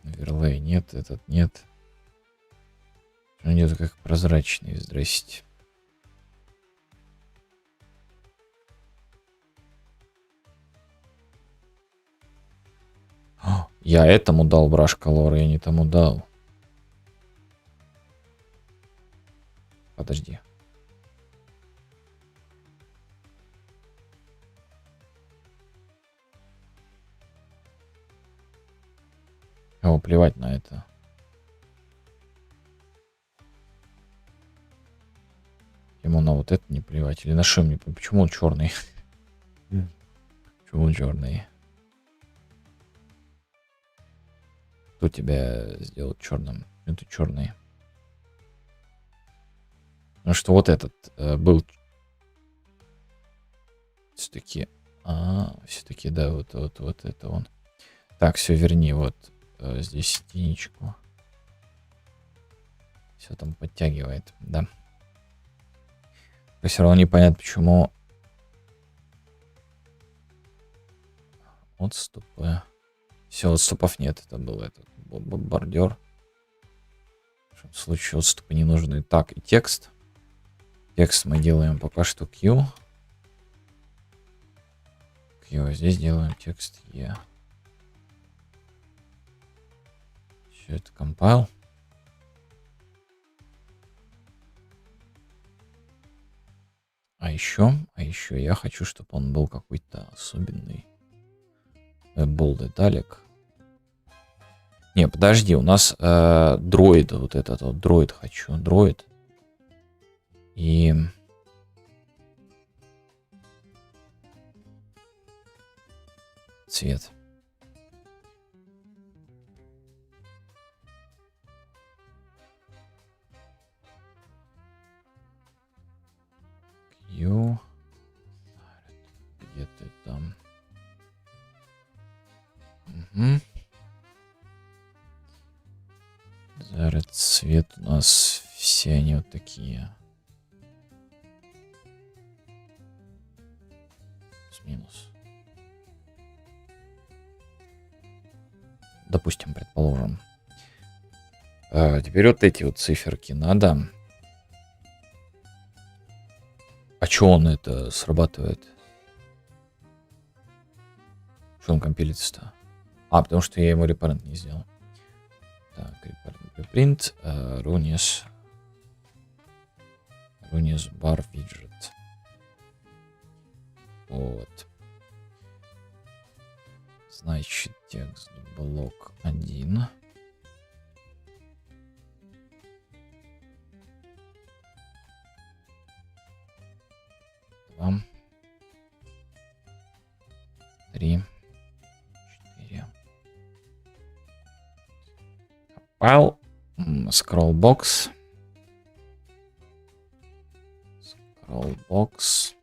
Оверлей нет, этот нет. Он идет как прозрачный, здрасте. Я этому дал браш колор, я не тому дал. Подожди. Его плевать на это. Ему на вот это не плевать. Или на что мне? Почему он черный? Почему он черный? Кто тебя сделал черным? Это черный. Потому что вот этот был все-таки. Все-таки, да, вот это он. Так, все, верни, вот здесь единичку. Все там подтягивает, да. Все равно непонятно, почему отступы. Все, отступов нет. Это был этот бомбардер. В случае отступы не нужны. Так, и текст. Текст мы делаем пока что Q. Йо, здесь делаем текст E. Все это compile. А еще я хочу, чтобы он был какой-то особенный. Bold италик. Не, подожди, у нас дроид, вот этот вот дроид хочу, дроид. И... цвет. Q. Где ты там? Угу. Зараз цвет у нас все они вот такие. Минус. Допустим, предположим. Теперь вот эти вот циферки надо. А чё он это срабатывает? Что он компилится-то? А, потому что я ему репарент не сделал. Так, репарент, runes bar widget. Вот. Значит, текст блок 1. Два. 3. 4. Compile. Scrollbox. Scrollbox.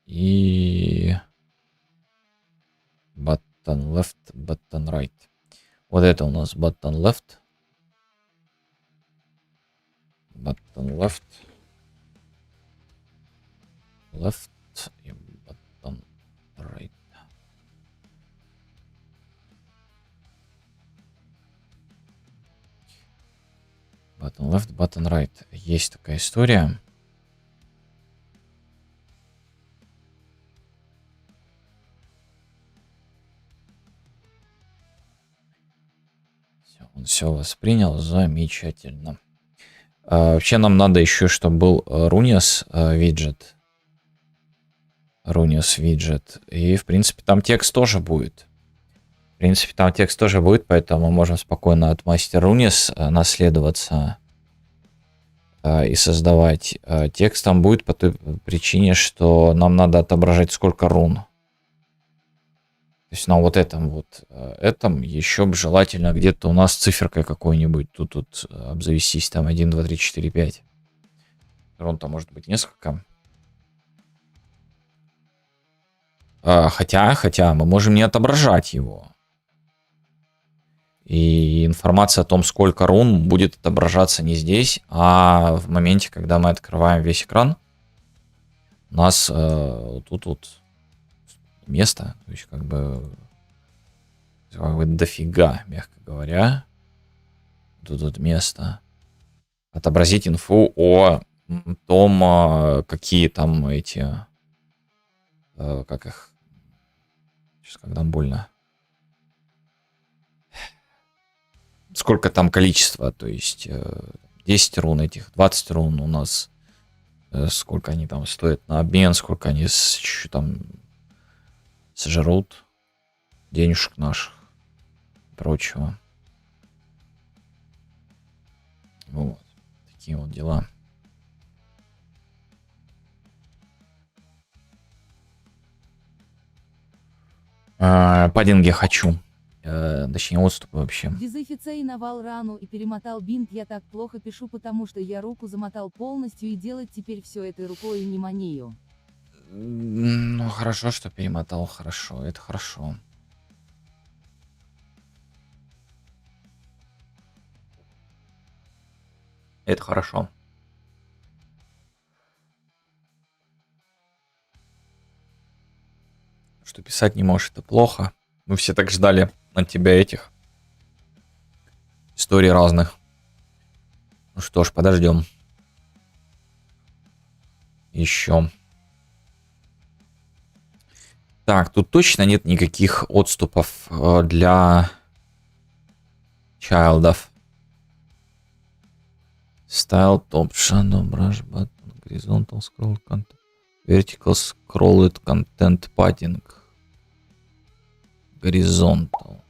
И button left, button right. Вот это у нас button left. Button left. Left и button right. Button left, button right. Есть такая история. Он все воспринял, замечательно. Вообще нам надо еще, чтобы был runes виджет. Runes виджет. И, в принципе, там текст тоже будет. Поэтому мы можем спокойно от master runes наследоваться и создавать. Текст там будет по той причине, что нам надо отображать сколько рун. То есть на вот этом еще бы желательно где-то у нас циферкой какой-нибудь тут обзавестись, там 1, 2, 3, 4, 5. Рун-то может быть несколько. Хотя мы можем не отображать его. И информация о том, сколько рун, будет отображаться не здесь, а в моменте, когда мы открываем весь экран. У нас тут место, то есть как бы дофига, мягко говоря. Тут место. Отобразить инфу о том, какие там эти, как их, сейчас когда больно. Сколько там количество, то есть 10 рун этих, 20 рун у нас, сколько они там стоят на обмен, сколько они там сожрут денежек наших и прочего. Вот. Такие вот дела. Паддинги хочу. Точнее, отступы вообще. Дезинфицей навал рану и перемотал бинт. Я так плохо пишу, потому что я руку замотал полностью и делать теперь все этой рукой не манею. Ну, хорошо, что перемотал, хорошо, это хорошо. Это хорошо. Что писать не можешь, это плохо. Мы все так ждали от тебя этих историй разных. Ну что ж, подождем. Еще. Так, тут точно нет никаких отступов для чайлдов. Style top shadow brush button horizontal scroll content vertical scrolled content padding horizontal.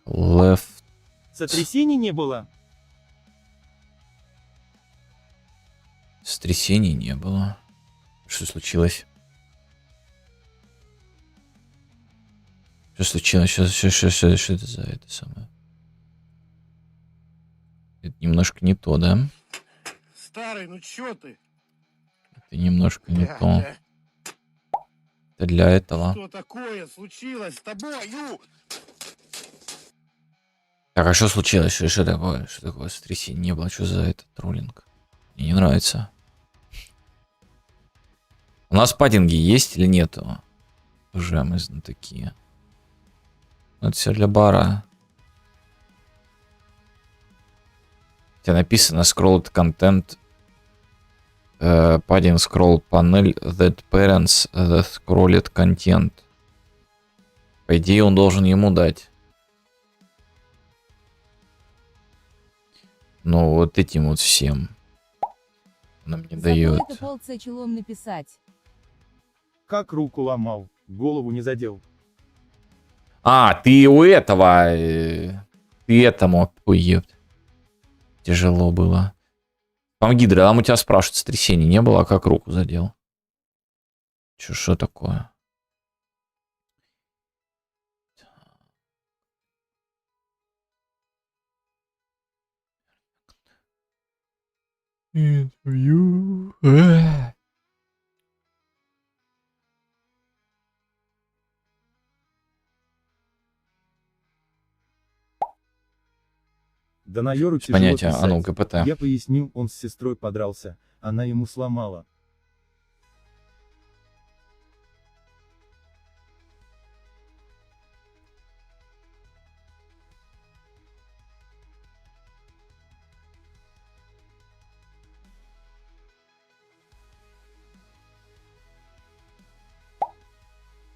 Left. Сотрясений не было. Сотрясений не было. Что случилось? Что случилось? Что это за это самое? Это немножко не то, да? Старый, ну чё ты? Это немножко не то. Это для этого. Что такое случилось с тобой? Так, а что случилось? Что такое? Что такое сотрясение? Не было. Что за это троллинг? Мне не нравится. У нас паддинги есть или нету? Уже мы такие. Это все для бара. У тебя написано scrolled content padding scroll panel that parents that scrolled content. По идее он должен ему дать. Ну вот этим вот всем. Она мне дает. Зато это полце челом написать. Как руку ломал, голову не задел. А, ты у этого. Ты этому. Ой, ёпт. Тяжело было. Памгидра, там у тебя спрашивают, сотрясения не было, а как руку задел? Что такое? Интервью. Да на Йору тяжело Понятие, а писать. ну, КПТ. Я поясню, он с сестрой подрался, она ему сломала.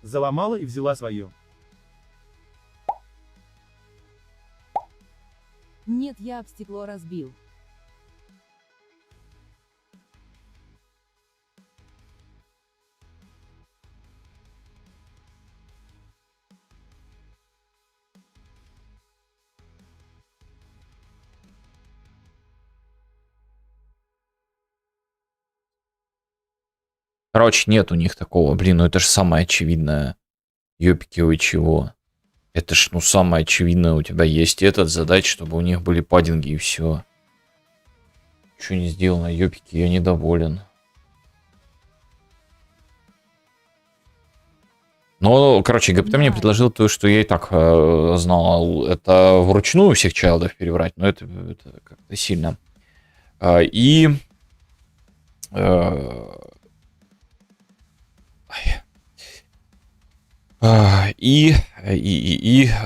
Заломала и взяла свое. Нет, я об стекло разбил. Короче, нет у них такого. Блин, ну это же самое очевидное. Ёпики, вы чего? Это ж, ну, самое очевидное. У тебя есть этот задача, чтобы у них были паддинги и все. Ничего не сделано, ёпики, я недоволен. Ну, короче, ГПТ мне предложил то, что я и так знал. Это вручную всех чайлдов перебрать, но это как-то сильно. И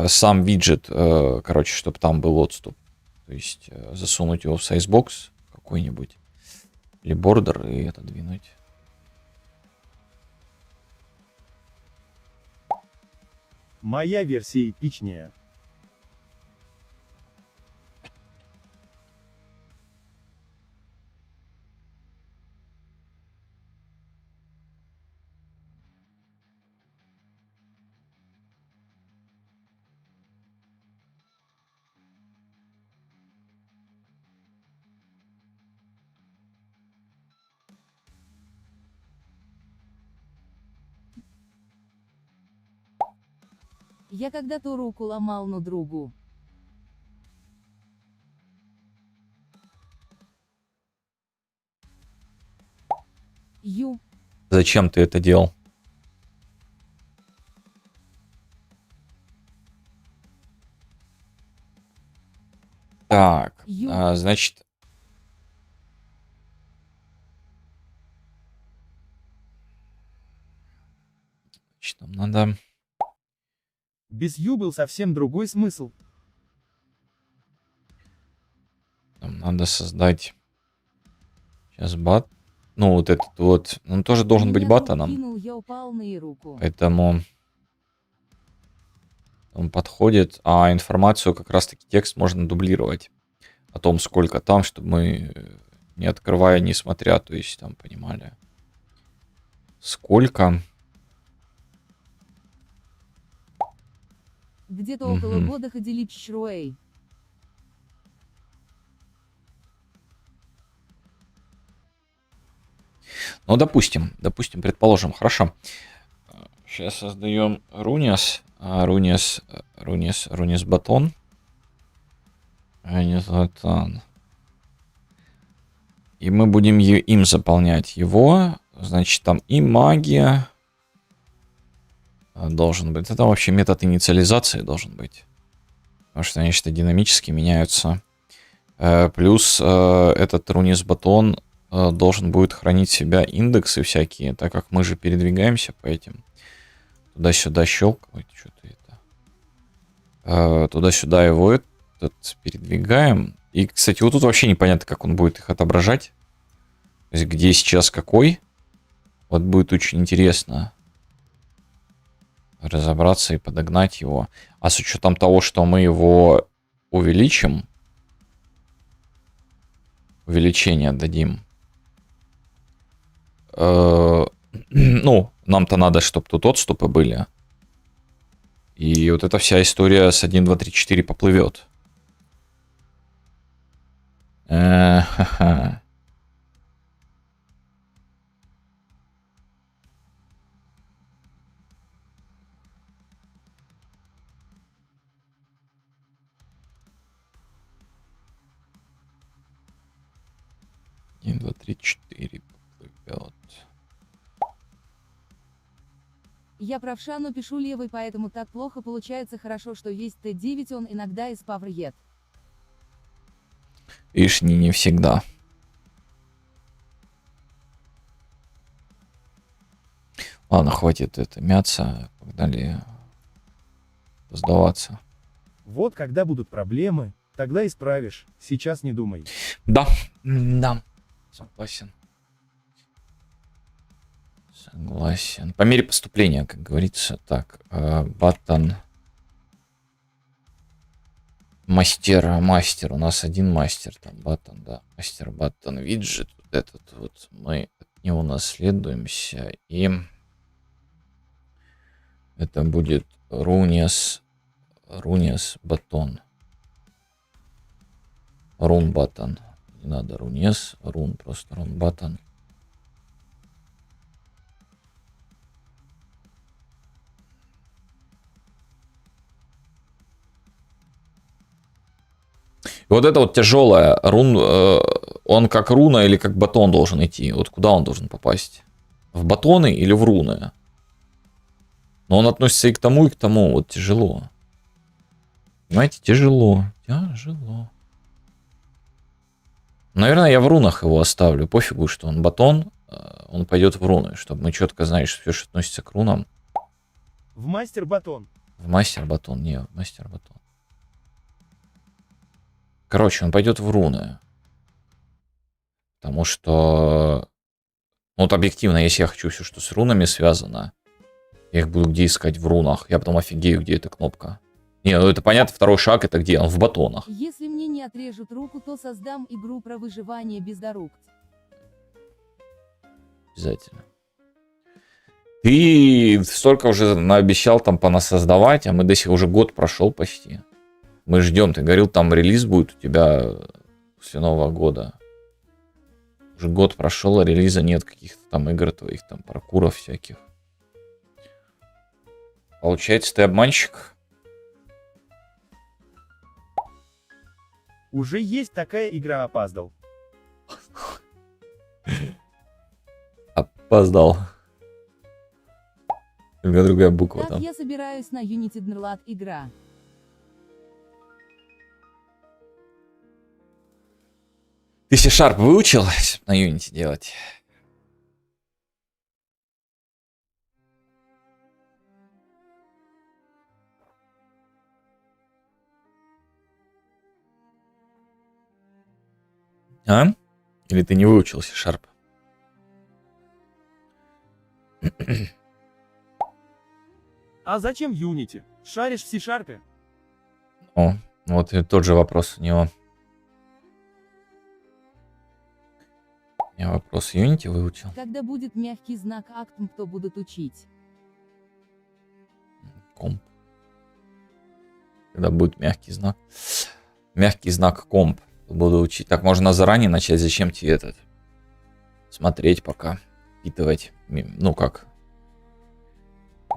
сам виджет, короче, чтобы там был отступ. То есть засунуть его в сайзбокс какой-нибудь. Или бордер и это двинуть. Моя версия эпичнее. Я когда-то руку ломал, но другу. Ю. Зачем ты это делал? Так, значит... Значит, нам надо... Без Ю был совсем другой смысл. Нам надо создать сейчас бат. Ну, вот этот вот. Он тоже должен быть Меня друг батоном. кинул, я упал на и руку. Поэтому он подходит. А информацию, как раз-таки текст можно дублировать. О том, сколько там, чтобы мы, не открывая, не смотря, то есть там понимали. Сколько. Где-то около Мгм. года ходили Чруэй. Ну, допустим, предположим, хорошо. Сейчас создаем Руниас. Руниас батон. Руниас батон. И мы будем им заполнять его. Значит, там и магия должен быть. Это вообще метод инициализации должен быть. Потому что они что-то динамически меняются. Плюс этот Руниас батон должен будет хранить в себя индексы всякие, так как мы же передвигаемся по этим. Туда-сюда щелкать. Что-то это. Туда-сюда его этот передвигаем. И, кстати, вот тут вообще непонятно, как он будет их отображать. То есть, где сейчас какой. Вот будет очень интересно разобраться и подогнать его. А с учетом того, что мы его увеличим, увеличение дадим. Ну, нам-то надо, чтобы тут отступы были. И вот эта вся история с 1, 2, 3, 4 поплывет. Ха-ха. Один, два, три, четыре поплывет. Я правша, но пишу левой, поэтому так плохо получается. Хорошо, что есть Т9, он иногда из паврет. Видишь, не всегда. Ладно, хватит это мяться. Погнали сдаваться. Вот когда будут проблемы, тогда исправишь, сейчас не думай. Да, да. Согласен. Согласен. По мере поступления, как говорится. Так, баттон. Мастер. У нас один мастер. Там баттон, да. Мастер, баттон, виджет. Вот этот вот. Мы от него наследуемся. И это будет Руниас батон. Рун баттон. Не надо Руниас. Рун, просто рун баттон. И вот это вот тяжелое. Рун, он как руна или как батон должен идти? Вот куда он должен попасть? В батоны или в руны? Но он относится и к тому, и к тому. Вот тяжело. Понимаете, тяжело. Тяжело. Наверное, я в рунах его оставлю. Пофигу, что он батон. Он пойдет в руны, чтобы мы четко знали, что все, что относится к рунам. В мастер батон. В мастер батон. Не, в мастер батон. Короче, он пойдет в руны. Потому что... Ну, вот объективно, если я хочу все, что с рунами связано, я их буду где искать в рунах. Я потом офигею, где эта кнопка. Не, ну это понятно, второй шаг это где? Он в батонах. Если мне не отрежут руку, то создам игру про выживание без дорог. Обязательно. Ты столько уже наобещал там понасоздавать, а мы до сих пор уже год прошел почти. Мы ждем. Ты говорил, там релиз будет у тебя после Нового года. Уже год прошел, а релиза нет каких-то там игр твоих, там паркуров всяких. Получается, ты обманщик? Уже есть такая игра, опоздал. Опоздал. Только другая буква Так там. я собираюсь на Unity Dnrlat игра. Ты C# выучил на Unity делать? А? Или ты не выучил C-Sharp? А зачем Unity? Шаришь в C-Sharp? О, вот и тот же вопрос у него. Я вопрос Unity выучил. Когда будет мягкий знак актм, кто будут учить? Комп. Когда будет мягкий знак. Мягкий знак комп. Буду учить. Так, можно заранее начать. Зачем тебе этот? Смотреть пока. Впитывать. Ну как?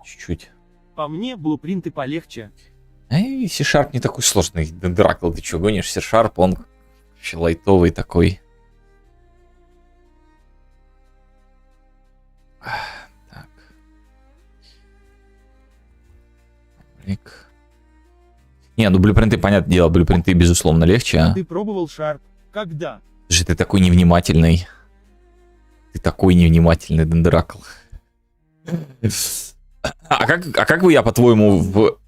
Чуть-чуть. По мне, блупринты полегче. Эй, C-Sharp не такой сложный. Дракл, ты что гонишь? C-Sharp, он вообще лайтовый такой. Так. Не, ну блюпринты, понятное дело, блюпринты, безусловно, легче. А? Ты пробовал Sharp? Когда? Же ты такой невнимательный. Ты такой невнимательный, Дендракл. А как бы я, по-твоему,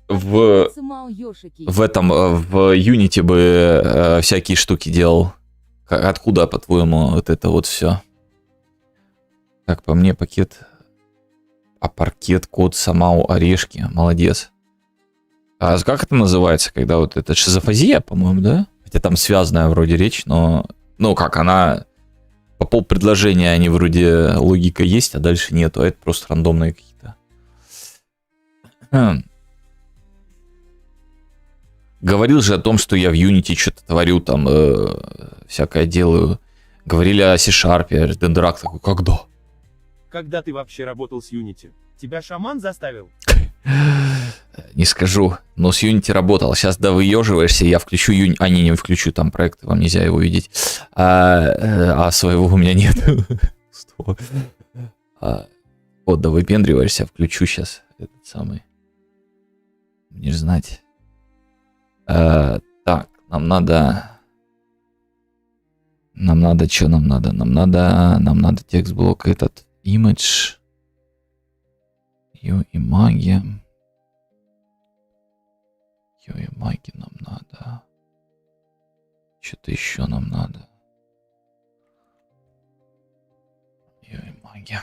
Цимао Йошики. в этом, в Unity бы всякие штуки делал? Откуда, по-твоему, вот это вот все? Как по мне, пакет... А паркет, код, Самау, орешки. Молодец. А как это называется, когда вот это шизофазия, по-моему, да? Хотя там связанная вроде речь, но... Ну как, она... По полпредложения они вроде логика есть, а дальше нету. А это просто рандомные какие-то. Говорил же о том, что я в Unity что-то творю, там всякое делаю. Говорили о C-Sharp, Дендрак такой, когда? Когда ты вообще работал с Unity? Тебя шаман заставил? Не скажу, но с Unity работал. Сейчас, да, выеживаешься, я включу Unity. А, не включу, там проект, вам нельзя его видеть. А своего у меня нет. Вот, да, выпендриваешься, включу сейчас этот самый. Не знать. Так, нам надо... Что нам надо? Нам надо текст-блок этот. Image. И магия. И магия нам надо. Что-то еще нам надо. И магия.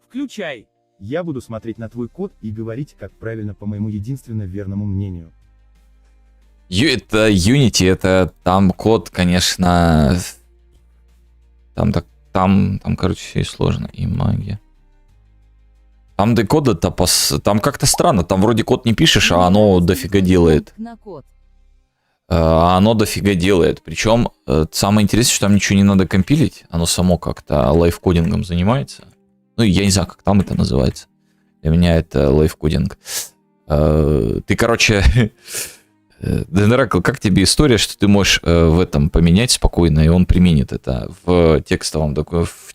Включай. Я буду смотреть на твой код и говорить, как правильно по моему единственно верному мнению. Это Unity, это там код, конечно... Там, короче, все и сложно. И магия. Там декода-то там как-то странно. Там вроде код не пишешь, а оно дофига делает. Оно дофига делает. Причем самое интересное, что там ничего не надо компилить. Оно само как-то лайфкодингом занимается. Ну, я не знаю, как там это называется. Для меня это лайфкодинг. Ты, короче... Дендракл, как тебе история, что ты можешь в этом поменять спокойно, и он применит это в текстовом в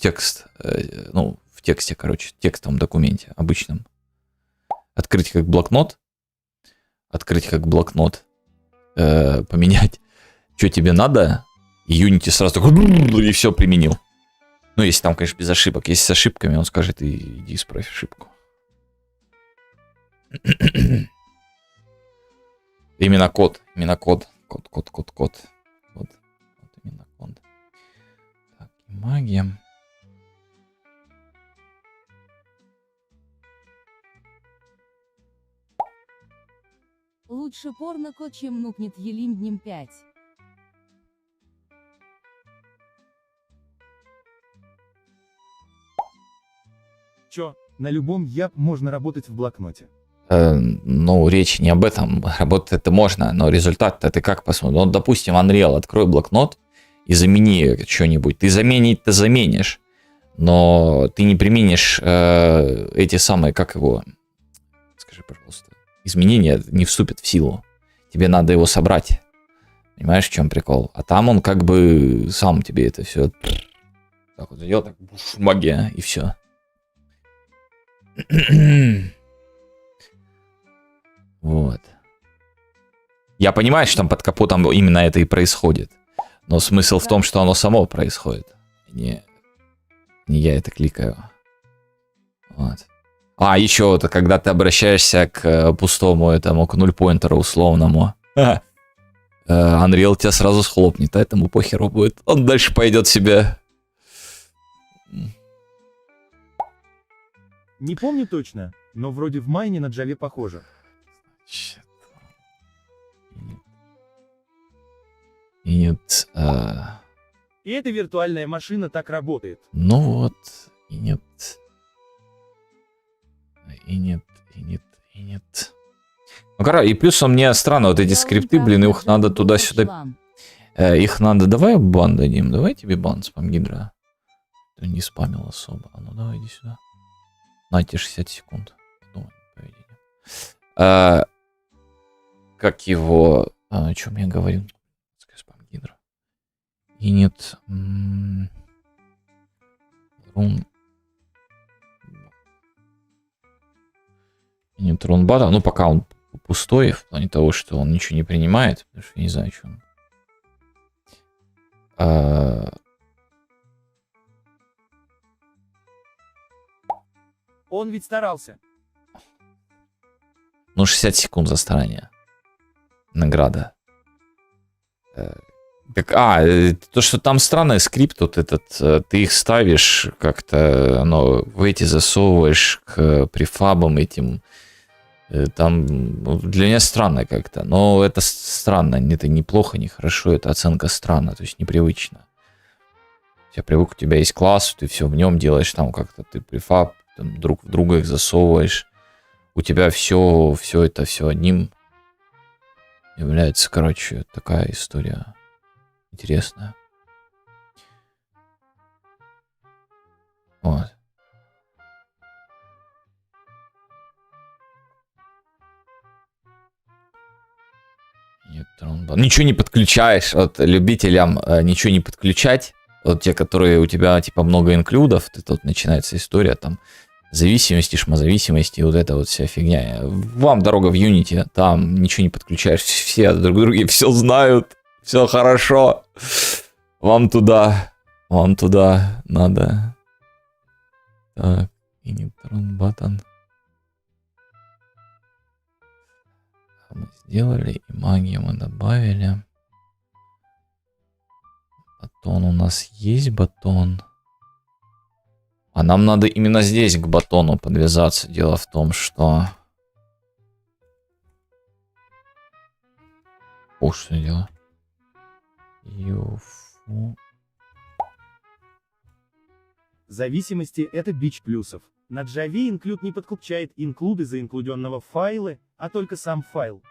тексте, короче, текстовом документе обычном. Открыть как блокнот, поменять, что тебе надо, и Unity сразу такой, и все применил. Ну, если там, конечно, без ошибок. Если с ошибками, он скажет, иди исправь ошибку. Именно код. Код. Вот именно код. Так, магия. Лучше порно-код, чем нукнет Елим днем 5. Чё? На любом ЯП можно работать в блокноте. Ну, речь не об этом. Работать это можно, но результат-то ты как посмотришь? Ну, допустим, Unreal, открой блокнот и замени что-нибудь. Ты заменить-то заменишь, но ты не применишь эти самые, как его... Скажи, пожалуйста. Изменения не вступят в силу. Тебе надо его собрать. Понимаешь, в чем прикол? А там он как бы сам тебе это все... Так вот сделал, так, магия, и все. Вот. Я понимаю, что там под капотом именно это и происходит. Но смысл в том, что оно само происходит. Не я это кликаю. Вот. А, еще вот, когда ты обращаешься к пустому этому, к нульпоинтеру условному. Unreal тебя сразу схлопнет, а этому похеру будет. Он дальше пойдет себе. Не помню точно, но вроде в майне на Java похоже. Нет. И эта виртуальная машина так работает. Ну вот. И нет. И нет. И нет. И нет. Ну, короче, и плюсом мне странно, вот эти скрипты, блин, их надо туда-сюда. Их надо. Давай бан дадим. Давай тебе бан, спамгидра. Ты не спамил особо. А ну давай иди сюда. На тебе 60 секунд. Думаю, поведение. Как его. О чем я говорил? Спамгидра. И нет. Рун. Нет, рунбата. Ну, пока он пустой, в плане того, что он ничего не принимает. Потому что я не знаю, что он. Он ведь старался. Ну, 60 секунд за старание. Награда. То, что там странный скрипт вот этот, ты их ставишь как-то, в эти засовываешь к префабам этим. Там для меня странно как-то. Но это странно. Это неплохо, не хорошо. Это оценка странно, то есть непривычно. Я привык, у тебя есть класс, ты все в нем делаешь, там как-то ты префаб, там, друг в друга их засовываешь. У тебя все это все одним является, короче, такая история интересная. Вот. Нет, ничего не подключаешь. Вот любителям ничего не подключать. Вот те, которые у тебя типа много инклюдов, тут начинается история там зависимости, шмозависимости, вот эта вот вся фигня. Вам дорога в Unity, там ничего не подключаешь, все друг друга все знают, все хорошо. Вам туда надо. Так, Initron button. Мы сделали, и магию мы добавили. Батон у нас есть батон. А нам надо именно здесь к батону подвязаться. Дело в том, что... О, что я делаю? Юфу. Зависимости — это бич плюсов. На Java инклюд не подключает инклюды заинклюденного файла, а только сам файл.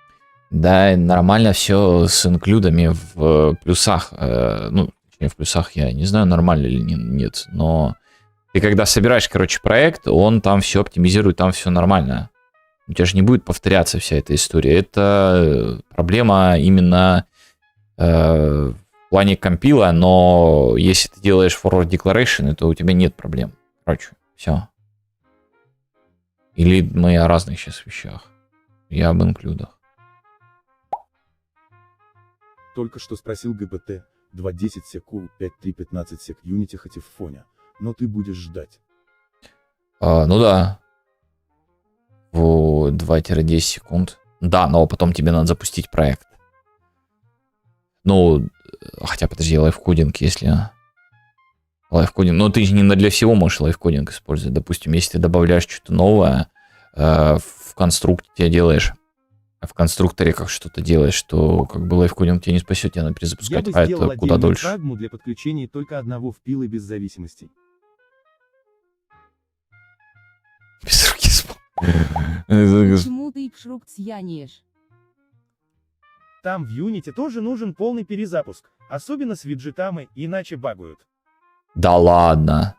Да, нормально все с инклюдами в плюсах. Ну, в плюсах я не знаю, нормально или нет, но ты когда собираешь, короче, проект, он там все оптимизирует, там все нормально. У тебя же не будет повторяться вся эта история. Это проблема именно в плане компила, но если ты делаешь forward declaration, то у тебя нет проблем. Короче, все. Или мы о разных сейчас вещах. Я об инклюдах. Только что спросил ГБТ, 2.10 сек, 5.3.15 сек Unity хоть и в фоне, но ты будешь ждать. Ну да. В 2-10 секунд. Да, но потом тебе надо запустить проект. Ну, хотя, подожди, лайфкодинг, если... Лайфкодинг, но ты же не для всего можешь лайфкодинг использовать. Допустим, если ты добавляешь что-то новое, в конструкте делаешь, в конструкторе как что-то делаешь, то как бы лайфкодинг тебя не спасет, тебе надо перезапускать, Я бы а сделал это куда дольше. фрагму для подключения только одного впила без зависимостей. Без руки спал. Почему ты икшрук цьянешь? Там в Unity тоже нужен полный перезапуск, особенно с виджетами, иначе багуют. Да ладно.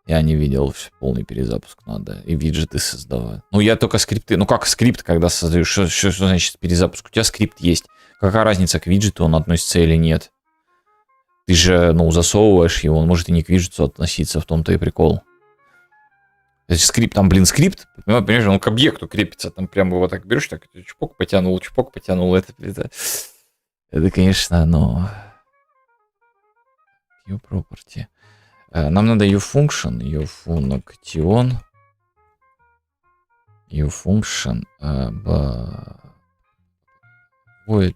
Я не видел, полный перезапуск надо. И виджеты создавать. Ну, я только скрипты. Ну, как скрипт, когда создаешь? Что значит перезапуск? У тебя скрипт есть. Какая разница, к виджету он относится или нет? Ты же, ну, засовываешь его, он может и не к виджету относиться, в том-то и прикол. Если скрипт, там, блин, скрипт, понимаешь, он к объекту крепится. Там прям его так берешь, так, чпок потянул. Это, конечно, но... Q-property. Нам надо uFunction, uFunction. ufunction void.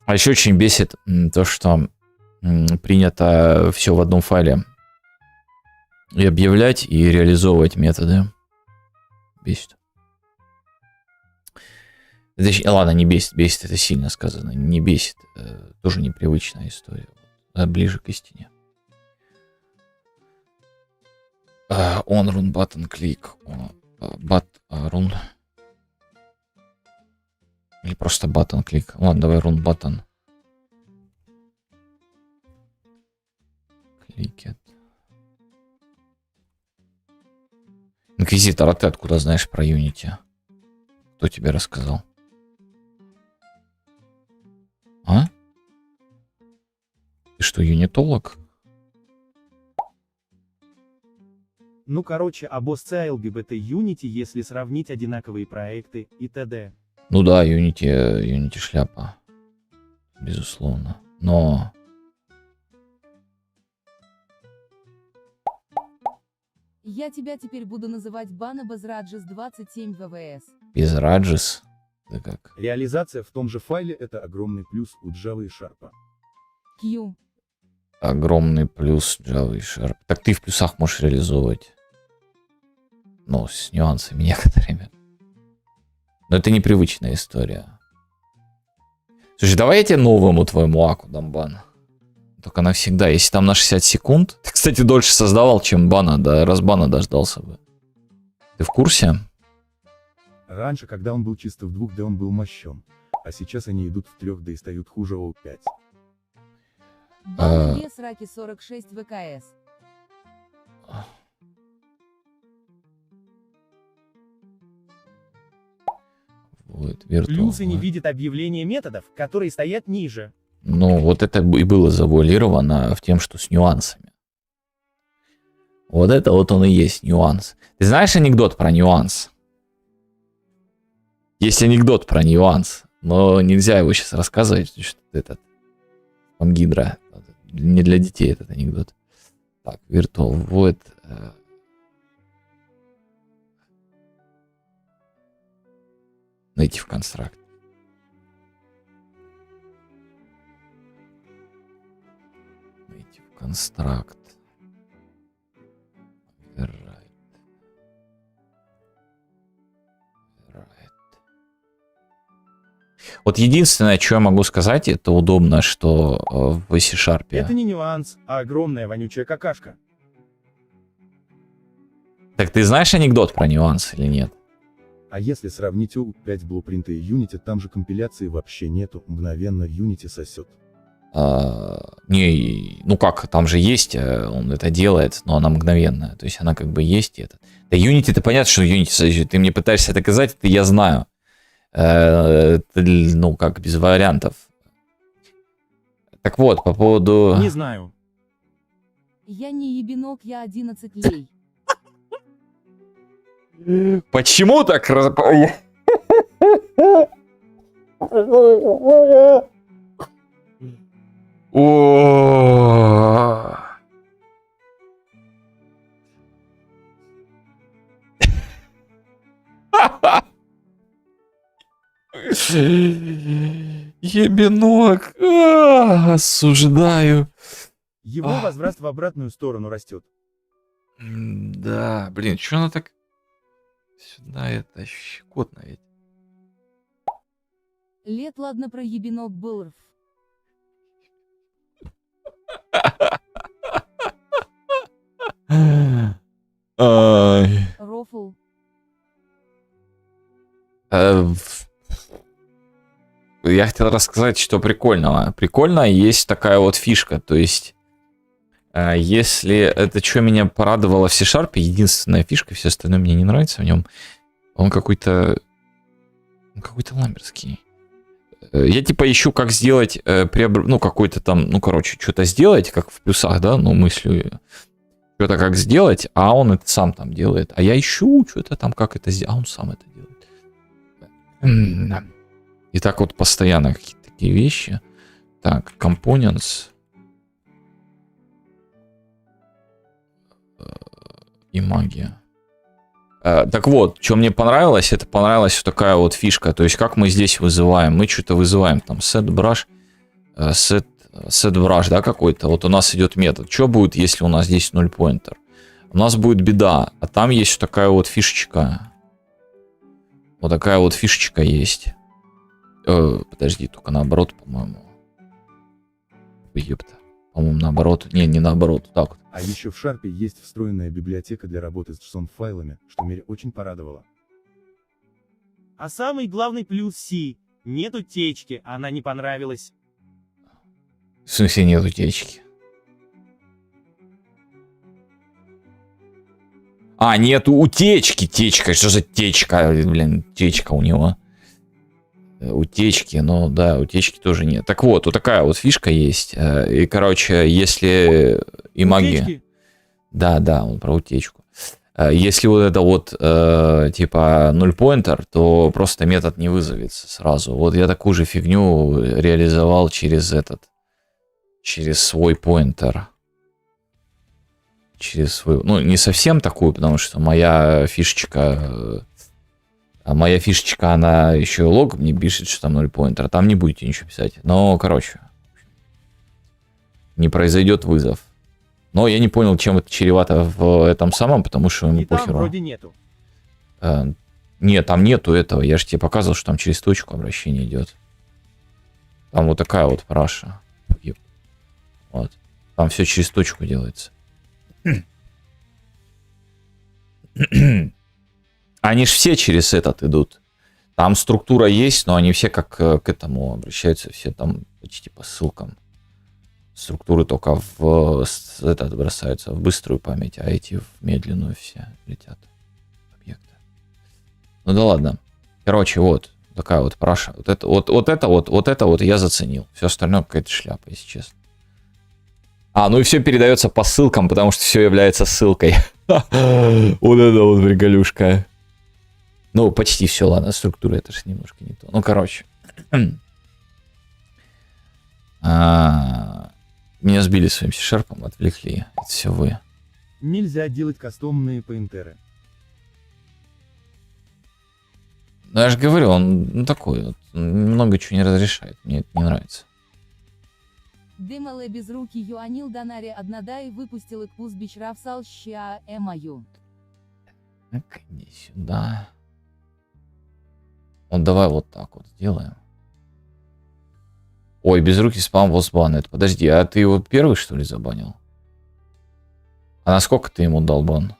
А еще очень бесит то, что принято все в одном файле и объявлять, и реализовывать методы. Бесит. Ладно, не бесит, бесит это сильно сказано, не бесит, тоже непривычная история, ближе к истине. On run button click, but run. Или просто button click. Ладно, давай run button. Click it. Инквизитор, а ты откуда знаешь про Unity? Кто тебе рассказал? А? Ты что, юнитолог? Ну короче, обосцы LGBT Unity, если сравнить одинаковые проекты и т.д. Ну да, Unity шляпа. Безусловно. Но... Я тебя теперь буду называть Бана Безраджес 27 ВВС. Без Раджес? Да как? Реализация в том же файле — это огромный плюс у Java и Sharp. Q. Огромный плюс Java и Sharp. Так ты в плюсах можешь реализовывать. Ну, с нюансами некоторыми. Но это непривычная история. Слушай, давай я тебе новому твоему аку дам бан. Только навсегда. Если там на 60 секунд... Ты, кстати, дольше создавал, чем бана. Да, раз бана дождался бы. Ты в курсе? Раньше, когда он был чисто в 2D, он был мощен. А сейчас они идут в 3D и стают хуже OO5. Бана без раки 46 ВКС. Вот, Плюсы не видят объявления методов, которые стоят ниже. Ну, вот это и было завуалировано в тем, что с нюансами. Вот это вот он и есть нюанс. Ты знаешь анекдот про нюанс? Есть анекдот про нюанс, но нельзя его сейчас рассказывать, потому что этот Гидра. Не для детей этот анекдот. Так, Virtual Void. Native Construct. Native Construct. Override. Вот единственное, что я могу сказать, это удобно, что в C-Sharp... Это не нюанс, а огромная вонючая какашка. Так ты знаешь анекдот про нюанс или нет? А если сравнить OO5 Blueprint и Unity, там же компиляции вообще нету, мгновенно Unity сосет. Не, ну как, там же есть, он это делает, но она мгновенная. То есть она как бы есть и это. Да Unity, это понятно, что Unity сосет. Ты мне пытаешься доказать, это я знаю. Ну, как без вариантов. Так вот, по поводу... Не знаю. Я не ебенок, я 11 лей. Почему так? О. Ебенок. Осуждаю. Его возврат в обратную сторону растет. Да, блин, что она так... Сюда это щекотно ведь. Лет ладно про ебенок был рф. Рофл. Я хотел рассказать, что прикольного. Прикольно, есть такая вот фишка, то есть, если это что меня порадовало в C-Sharp, единственная фишка, все остальное мне не нравится в нем, он какой-то ламберский. Я типа ищу, как сделать, ну какой-то там, ну короче, что-то сделать, как в плюсах, да, ну мыслю, что-то как сделать, а он это сам там делает. А я ищу что-то там, как это сделать, а он сам это делает. И так вот постоянно какие-то такие вещи. Так, components. И магия. Так вот, что мне понравилось, это понравилась вот такая вот фишка. То есть, как мы здесь вызываем? Мы что-то вызываем там set brush, set brush, да, какой-то. Вот у нас идет метод. Что будет, если у нас здесь 0 pointer? У нас будет беда. А там есть такая вот фишечка. Вот такая вот фишечка есть. Подожди, только наоборот, по-моему. Ёпта. По-моему, наоборот. Не наоборот. Так вот. А еще в Sharp есть встроенная библиотека для работы с JSON-файлами, что меня очень порадовало. А самый главный плюс C — нет утечки, она не понравилась. В смысле нет утечки? А, нет утечки. Течка. Что за течка? Блин, течка у него. Утечки, но да, утечки тоже нет. Так вот такая вот фишка есть. И, короче, если и магия... Утечки? Да, вот про утечку. Если вот это вот, типа, 0 pointer, то просто метод не вызовется сразу. Вот я такую же фигню реализовал через свой поинтер. Через свой... Ну, не совсем такую, потому что моя фишечка... моя фишечка, она еще лог мне пишет, что там 0 pointer, а там не будете ничего писать. Но, короче, не произойдет вызов. Но я не понял, чем это чревато в этом самом, потому что ему И там похеру. вроде нету. Нет, там нету этого. Я же тебе показывал, что там через точку обращение идет. Там вот такая вот параша. Вот. Там все через точку делается. Они же все через этот идут. Там структура есть, но они все как к этому обращаются, все там почти по ссылкам. Структуры только в этот бросаются в быструю память, а эти в медленную все летят объекты. Ну да ладно. Короче, вот такая вот параша. Вот это вот я заценил. Все остальное какая-то шляпа, если честно. Ну и все передается по ссылкам, потому что все является ссылкой. Вот это вот приколюшка. Ну, почти все, ладно, структура это же немножко не то. Ну, короче. Меня сбили своим C-Sharp, отвлекли. Это все вы. Нельзя делать кастомные поинтеры. Ну, я же говорю, он такой, вот, много чего не разрешает. Мне это не нравится. Демале без руки Юанил Донари Однадай выпустил Икпус Бичравсал Ща Эмаю. Так, иди сюда. Вот давай вот так вот сделаем. Ой, без руки спам возбанит. Подожди, а ты его первый, что ли, забанил? А насколько ты ему дал бан?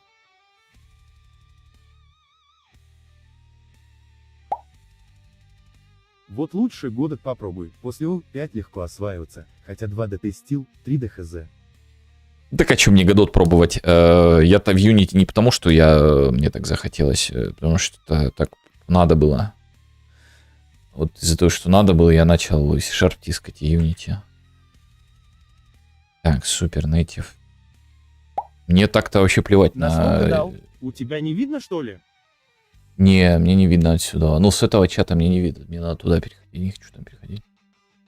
Вот лучше годок попробуй, после 5 легко осваиваться, хотя 2D тестил, 3D хз. Так а что мне Godot пробовать? Я-то в Unity не потому, что мне так захотелось, потому что так надо было. Вот из-за того, что надо было, я начал C# тискать и Unity. Так, супер, native. Мне так-то вообще плевать Насколько дал? на... У тебя не видно, что ли? Не, мне не видно отсюда. Ну, с этого чата мне не видно. Мне надо туда переходить. Я не хочу там переходить.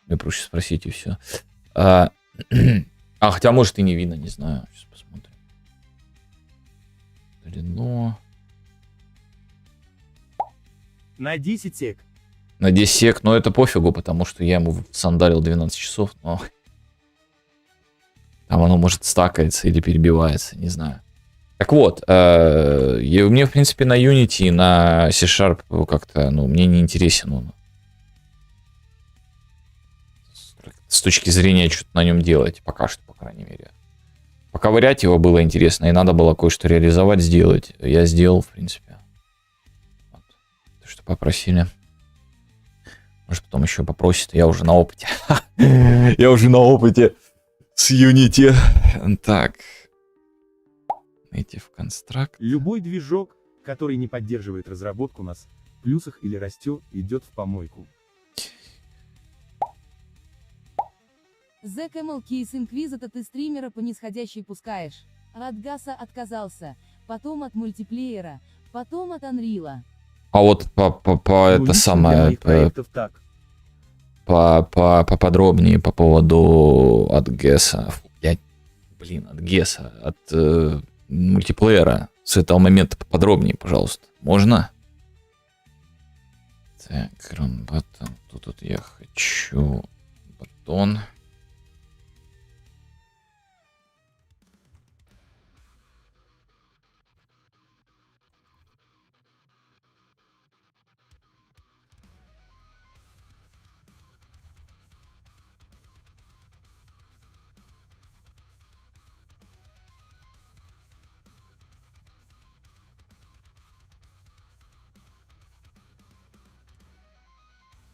Мне проще спросить и все. Хотя может и не видно, не знаю. Сейчас посмотрим. Длину. На 10 сек. На 10 сек, но это пофигу, потому что я ему сандалил 12 часов, но... Там оно может стакается или перебивается, не знаю. Так вот, мне, в принципе, на Unity и на C# как-то, мне не интересен он. С точки зрения, что-то на нем делать, пока что, по крайней мере. Поковырять его было интересно, и надо было кое-что реализовать, сделать. Я сделал, в принципе. Вот. То, что попросили. Может, потом еще попросит, я уже на опыте. Я уже на опыте с Unity. Так. Native Construct. Любой движок, который не поддерживает разработку нас, в плюсах или растет, идет в помойку. The Camel Keys Inquisitor ты стримера по нисходящей пускаешь. От Гаса отказался, потом от мультиплеера, потом от Unreal. А вот это Лично самое... для моих проектов так. Поподробнее по поводу от Геса. От Геса. От мультиплеера. с этого момента поподробнее, пожалуйста. Можно? Так, run button. Тут я хочу батон.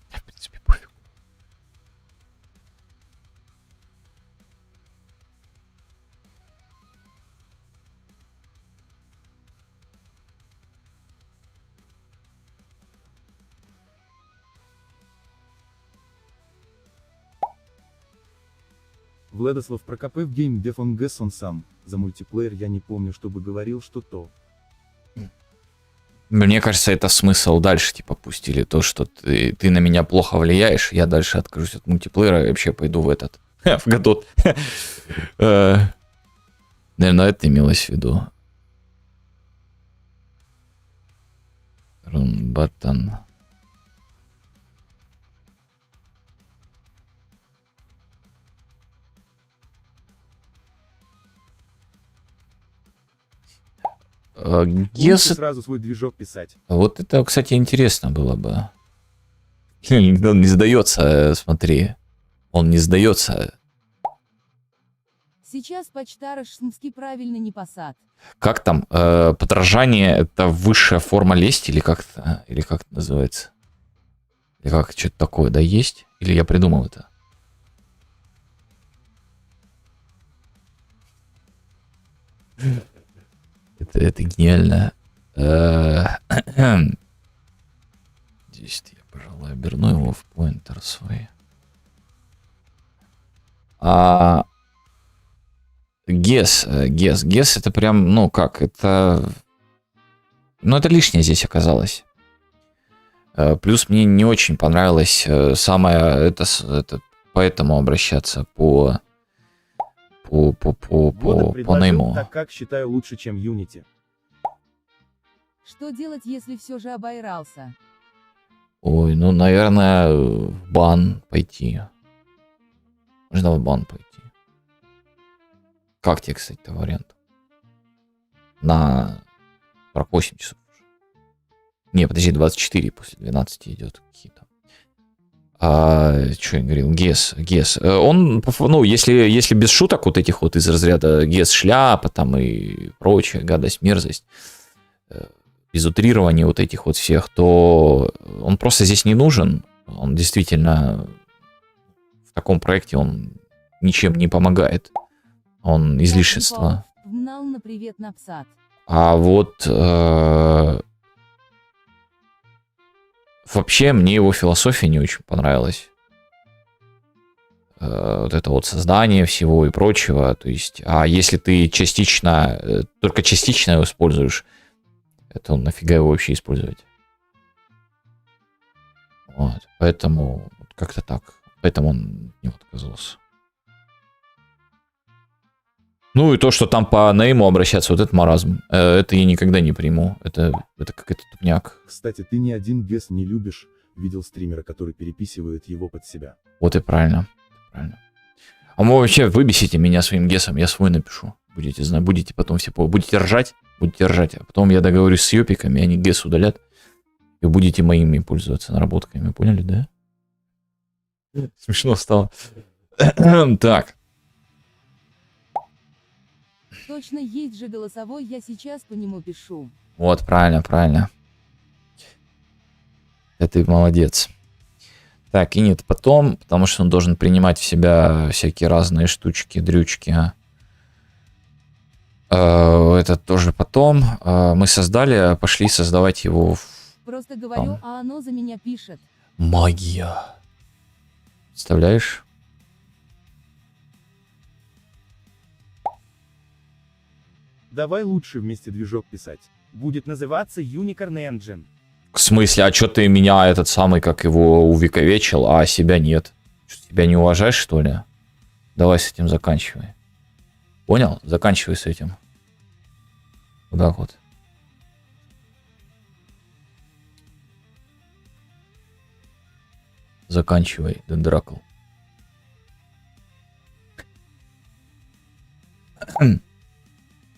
В принципе, пофиг. Владислав Прокопев Game Dev on Guess on сам. За мультиплеер я не помню, чтобы говорил, что то. Мне кажется, это смысл дальше, типа, пустили то, что ты на меня плохо влияешь, я дальше откажусь от мультиплеера и вообще пойду в этот, в Godot. Наверное, это имелось в виду. Run button. Лучше Guess сразу свой движок писать. вот это, кстати, интересно было бы. Он не сдается, смотри. Он не сдается. Сейчас почтарыш-смски правильно не посад. Как там? Подражание — это высшая форма лести или как-то? Или как это называется? Или как что-то такое, да, есть? Или я придумал это? Это гениально. Здесь я, пожалуй, оберну его в поинтер свой. Guess это прям, ну как, это... Ну это лишнее здесь оказалось. Плюс мне не очень понравилось самое, это поэтому обращаться по нейму. Так как считаю лучше, чем Unity. Что делать, если все же обоирался? Ой, ну, наверное, в бан пойти. Можно в бан пойти. Как тебе, кстати, вариант? На 48 часов уже. Не, подожди, 24 после 12 идет какие-то. Что я говорил? Guess. Он, ну, если без шуток вот этих вот из разряда Guess шляпа там и прочая гадость, мерзость, без утрирования вот этих вот всех, то он просто здесь не нужен. Он действительно в таком проекте он ничем не помогает. Он излишество. Гнал на привет на псат. А вот вообще мне его философия не очень понравилась. Вот это вот создание всего и прочего. То есть, а если ты только частично его используешь, это нафига его вообще использовать? Вот, поэтому как-то так. Поэтому он не отказался. Ну и то, что там по нейму обращаться, вот это маразм. Это я никогда не приму. Это какой-то тупняк. Кстати, ты ни один Guess не любишь. Видел стримера, который переписывает его под себя. Вот и правильно. Правильно. А вы вообще выбесите меня своим гессом, я свой напишу. Будете знать, будете потом все будете ржать, а потом я договорюсь с ёпиками, они гесс удалят, и будете моими пользоваться наработками, поняли, да? Смешно стало. Так. Точно есть же голосовой, я сейчас по нему пишу. Вот, правильно. Это молодец. Так, и нет, потом, потому что он должен принимать в себя всякие разные штучки, дрючки. Это тоже потом. Мы создали, пошли создавать его. Просто говорю, а оно за меня пишет. Магия. Представляешь? Давай лучше вместе движок писать. Будет называться Unicorn Engine. В смысле, а что ты меня этот самый, как его, увековечил, а себя нет? Что, тебя не уважаешь, что ли? Давай с этим заканчивай. Понял? Заканчивай с этим. Вот так вот. Заканчивай, Дендракл.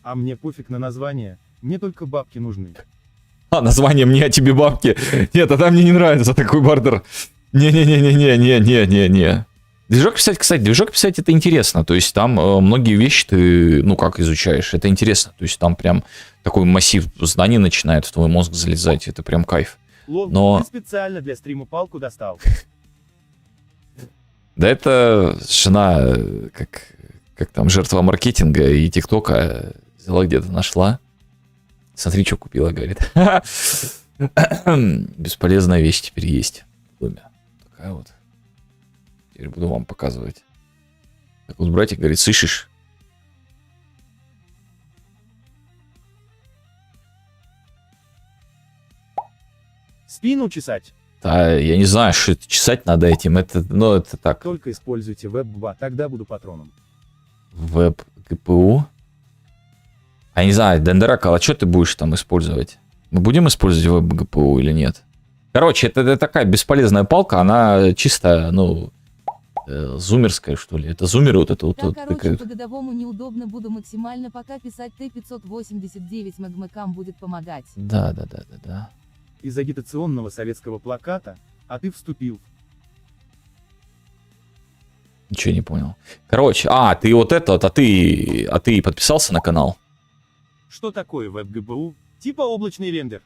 А мне пофиг на название, мне только бабки нужны. А, название мне, а тебе бабки. Нет, а там мне не нравится такой бардер. Не-не-не-не-не-не-не-не. Движок писать, кстати, движок писать это интересно. То есть там многие вещи ты, ну как изучаешь, это интересно. То есть там прям такой массив знаний начинает в твой мозг залезать. Это прям кайф. Лол, Но- ты специально для стрима палку достал. Да это жена, как там, жертва маркетинга и ТикТока взяла где-то, нашла. Смотри, что купила, говорит. Бесполезная вещь теперь есть в доме. Такая вот. Теперь буду вам показывать. Так вот, братик говорит, слышишь? Спину чесать. Да, я не знаю, что это чесать надо этим. Это, ну, это так. Только используйте веб-2, тогда буду патроном. Веб ГПУ. А не знаю, Дендракл, а что ты будешь там использовать? Мы будем использовать веб ГПУ или нет? Короче, это такая бесполезная палка, она чисто, ну, зумерская, что ли. Это зумеры вот это вот. Так, вот короче, такая- по годовому неудобно буду максимально, пока писать Т-589 магмакам будет помогать. Да. Из агитационного советского плаката, а ты вступил. Ничего не понял. Короче, ты вот это вот, а ты подписался на канал? Что такое веб-ГПУ? Типа облачный рендер.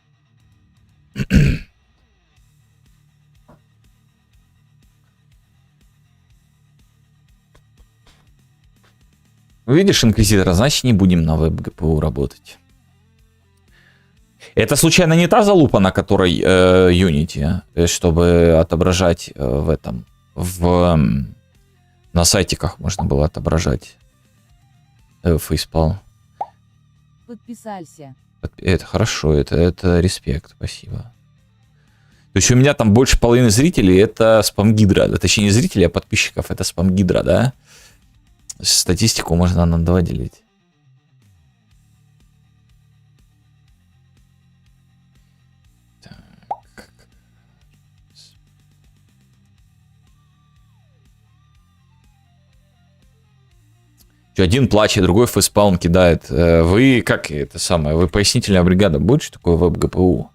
Видишь, инквизитора, значит не будем на веб ГПУ работать. Это случайно не та залупа, на которой Unity, чтобы отображать в этом, на сайтиках можно было отображать фейспал. Подписался. Это хорошо, это респект, спасибо. То есть у меня там больше половины зрителей это спам-гидра, точнее не зрителей, а подписчиков, это спам-гидра, да? Статистику можно на 2 делить. Один плачет, другой фейспаун кидает. Вы как это самое? Вы пояснительная бригада будет, что такое веб-ГПУ?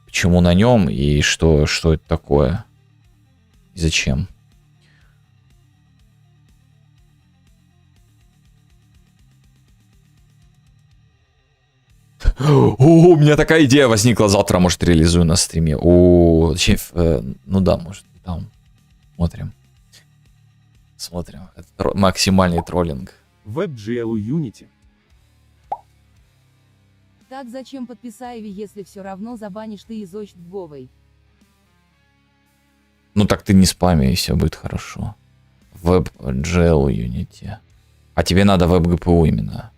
Почему на нем и что это такое? И зачем? У меня такая идея возникла, завтра, может, реализую на стриме. Ну да, может, там. Смотрим. Это максимальный троллинг. WebGL Unity. Так зачем подписаеви, если все равно забанишь ты из Говой? Ну так ты не спами, и все будет хорошо. WebGL Unity. А тебе надо WebGPU именно.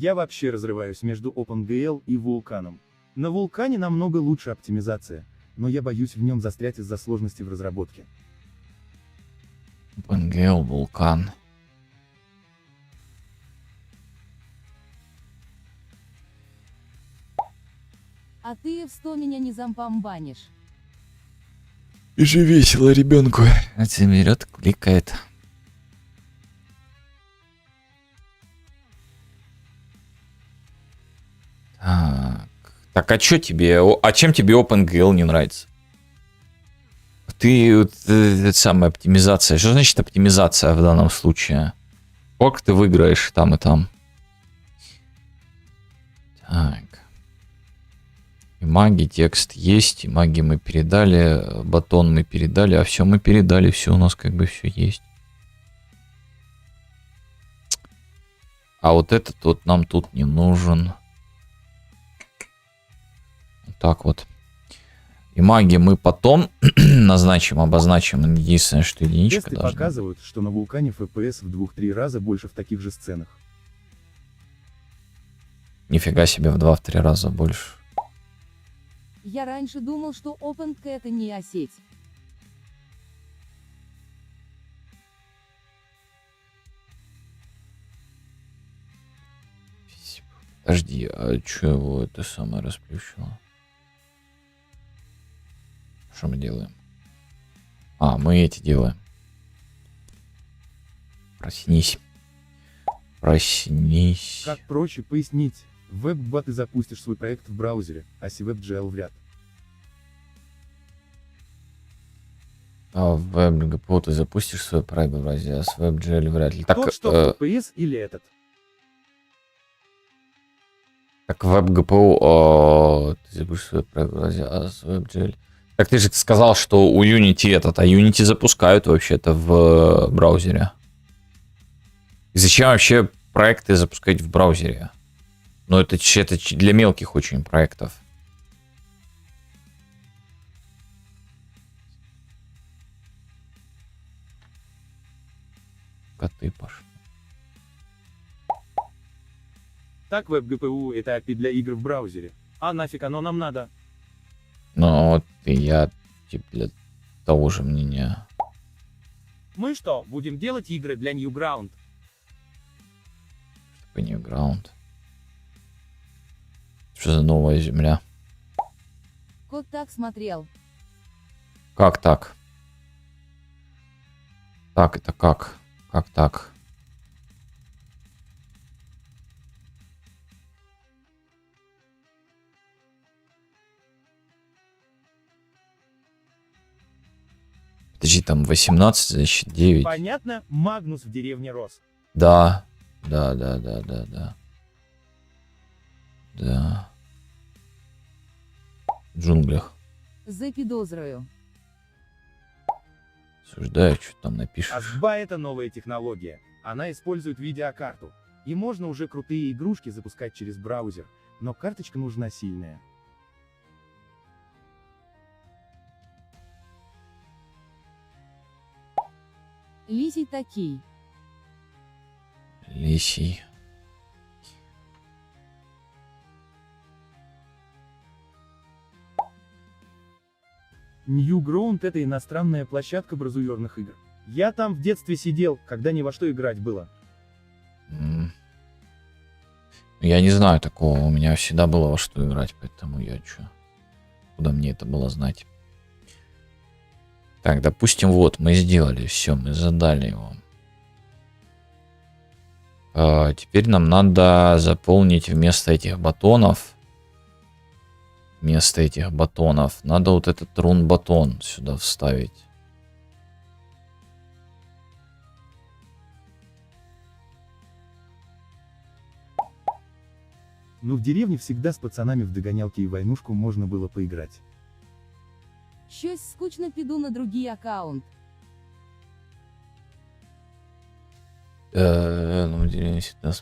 Я вообще разрываюсь между OpenGL и Вулканом. На Вулкане намного лучше оптимизация, но я боюсь в нем застрять из-за сложности в разработке. OpenGL, Вулкан. А ты в 100 меня не зампам банишь. И же весело ребенку. Это берет, кликает. Так, а что тебе? А чем тебе OpenGL не нравится? Ты это самая оптимизация. Что значит оптимизация в данном случае? Сколько ты выиграешь там и там? Так. Имаги, текст есть, имаги мы передали, батон мы передали, а все мы передали, все у нас как бы все есть. А вот этот вот нам тут не нужен. Так вот. Имаги мы потом назначим, обозначим. Единственное, что единичка Тесты должна. показывают, что на Вулкане FPS в 2-3 раза больше в таких же сценах. Нифига себе, в 2-3 раза больше. Я раньше думал, что OpenK это не сеть. Подожди, а чё его это самое расплющило? Что мы делаем? А, мы эти делаем. Проснись. Проснись. Как проще пояснить, в WebGPU ты запустишь свой проект в браузере, а с WebGL вряд. А в WebGPU ты запустишь свой проект в браузере, а с WebGL вряд ли. Так, Тот, что FPS или этот? так в WebGPU ты запустишь свой проект в браузере, а с WebGL... Так ты же сказал, что у Unity этот, а Unity запускают вообще-то в браузере. И зачем вообще проекты запускать в браузере? Ну, это для мелких очень проектов. Коты пошли. Так WebGPU это API для игр в браузере. А нафиг оно нам надо? Ну, вот и я для того же мнения. Мы что, будем делать игры для Newground? Типа Newground. Что за новая земля? Кот так смотрел. Как так? Так, это как? Как так? Подожди, там 18, значит 9. Понятно, Магнус в деревне рос. Да. Да. В джунглях. Запидозрую. Осуждаю, что там А напишешь. SBA это новая технология. Она использует видеокарту. И можно уже крутые игрушки запускать через браузер, но карточка нужна сильная. Лисий такий. Лисий. Newground это иностранная площадка бразуерных игр. Я там в детстве сидел, когда ни во что играть было. Я не знаю такого. У меня всегда было во что играть, поэтому я чё? Куда мне это было знать? Так, допустим, вот, мы сделали все, мы задали его. Теперь нам надо заполнить вместо этих батонов. Надо вот этот рун-батон сюда вставить. Но в деревне всегда с пацанами в догонялки и войнушку можно было поиграть. Щось скучно піду на другий аккаунт. Ну, в деревне всегда...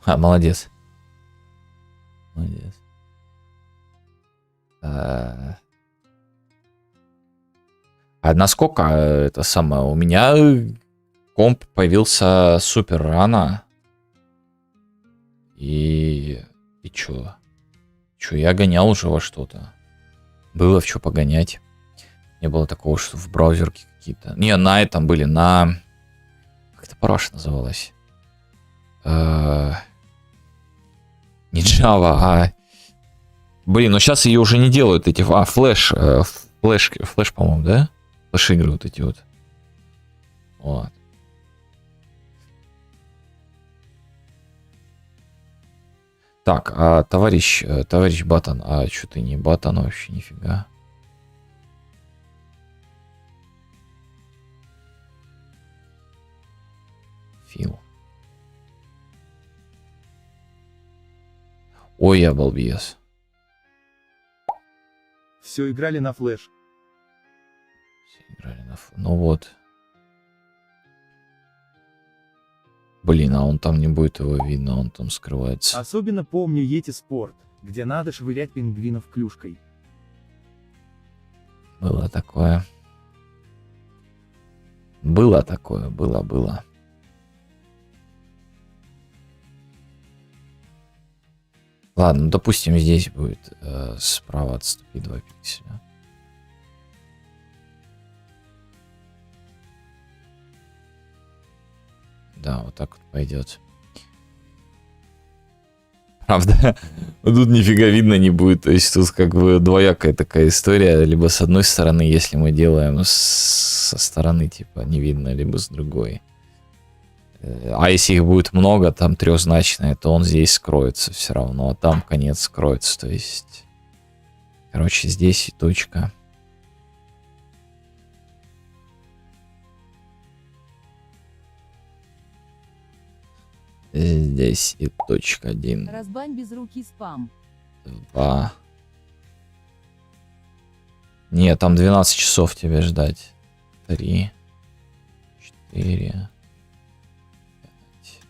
Молодец. А насколько это самое? У меня комп появился супер рано. И чё? Я гонял уже во что-то. Было в чё погонять. Не было такого, что в браузерке какие-то... Не, на этом были, на... Как это параша называлась? Не Java, а... Блин, ну сейчас ее уже не делают эти... А, флеш, по-моему, да? Флеш-игры вот эти вот. Вот. Так, а товарищ Батон, а что ты не Батон вообще, нифига? Фил. Ой, я балбес. Все играли на флеш. Все играли на Ну вот. Блин, а он там не будет его видно, он там скрывается. Особенно помню Yeti Sport, где надо швырять пингвинов клюшкой. Было такое. Было. Ладно, ну, допустим, здесь будет справа отступить 2 пикселя. Да, вот так вот пойдет. Правда, тут нифига видно не будет. То есть тут как бы двоякая такая история. Либо с одной стороны, если мы делаем со стороны, типа, не видно, либо с другой. А если их будет много, там трехзначное, то он здесь скроется все равно. А там конец скроется. То есть, короче, здесь и точка. Здесь и точка 1. Разбань без руки спам. 2. Не, там 12 часов тебе ждать. 3. 4. 5.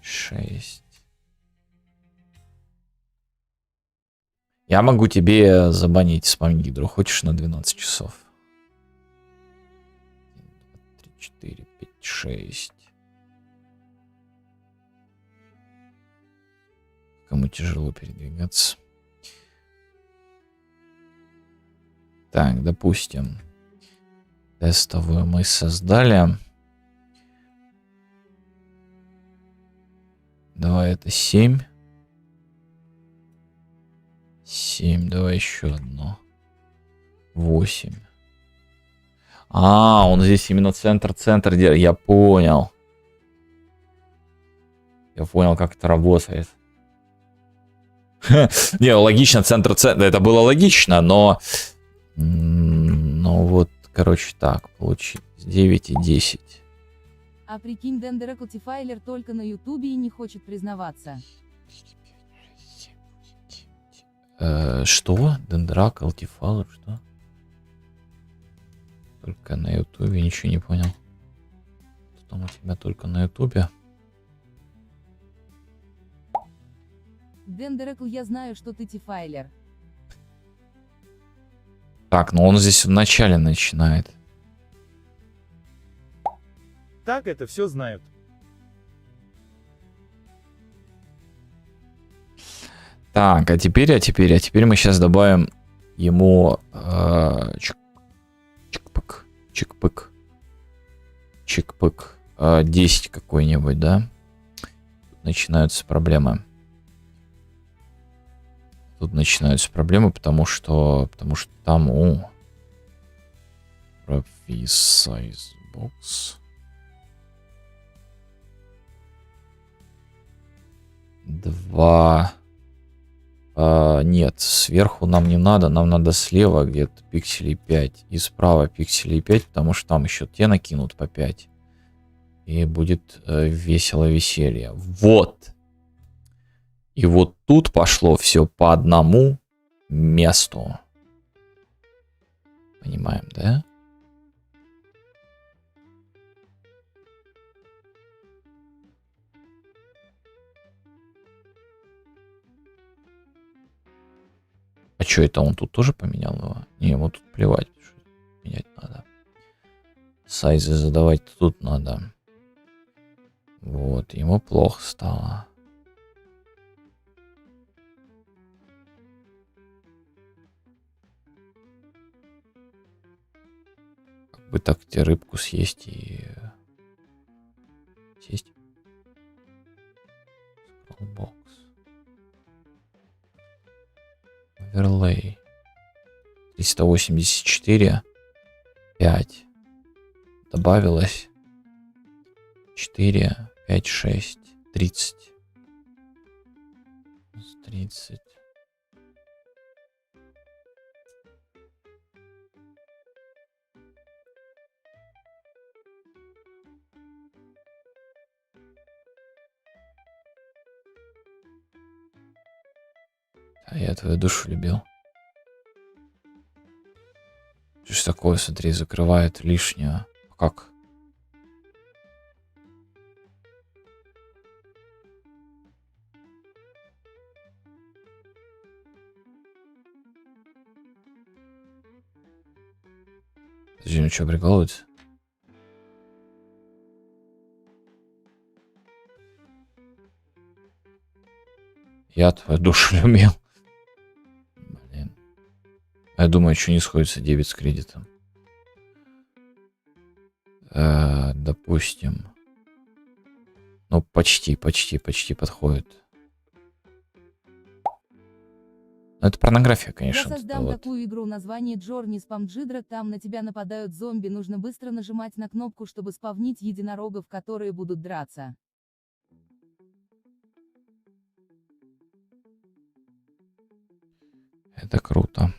6. Я могу тебе забанить спам-гидру. Хочешь на 12 часов? 1, 2, 3, 4, 5, 6. Кому тяжело передвигаться. Так, допустим, тестовую мы создали. Давай это 7. 7, давай еще одно. 8. А, он здесь именно центр делает. Я понял. Я понял, как это работает. Не, логично, центр. Это было логично, но... Ну вот, короче, так, получилось. 9 и 10. А прикинь, Дендерек Лтифайлер только на ютубе и не хочет признаваться. Что? Дендрак, Алтифайлер, что? Только на ютубе, ничего не понял. Что там у тебя только на ютубе? Дендерекл, я знаю, что ты тифайлер. Так, ну он здесь в начале начинает. Так это все знают. Так, а теперь мы сейчас добавим ему чик-пык, 10 какой-нибудь, да? Тут начинаются проблемы. Потому что там size box 2. Нет, сверху нам не надо, нам надо слева где-то пикселей 5 и справа пикселей 5, потому что там еще те накинут по 5. И будет весело веселье. Вот. И вот тут пошло все по одному месту. Понимаем, да? А что это он тут тоже поменял его? Не, ему тут плевать. Менять надо. Сайзы задавать тут надо. Вот, ему плохо стало. Как бы так тебе рыбку съесть и... Съесть. Scrollbox. Оверлей. 384. 5. Добавилось. 4, 5, 6. 30. 30. А я твою душу любил. Что ж такое, смотри, закрывает лишнее. Как? Подожди, ну что, прикалывается? Я твою душу любил. Блин. Я думаю, что не сходится дебет с кредитом. Допустим. Ну, почти подходит. Ну, это порнография, конечно. Я вот это создам вот. такую игру, название Джорни Спамджидра, там на тебя нападают зомби, нужно быстро нажимать на кнопку, чтобы спавнить единорогов, которые будут драться. Это круто.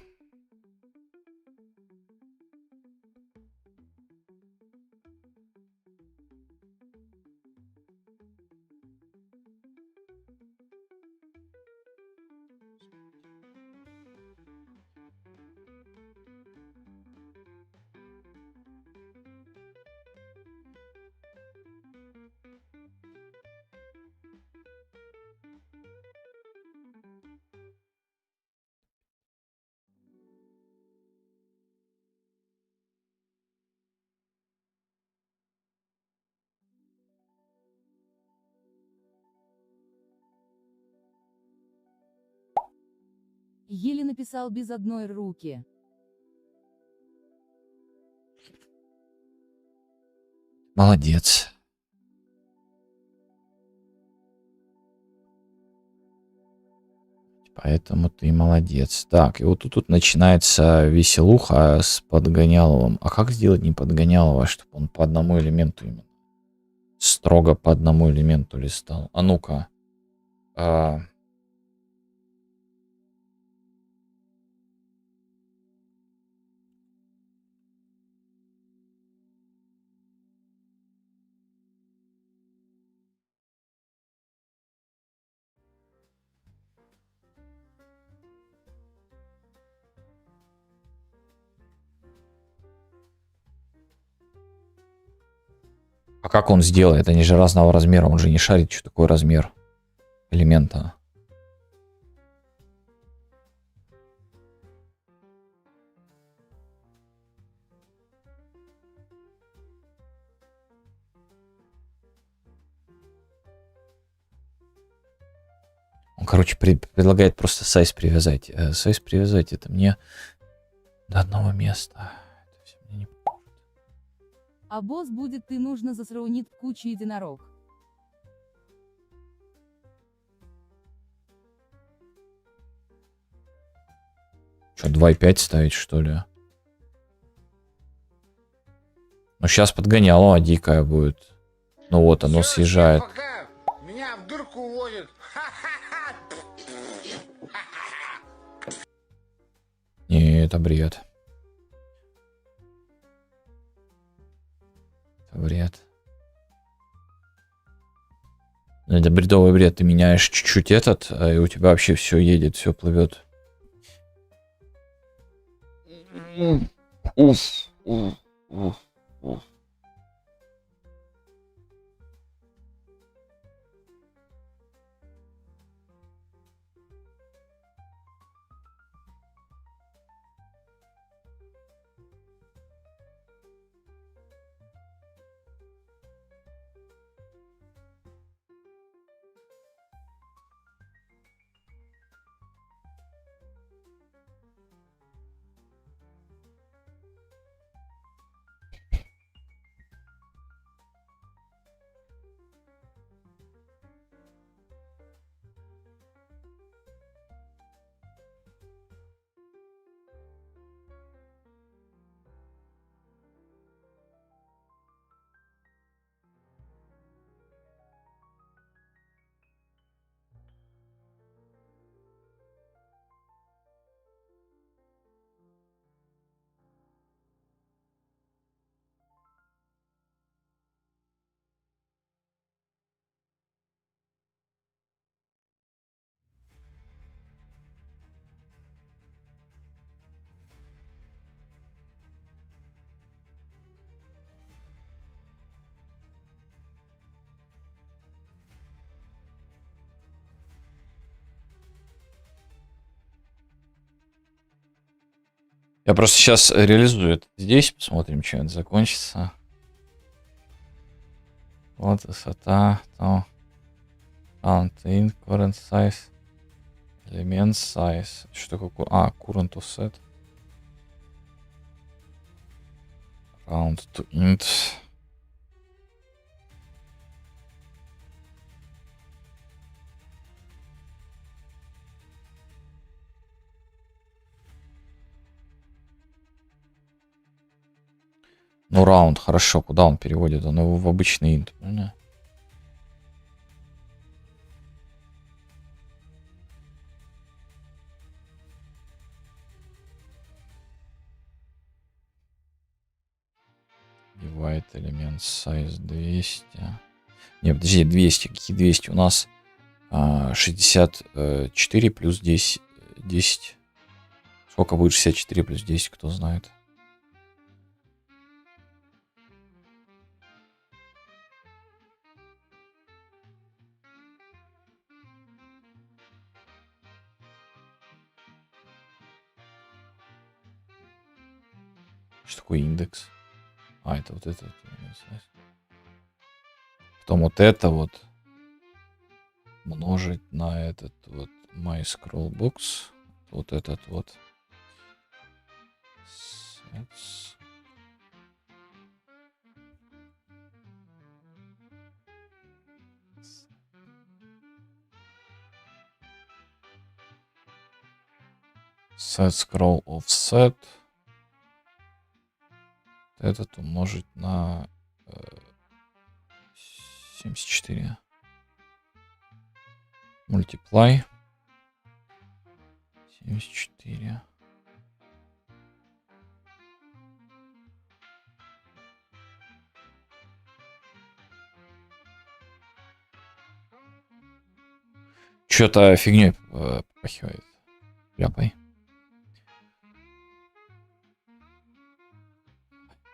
Еле написал без одной руки. Молодец. Поэтому ты молодец. Так, и вот тут начинается веселуха с подгоняловым. А как сделать не подгонялово, чтобы он по одному элементу именно? Строго по одному элементу листал. А ну-ка. А как он сделает? Они же разного размера. Он же не шарит, что такое размер элемента. Он, короче, предлагает просто сайз привязать. Сайз привязать это мне до одного места. Это всё мне не... А босс будет ты нужно засраунит в кучу единорог. Что, 2,5 ставить, что ли? Ну, сейчас подгоняло, дикая будет. Ну вот, оно Всё, съезжает. всем пока. Меня в дырку уводят. Ха-ха-ха. Не, это бред. Это бред. Это бредовый бред. Ты меняешь чуть-чуть этот, и у тебя вообще все едет, все плывет. Уф, уф, уф, уф. Я просто сейчас реализую это здесь, посмотрим, чем это закончится. Вот высота, то count in current size. Элемент size. Что такое? Current offset. Round to int. Ну, раунд, хорошо. Куда он переводит? Он его в обычный int, правильно? Divide элемент size 200. Не, подожди, 200. Какие 200? У нас 64 плюс 10. 10. Сколько будет 64 плюс 10, кто знает? Что такое индекс? Это вот это. Потом вот это вот умножить на этот вот my scroll box. Вот этот вот. Sets. Set scroll offset. Этот умножить на 74. Multiply. 74. Что-то фигней попахивает. Ляпай.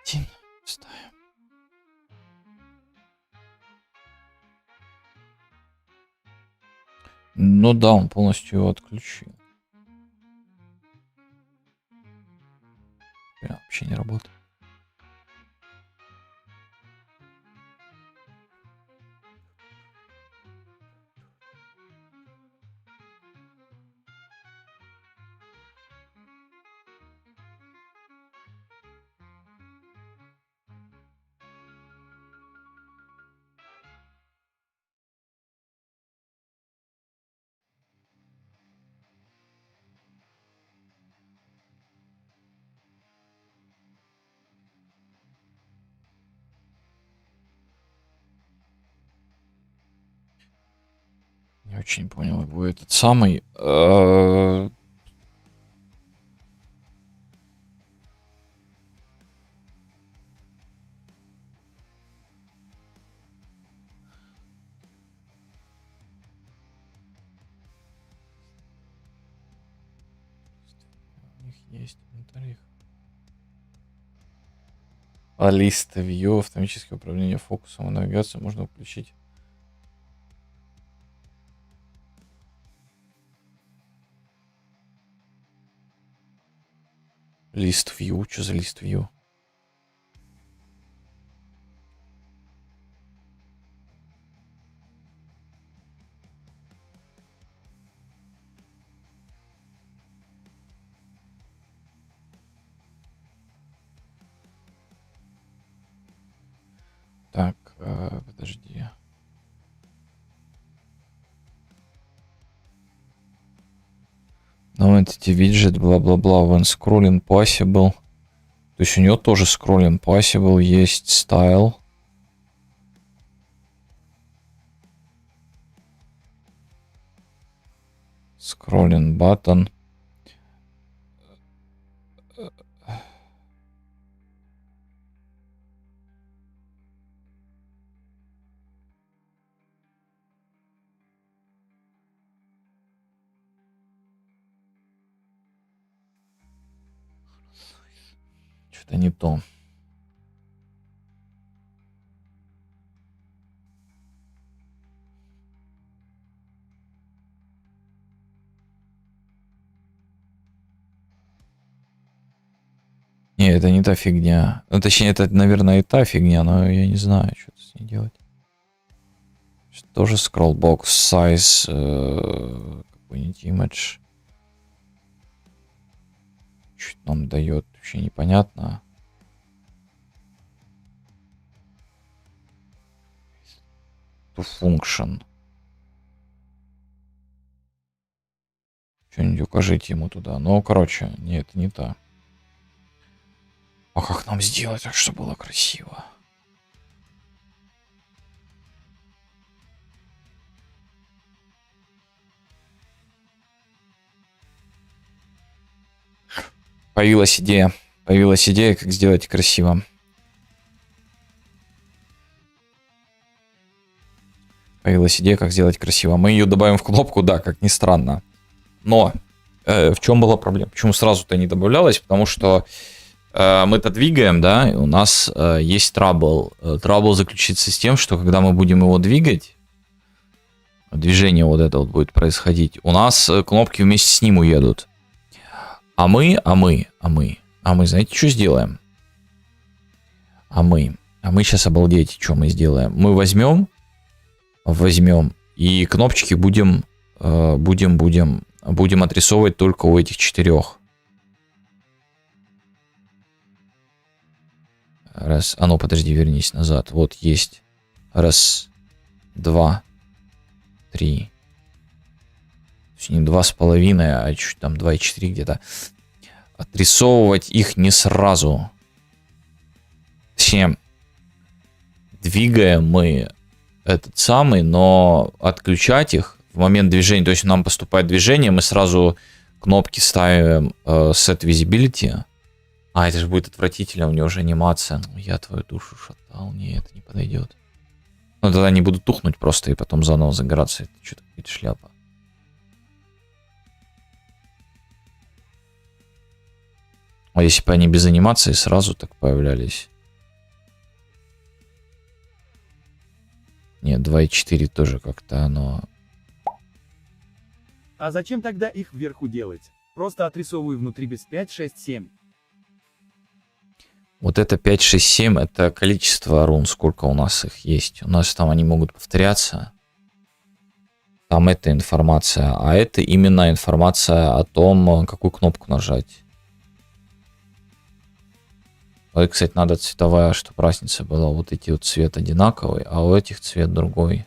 Один. Ставим. Ну да, он полностью его отключил. Вообще не работает. Не очень понял, его этот самый. У них есть инвентарь. Лист View, автоматическое управление фокусом и навигацию можно включить. Лист View, что за лист View? Так, подожди. No entity widget, бла-бла-бла, when scrolling possible. То есть у него тоже scrolling possible, есть style. Scrolling button. Что-то не то. Не, это не та фигня. Ну, точнее, это, наверное, и та фигня, но я не знаю, что с ней делать. Тоже scrollbox size point image. Что нам дает, вообще непонятно. To function. Что-нибудь укажите ему туда. Ну, короче, нет, не та. А как нам сделать так, чтобы было красиво? Появилась идея. Появилась идея, как сделать красиво. Появилась идея, как сделать красиво. Мы ее добавим в кнопку, да, как ни странно. Но в чем была проблема? Почему сразу-то не добавлялось? Потому что мы-то двигаем, да, и у нас есть трабл. Трабл заключится с тем, что когда мы будем его двигать, движение вот это вот будет происходить, у нас кнопки вместе с ним уедут. А мы, знаете, что сделаем? А мы сейчас обалдеете, что мы сделаем. Мы возьмем и кнопочки будем отрисовывать только у этих 4. Раз, а ну подожди, вернись назад. Вот есть. 1, 2, 3. Не 2,5, а чуть там 2,4 где-то. Отрисовывать их не сразу. Точнее, двигаем мы этот самый, но отключать их в момент движения, то есть нам поступает движение, мы сразу кнопки ставим Set Visibility. А, это же будет отвратительно, у него уже анимация. Ну, я твою душу шатал, не, это не подойдет. Ну, тогда они будут тухнуть просто и потом заново загораться. Это что-то какая-то шляпа. А если бы они без анимации сразу так появлялись? Нет, 2,4 тоже как-то оно... А зачем тогда их вверху делать? Просто отрисовываю внутри без 5, 6, 7. Вот это 5, 6, 7, это количество рун, сколько у нас их есть. У нас там они могут повторяться. Там это информация, а это именно информация о том, какую кнопку нажать. Вот, кстати, надо цветовая, чтобы разница была. Вот эти вот цвет одинаковый, а у этих цвет другой.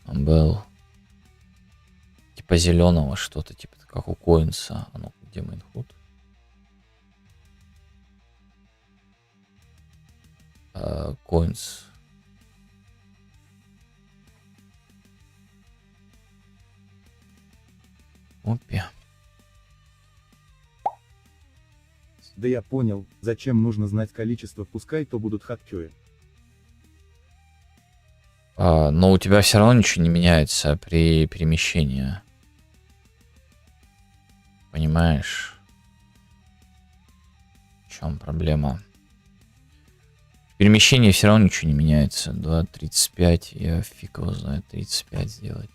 Был типа зеленого что-то, типа как у Коинса. А ну, где Майнхуд? Коинс. Опи. Да я понял, зачем нужно знать количество, пускай то будут хаткёи. Но у тебя все равно ничего не меняется при перемещении. Понимаешь? В чем проблема? Перемещение все равно ничего не меняется. 2.35, я фиг его знаю, 35 сделать.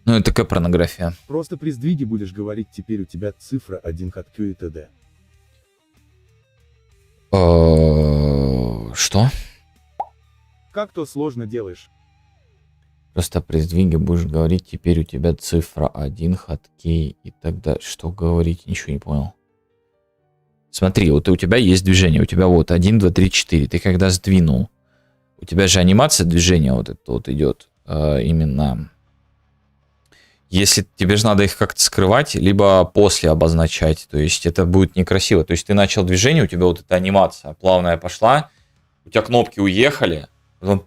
Ну, это такая порнография. Просто при сдвиге будешь говорить, теперь у тебя цифра 1 хаткёи т.д. Что? Как то сложно делаешь? Просто при сдвиге будешь говорить, теперь у тебя цифра 1, хаткей и так далее. Что говорить? Ничего не понял. Смотри, вот у тебя есть движение, у тебя вот 1, 2, 3, 4. Ты когда сдвинул, у тебя же анимация движения вот это вот идет именно... Если тебе же надо их как-то скрывать, либо после обозначать, то есть это будет некрасиво. То есть ты начал движение, у тебя вот эта анимация плавная пошла, у тебя кнопки уехали, потом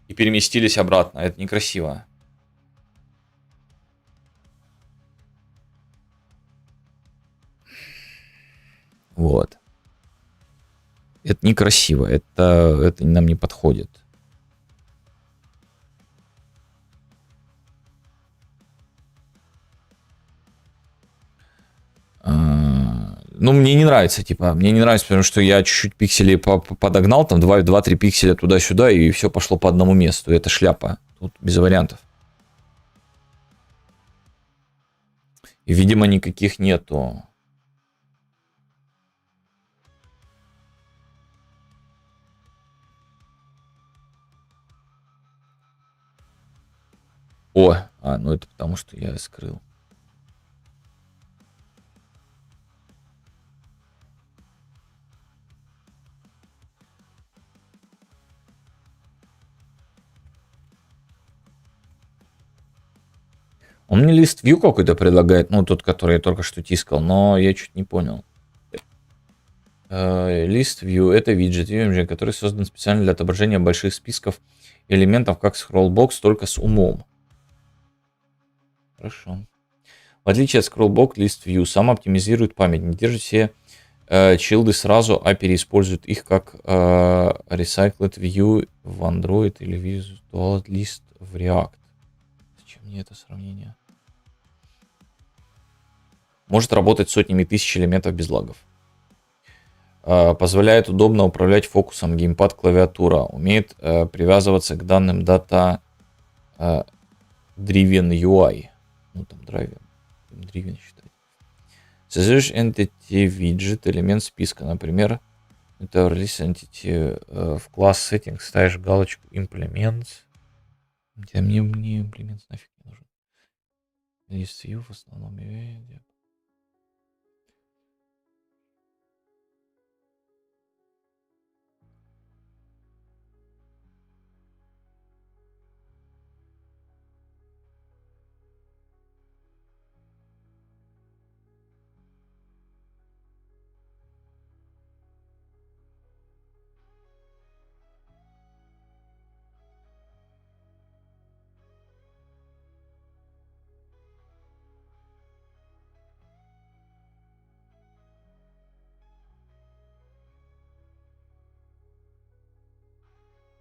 и переместились обратно. Это некрасиво. Вот. Это некрасиво, это нам не подходит. Ну, мне не нравится, типа, мне не нравится, потому что я чуть-чуть пикселей подогнал, там 2-3 пикселя туда-сюда, и все пошло по одному месту. Это шляпа. Тут без вариантов. И, видимо, никаких нету. Ну это потому, что я скрыл. Он мне лист view какой-то предлагает, ну тот, который я только что тискал, но я чуть не понял. Лист view — это виджет VMG, который создан специально для отображения больших списков элементов, как scrollbox, только с умом. Хорошо. В отличие от scrollbox, лист view сам оптимизирует память, не держит все чилды сразу, а переиспользует их как recycled view в Android или Visual List в React. Зачем мне это сравнение? Может работать сотнями тысяч элементов без лагов. Позволяет удобно управлять фокусом, геймпад, клавиатура. Умеет привязываться к данным Data Driven UI. Ну там Driven считать. Создаешь Entity Widget, элемент списка. Например, это Release Entity в класс Settings ставишь галочку Implement. Хотя мне Implement нафиг не нужен. List View в основном.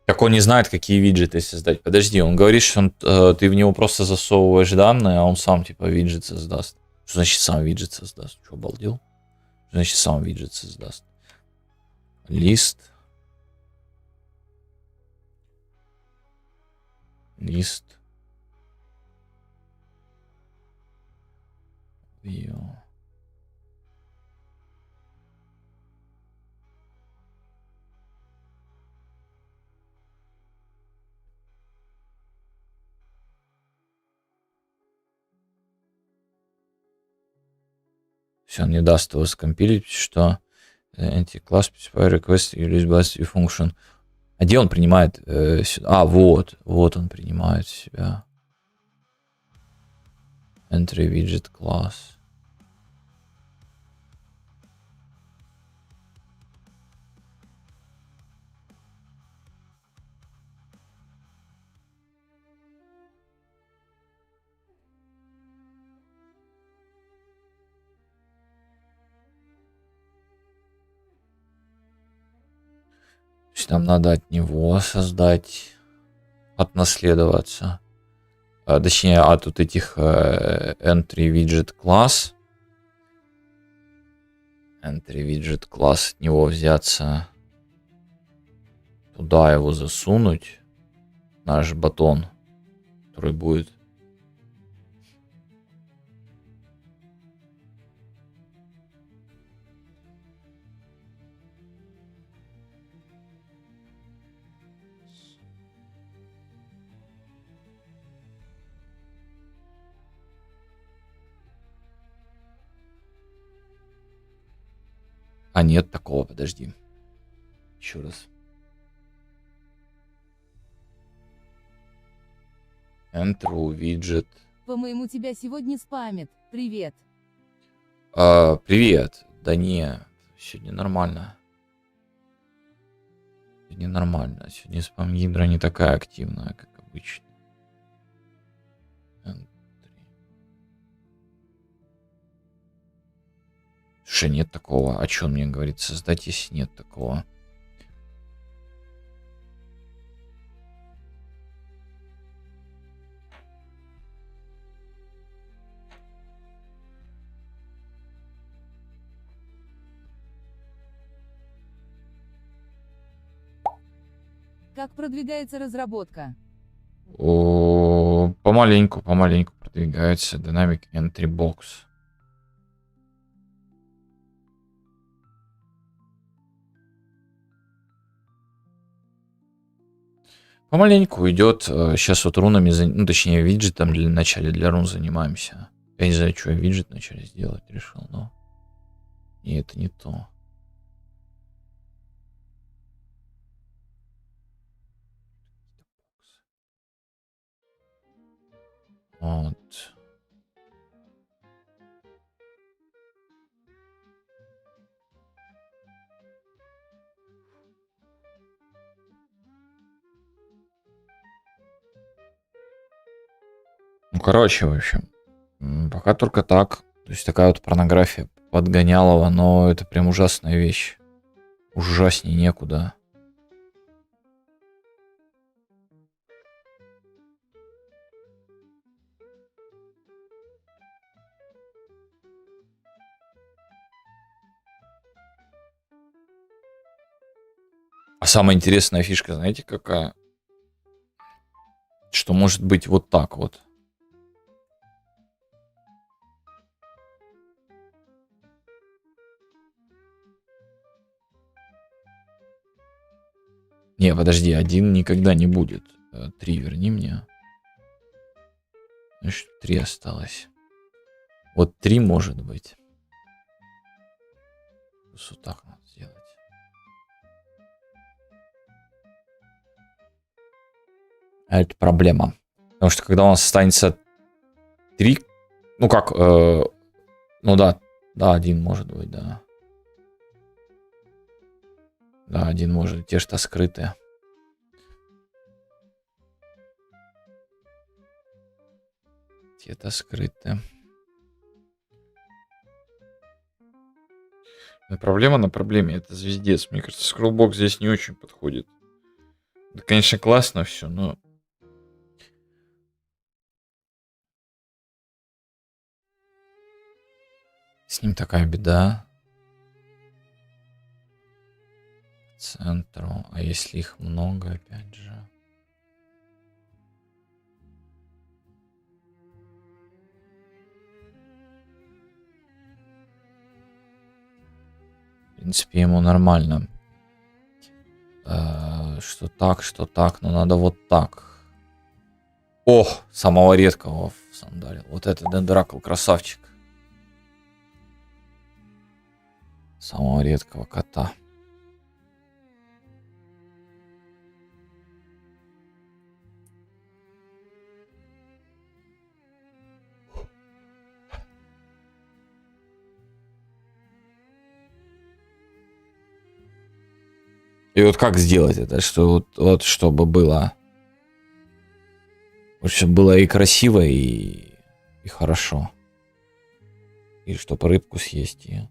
Так он не знает, какие виджеты создать. Подожди, он говорит, что ты в него просто засовываешь данные, а он сам типа виджет создаст. Что значит сам виджет создаст? Что, обалдел? Что значит сам виджет создаст? Лист. View. Все, он не даст его скомпилить, что anti-class specify request release bus view function. А где он принимает? Вот он принимает себя. Entry widget class. То есть нам надо от него создать, отнаследоваться. Точнее, от вот этих entry widget class. Entry widget class, от него взяться. Туда его засунуть. Наш батон, который будет. А нет такого, подожди. Еще раз. Enter widget. По-моему, тебя сегодня спамит. Привет. Привет. Да не, сегодня нормально. Сегодня нормально. Сегодня спам-гидра не такая активная, как обычно. Слушай, нет такого. О чем мне говорит создать, если нет такого? Как продвигается разработка? Помаленьку продвигается Dynamic Entry Box. Помаленьку идет. Сейчас вот рунами, ну точнее виджетом вначале для рун занимаемся. Я не знаю, что я виджет вначале сделать решил, но... И это не то. Вот. Ну, короче, в общем, пока только так. То есть такая вот порнография подгонялова, но это прям ужасная вещь. Ужасней некуда. А самая интересная фишка, знаете, какая? Что может быть вот так вот. Не, подожди, 1 никогда не будет. 3 верни мне. Значит, 3 осталось. Вот 3 может быть. Вот так надо сделать. А это проблема. Потому что когда у нас останется 3... Ну как... ну да. Да, 1 может быть, да. Да, 1 может. Те, что скрытые. Те-то скрытые. Но проблема на проблеме. Это звездец. Мне кажется, скроллбокс здесь не очень подходит. Да, конечно, классно все, но... С ним такая беда. Центру. А если их много, опять же? В принципе, ему нормально. Что так, но надо вот так. О, самого редкого сандалил. Вот это Дендракл, красавчик. Самого редкого кота. И вот как сделать это, что вот чтобы было, вот чтобы было и красиво, и хорошо, и чтобы рыбку съесть и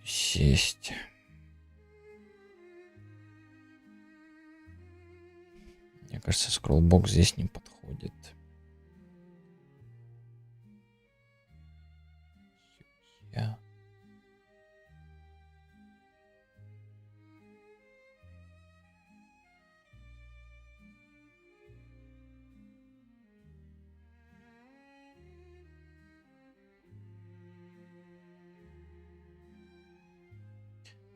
сесть. Мне кажется, скроллбокс здесь не подходит.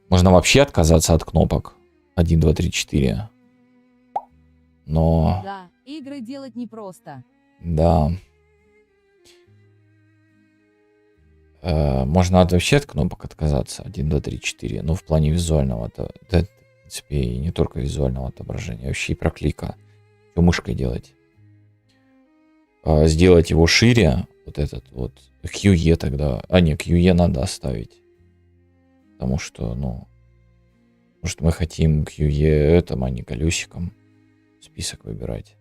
Можно вообще отказаться от кнопок. 1, 2, 3, 4. Но... Да, игры делать непросто. Да. Можно вообще от кнопок отказаться. 1, 2, 3, 4. Ну, в плане визуального. Да, в принципе, и не только визуального отображения. Вообще и проклика. Что мышкой делать? Сделать его шире. Вот этот вот. QE тогда. А, не, QE надо оставить. Потому что, ну... Может, мы хотим QE этому, а не колесиком список выбирать.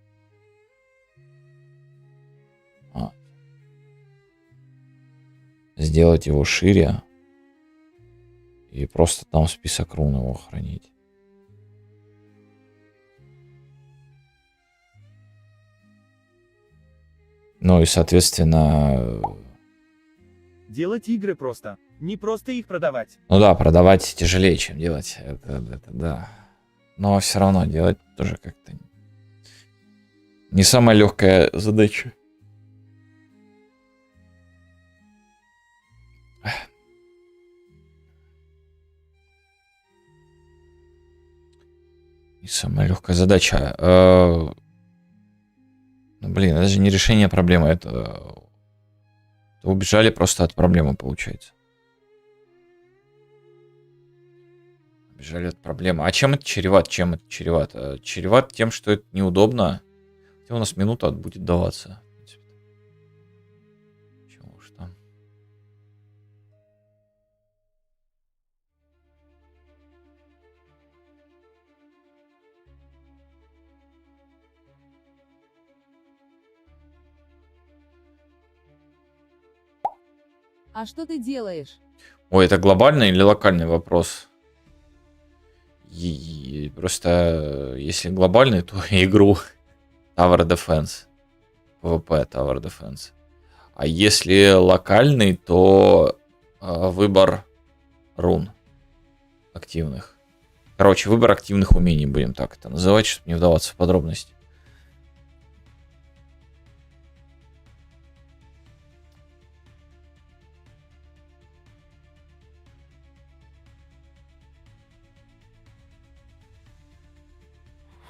Сделать его шире. И просто там список рун его хранить. Ну и, соответственно... Делать игры просто. Не просто их продавать. Ну да, продавать тяжелее, чем делать. Это да. Но все равно делать тоже как-то не самая легкая задача. Не самая легкая задача. Ну, блин, это же не решение проблемы, это убежали просто от проблемы, получается. Убежали от проблемы. А чем это чреват? Чем это чревато? Чреват тем, что это неудобно. Хотя у нас минута будет даваться. Чего уж там. А что ты делаешь? Ой, это глобальный или локальный вопрос? И просто если глобальный, то игру Tower Defense. PvP Tower Defense. А если локальный, то выбор рун активных. Короче, выбор активных умений, будем так это называть, чтобы не вдаваться в подробности.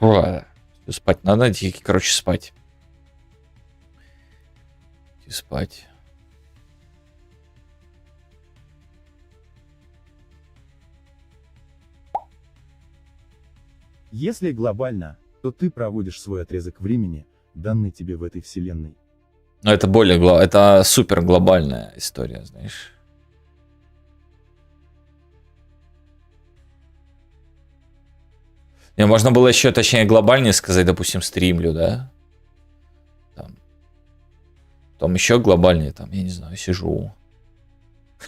Фу, спать надо, идти, короче, спать. Идти спать. Если глобально, то ты проводишь свой отрезок времени, данный тебе в этой вселенной. Но это более это супер глобальная история, знаешь. Не, можно было еще, точнее, глобальнее сказать, допустим, стримлю, да? Там. Потом еще глобальнее, там, я не знаю, сижу.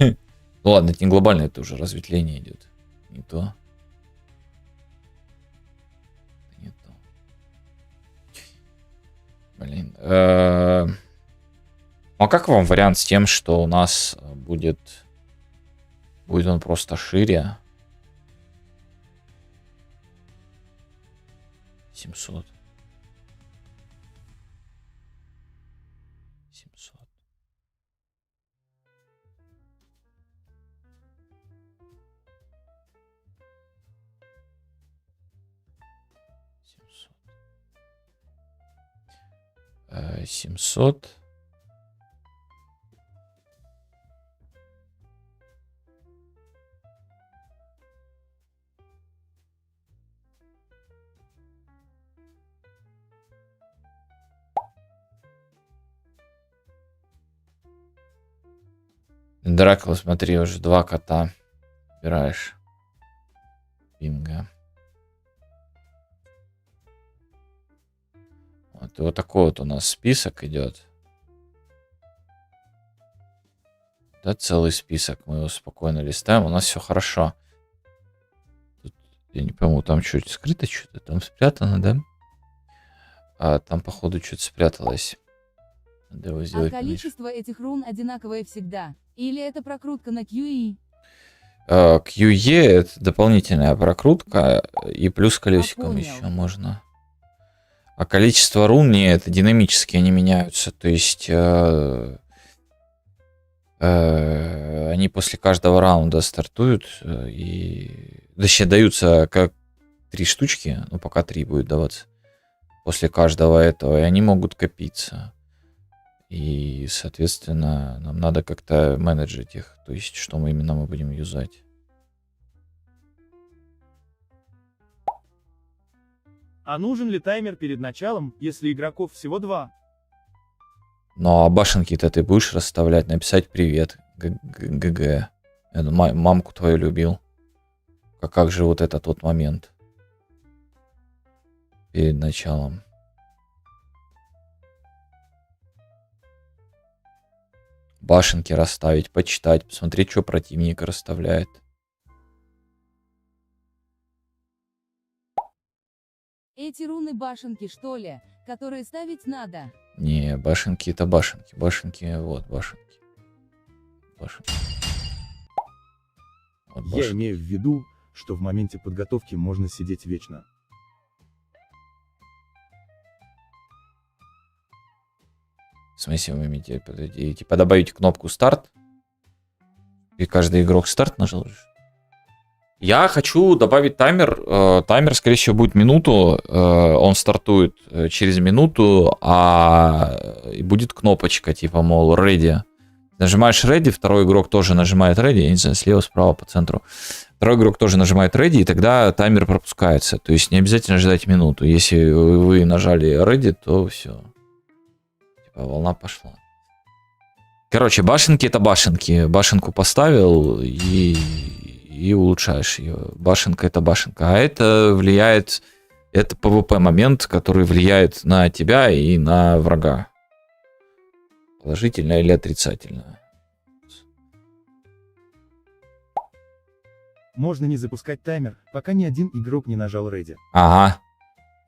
Ну ладно, это не глобальное, это уже разветвление идет. Не то. Не то. Блин. А как вам вариант с тем, что у нас будет он просто шире? 700. 700. Семьсот. Дракула, смотри, уже 2 кота убираешь. Бинго. Вот такой вот у нас список идет. Да, целый список. Мы его спокойно листаем. У нас все хорошо. Тут, я не пойму, там что-то скрыто, что-то там спрятано, да? А там, походу, что-то спряталось. Надо его сделать. А количество этих рун одинаковое всегда? Или это прокрутка на QE? QE это дополнительная прокрутка. И плюс колесиком понял. еще можно. А количество рун нет, динамически они меняются. То есть они после каждого раунда стартуют и точнее даются как 3 штучки, ну пока 3 будет даваться после каждого этого, и они могут копиться. И, соответственно, нам надо как-то менеджить их, то есть что мы именно будем юзать. А нужен ли таймер перед началом, если игроков всего 2? Ну а башенки-то ты будешь расставлять, написать привет, ГГ. Я мамку твою любил. А как же вот этот вот момент перед началом? Башенки расставить, почитать, посмотреть, что противник расставляет. Эти руны башенки, что ли, которые ставить надо? Не, башенки это башенки. Башенки, вот, башенки. Башенки. Вот Я башенки. имею в виду, что в моменте подготовки можно сидеть вечно. В смысле вы имеете, типа добавить кнопку старт? И каждый игрок старт нажал? Я хочу добавить таймер. Таймер, скорее всего, будет минуту. Он стартует через минуту, и будет кнопочка, типа, мол, ready. Нажимаешь ready, второй игрок тоже нажимает ready, я не знаю, слева, справа, по центру. Второй игрок тоже нажимает ready, и тогда таймер пропускается. То есть не обязательно ждать минуту. Если вы нажали ready, то все. Типа волна пошла. Короче, башенки это башенки. Башенку поставил и улучшаешь ее. Башенка это башенка. А это влияет... Это PvP момент, который влияет на тебя и на врага. Положительно или отрицательно. Можно не запускать таймер, пока ни один игрок не нажал ready. Ага.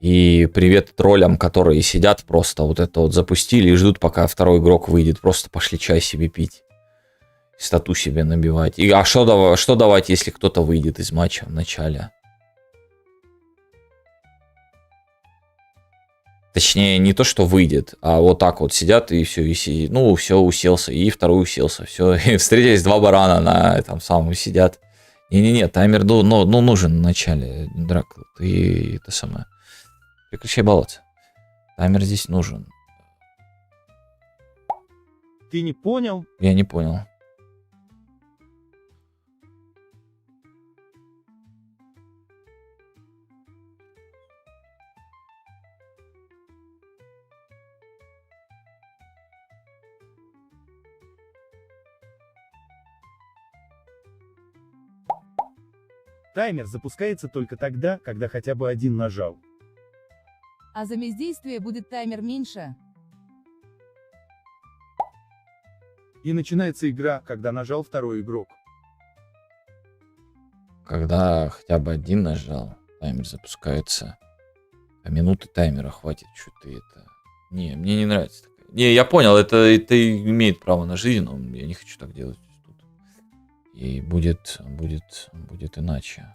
И привет троллям, которые сидят просто вот это вот запустили и ждут, пока второй игрок выйдет. Просто пошли чай себе пить. Стату себе набивать. А что давать, если кто-то выйдет из матча в начале? Точнее, не то, что выйдет, а вот так вот сидят и все, ну, все, уселся, и второй уселся, все, и встретились два барана на этом самом, сидят. Не-не-не, таймер нужен в начале, Дракл, ты это самое. Прекращай баловаться. Таймер здесь нужен. Ты не понял? Я не понял. Таймер запускается только тогда, когда хотя бы один нажал. А за бездействие будет таймер меньше. И начинается игра, когда нажал второй игрок. Когда хотя бы один нажал, таймер запускается. А минуты таймера хватит, что ты это... Не, мне не нравится такая. Не, я понял, это имеет право на жизнь, но я не хочу так делать тут. И будет иначе.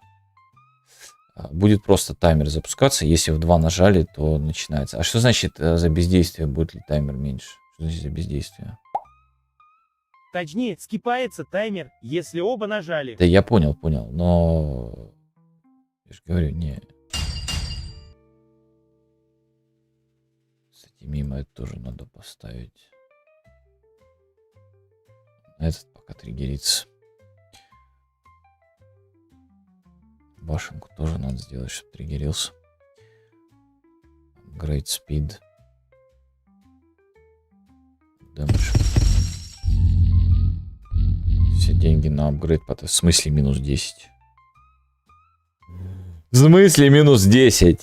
Будет просто таймер запускаться, если в 2 нажали, то начинается. А что значит за бездействие, будет ли таймер меньше? Что значит за бездействие? Точнее, скипается таймер, если оба нажали. Да я понял, но... Я же говорю, не... Кстати, мимо это тоже надо поставить. Этот пока триггерится. Башенку тоже надо сделать, чтобы триггерился. Great speed. Damage. Все деньги на апгрейд. В смысле минус 10? В смысле минус 10?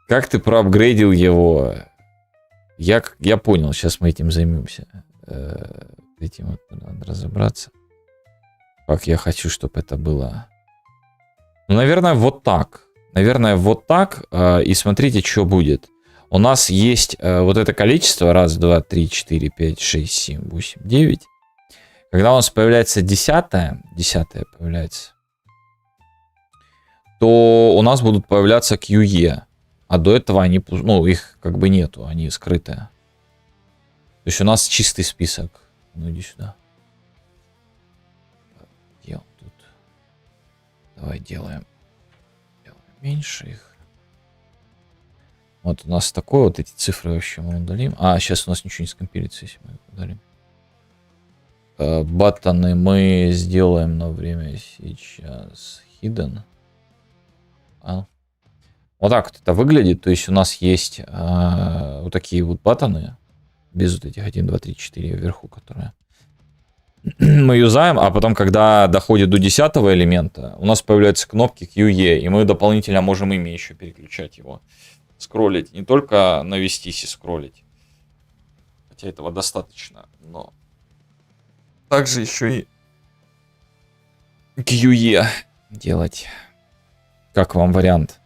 Как ты проапгрейдил его? Я понял, сейчас мы этим займемся. Этим вот надо разобраться. Как я хочу, чтобы это было. Ну, наверное, вот так. Наверное, вот так. И смотрите, что будет. У нас есть вот это количество. 1, 2, 3, 4, 5, 6, 7, 8, 9. Когда у нас появляется 10-е появляется, то у нас будут появляться QE. А до этого они, ну, их как бы нету, они скрытые. То есть у нас чистый список. Ну, иди сюда. Делаем тут. Давай делаем меньше их. Вот у нас такое, вот эти цифры вообще мы удалим. А, сейчас у нас ничего не скомпилится, если мы их удалим. Баттоны мы сделаем на время сейчас hidden. Вот так вот это выглядит. То есть у нас есть вот такие вот баттоны. Без вот этих 1, 2, 3, 4 вверху, которые мы юзаем. А потом, когда доходит до 10-го элемента, у нас появляются кнопки QE. И мы дополнительно можем ими еще переключать его. Скроллить. Не только навестись и скроллить. Хотя этого достаточно. Но также еще и QE делать. Как вам вариант?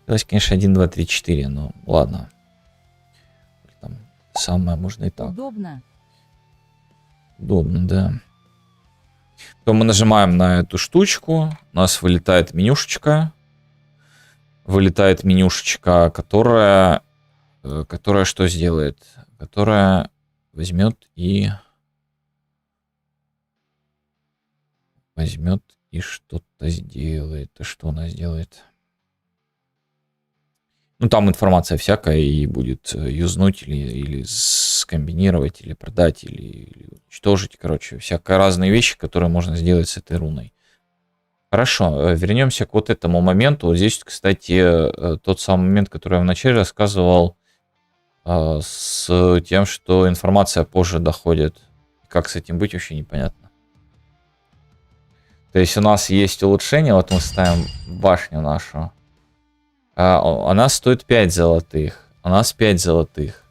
Хотелось, конечно, 1, 2, 3, 4, но ладно. Там самое, можно и так. Удобно. Удобно, да. То мы нажимаем на эту штучку, у нас вылетает менюшечка. Вылетает менюшечка, которая что сделает? Которая возьмет и что-то сделает. И что она сделает? Ну, там информация всякая, и будет юзнуть или скомбинировать, или продать, или уничтожить. Короче, всякие разные вещи, которые можно сделать с этой руной. Хорошо, вернемся к вот этому моменту. Вот здесь, кстати, тот самый момент, который я вначале рассказывал, с тем, что информация позже доходит. Как с этим быть, вообще непонятно. То есть у нас есть улучшение, вот мы ставим башню нашу. Она стоит 5 золотых. У нас 5 золотых.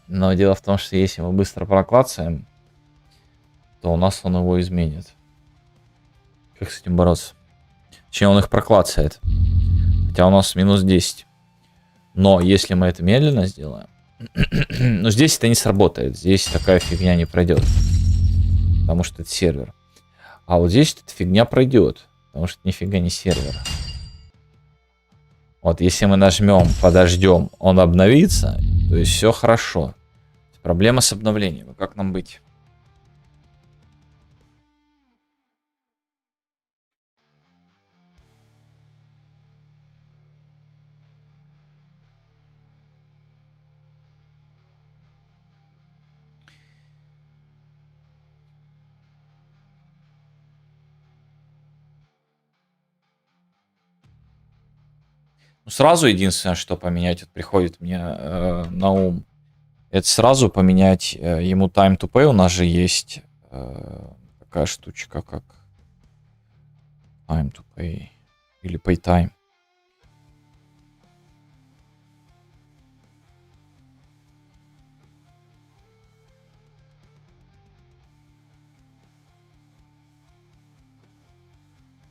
Но дело в том, что если мы быстро проклацаем, то у нас он его изменит. Как с этим бороться? Точнее, он их проклацает. Хотя у нас минус 10. Но если мы это медленно сделаем... но здесь это не сработает. Здесь такая фигня не пройдет. Потому что это сервер. А вот здесь эта фигня пройдет. Потому что это нифига не сервер. Вот если мы нажмем, подождем, он обновится, то есть все хорошо. Проблема с обновлением. Как нам быть? Ну, сразу единственное, что поменять, вот приходит мне на ум, это сразу поменять ему time to pay. У нас же есть такая штучка, как time to pay или pay time.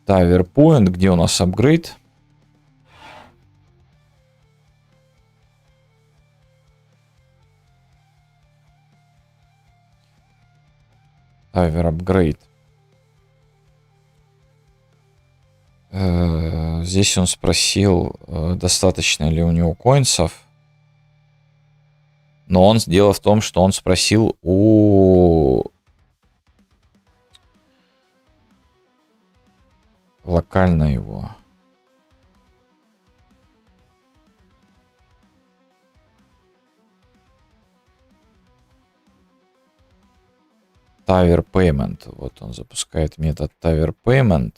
Тайвер Point, где у нас апгрейд? Тайвер апгрейд. Здесь он спросил, достаточно ли у него коинсов. Но он, дело в том, что он спросил у локально его. Тайвер Payment. Вот он запускает метод Тайвер Payment.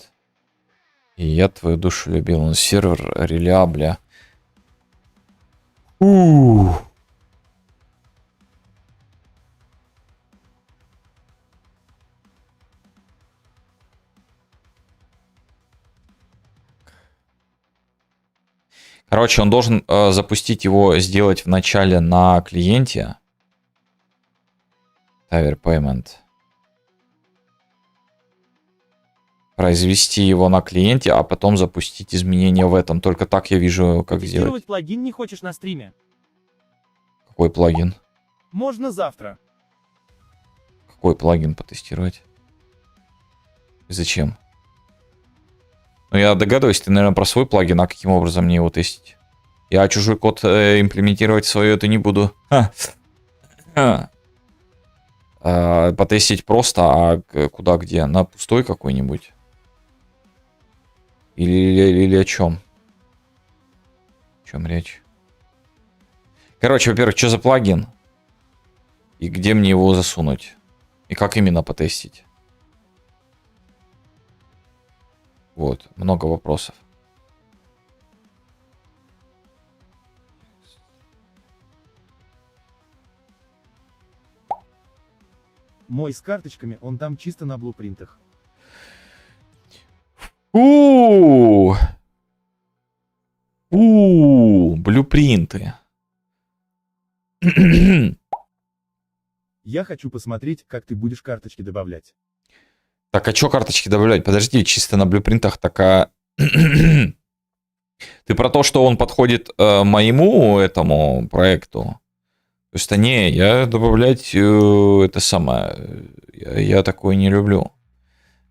И я твою душу любил. Он сервер релиабля. Короче, он должен запустить его, сделать вначале на клиенте. Тайвер Payment. Произвести его на клиенте, а потом запустить изменения в этом. Только так я вижу, как сделать. Тестировать плагин не хочешь на стриме? Какой плагин? Можно завтра. Какой плагин потестировать? И зачем? Ну, я догадываюсь, ты, наверное, про свой плагин, а каким образом мне его тестить? Я чужой код имплементировать свое это не буду. Потестить просто, а куда, где? На пустой какой-нибудь? Или о чем? О чем речь? Короче, во-первых, что за плагин? И где мне его засунуть? И как именно потестить? Вот, много вопросов. Мой с карточками, он там чисто на блупринтах. Блюпринты. Я хочу посмотреть, как ты будешь карточки добавлять. Так, а что карточки добавлять? Подожди, чисто на блюпринтах такая... Ты про то, что он подходит моему этому проекту? Просто не, я добавлять это самое, я такое не люблю.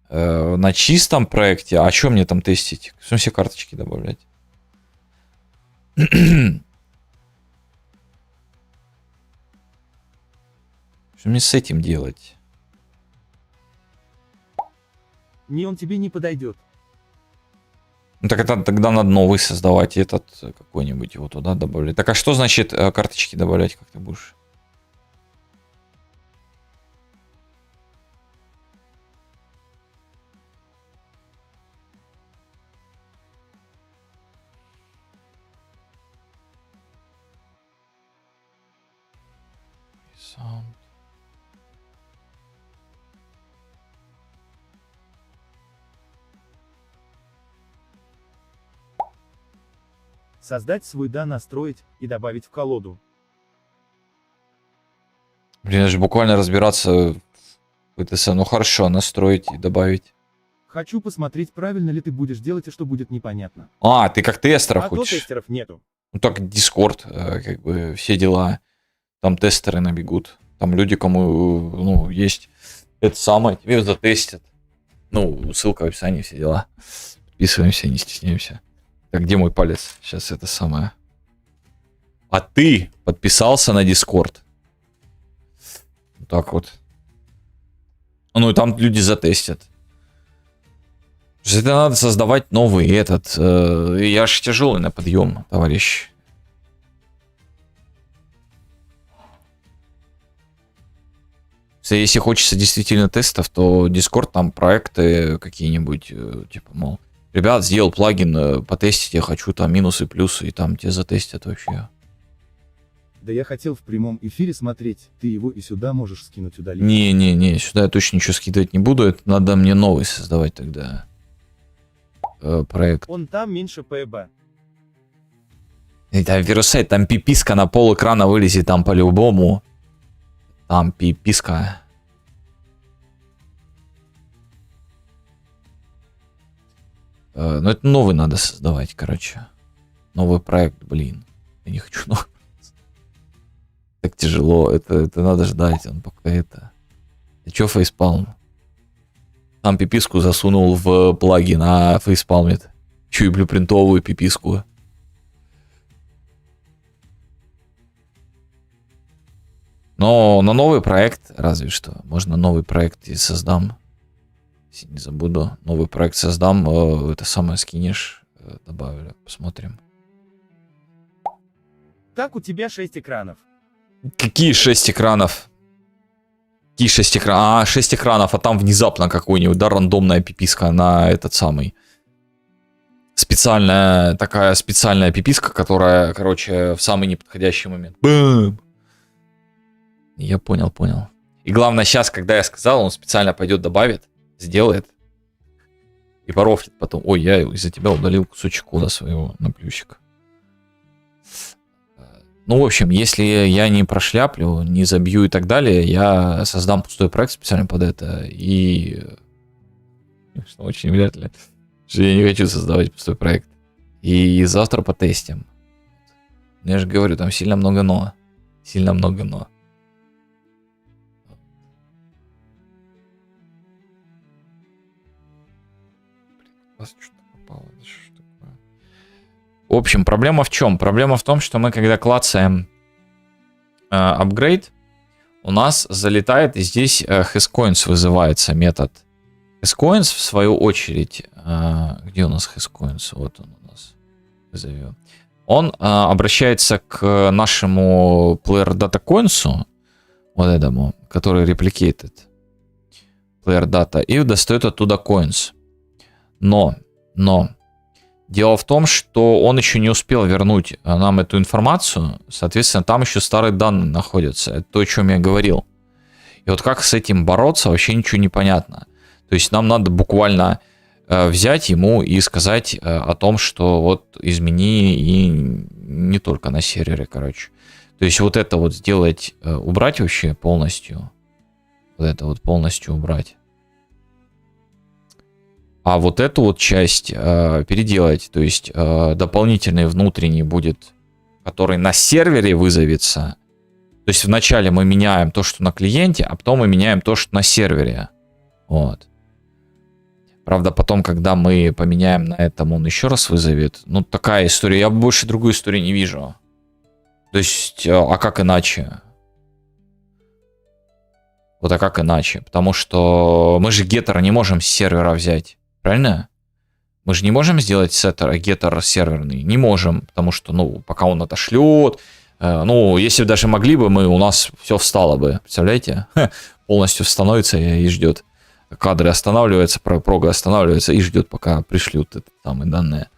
На чистом проекте, а что мне там тестить? В смысле карточки добавлять? Что мне с этим делать? Не, он тебе не подойдет. Ну так это тогда надо новый создавать, этот какой-нибудь его туда добавлять. Так а что значит карточки добавлять, как ты будешь? Sound. Создать свой да, настроить и добавить в колоду. Блин, это же буквально разбираться в это. Ну хорошо, настроить и добавить. Хочу посмотреть, правильно ли ты будешь делать и что будет непонятно. А, ты как тестера А то хочешь? тестеров нету. Ну так Discord, как бы все дела. Там тестеры набегут. Там люди, кому ну, есть это самое, тебе затестят. Ну, ссылка в описании, все дела. Подписываемся, не стесняемся. Так, где мой палец? Сейчас это самое. А ты подписался на Discord. Вот так вот. Ну и там люди затестят. Это надо создавать новый этот. Я ж тяжелый на подъем, товарищ. Если хочется действительно тестов, то Discord там проекты какие-нибудь, типа, мол, ребят, сделал плагин, потестить, я хочу там минусы, плюсы, и там тебе затестят вообще. Да я хотел в прямом эфире смотреть, ты его и сюда можешь скинуть удалить. Не, сюда я точно ничего скидывать не буду, это надо мне новый создавать тогда. Проект. Он там меньше ПБ. Это вирусайт, там пиписка на пол экрана вылезет, там по-любому. Там пиписка. Ну это новый надо создавать, короче. Новый проект, блин. Я не хочу новый. Так тяжело, это надо ждать, он пока это. Ты чё фейспалм? Там пиписку засунул в плагин, а фейспалмит. Чё и блюпринтовую пиписку. Но на новый проект, разве что. Можно новый проект и создам. Если не забуду. Новый проект создам. Это самое скинешь. Добавлю. Посмотрим. Так у тебя 6 экранов. Какие 6 экранов? Какие 6 экранов? А, 6 экранов, а там внезапно какой-нибудь, да, рандомная пиписка на этот самый. Специальная, такая специальная пиписка, которая, короче, в самый неподходящий момент. Бэм! Я понял. И главное, сейчас, когда я сказал, он специально пойдет, добавит, сделает. И порофлит потом. Ой, я из-за тебя удалил кусочек кода своего на плюсик. Ну, в общем, если я не прошляплю, не забью и так далее, я создам пустой проект специально под это. И... Что очень вряд ли. Что я не хочу создавать пустой проект. И завтра потестим. Я же говорю, там сильно много но. Сильно много но. Что-то попало. Что такое? В общем, проблема в чем? Проблема в том, что мы, когда клацаем upgrade, у нас залетает, и здесь hascoins вызывается метод. Hascoins, в свою очередь, где у нас hascoins? Вот он у нас. Вызовем. Он обращается к нашему player data coins, вот этому, который replicated player data, и достает оттуда coins. Но дело в том, что он еще не успел вернуть нам эту информацию, соответственно, там еще старые данные находятся. Это то, о чем я говорил. И вот как с этим бороться, вообще ничего не понятно. То есть нам надо буквально взять ему и сказать о том, что вот измени и не только на сервере, короче. То есть вот это вот сделать, убрать вообще полностью. Вот это вот полностью убрать. А вот эту вот часть переделать, то есть дополнительный внутренний будет, который на сервере вызовется, То есть вначале мы меняем то, что на клиенте, а потом мы меняем то, что на сервере. Вот. Правда, потом, когда мы поменяем на этом, он еще раз вызовет. Ну, такая история. Я больше другую историю не вижу. То есть, а как иначе? Вот а как иначе? Потому что мы же геттер не можем с сервера взять. Правильно? Мы же не можем сделать сеттер, геттер серверный. Не можем, потому что, ну, пока он отошлет. Ну, если бы даже могли бы, у нас все встало бы. Представляете? Полностью становится и ждет. Кадры останавливаются, прога останавливается и ждет, пока пришлют это там и данные.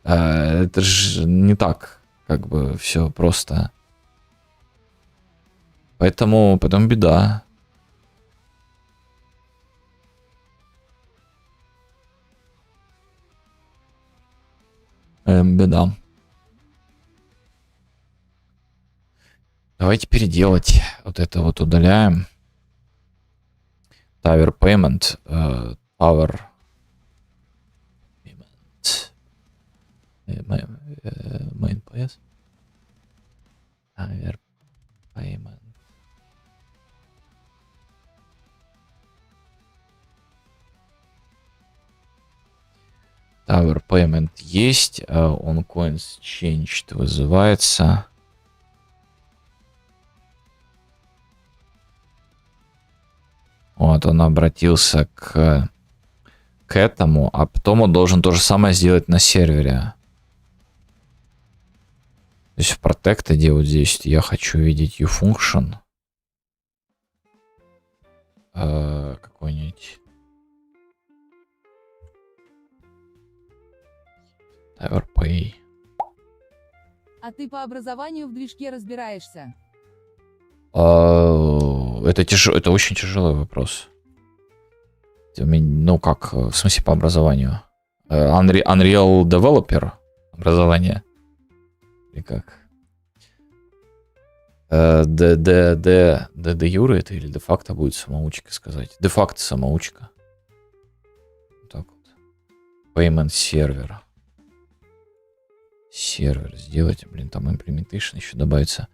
Это же не так, как бы, все просто. Поэтому потом беда. Беда. Давайте переделать. Вот это вот удаляем. Tower Payment. Tower Payment. Main PS. Tower Payment. Tower Payment есть. On Coins Changed вызывается. Вот, он обратился к этому, а потом он должен то же самое сделать на сервере. То есть в Protected вот здесь я хочу видеть uFunction. Какой-нибудь. Tower Pay. А ты по образованию в движке разбираешься? Это очень тяжелый вопрос. Ну как, в смысле по образованию? Unreal Developer образование? Или как? Де юре это или де факто будет самоучка сказать? Де факто самоучка. Так вот. Payment сервер. Сервер сделать. Блин, там implementation еще добавится.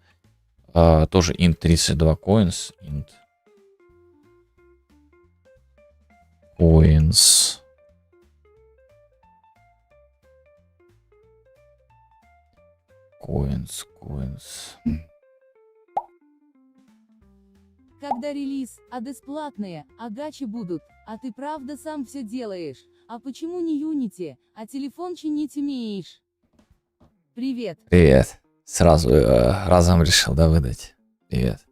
Тоже int 32 coins. Int coins. Coins. Когда релиз, а бесплатные, а гачи будут, а ты правда сам все делаешь, а почему не Unity, а телефон чинить умеешь? Привет. Привет. Сразу разом решил, да, выдать. Привет.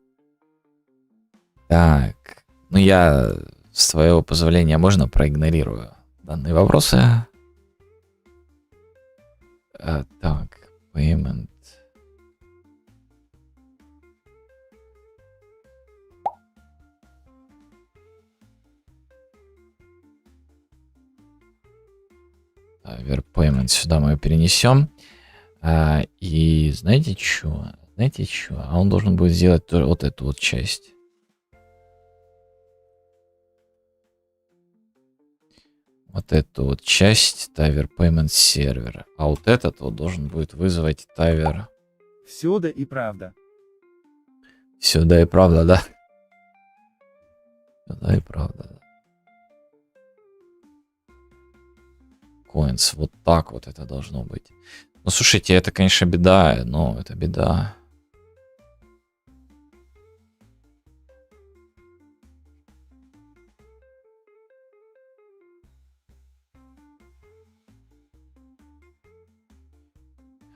Так. Ну, я, с твоего позволения, можно проигнорирую данные вопросы? Так. Payment. Payment сюда мы перенесем. И знаете что? А он должен будет сделать вот эту вот часть. Вот эту вот часть Tower Payment сервер. А вот этот вот должен будет вызвать Tower. Все да и правда. Все да и правда, да? Да и правда, да. Coins. Вот так вот это должно быть. Ну, слушайте, это, конечно, беда, но это беда.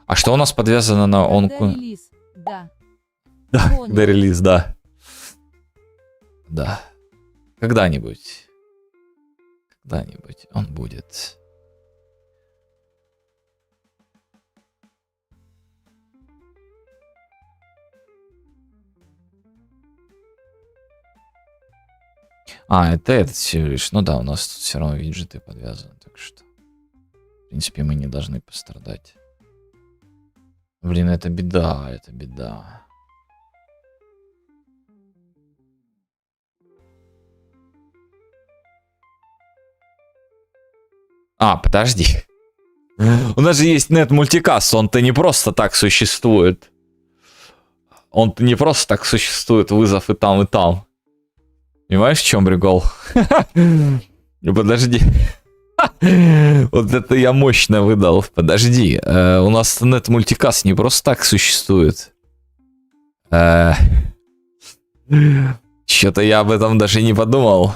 А что у нас подвязано на Когда онку? релиз, да. Да, Понял. до релиз, да. Да. Когда-нибудь. Когда-нибудь он будет. Это этот всего лишь. Ну да, у нас тут все равно виджеты подвязаны, так что, в принципе, мы не должны пострадать. Блин, это беда, это беда. Подожди. У нас же есть нет мультикаст, он-то не просто так существует. Он не просто так существует, вызов и там, и там. Понимаешь, в чем прикол? Подожди. Вот это я мощно выдал. Подожди. У нас нет мультикаст не просто так существует. Что-то я об этом даже не подумал.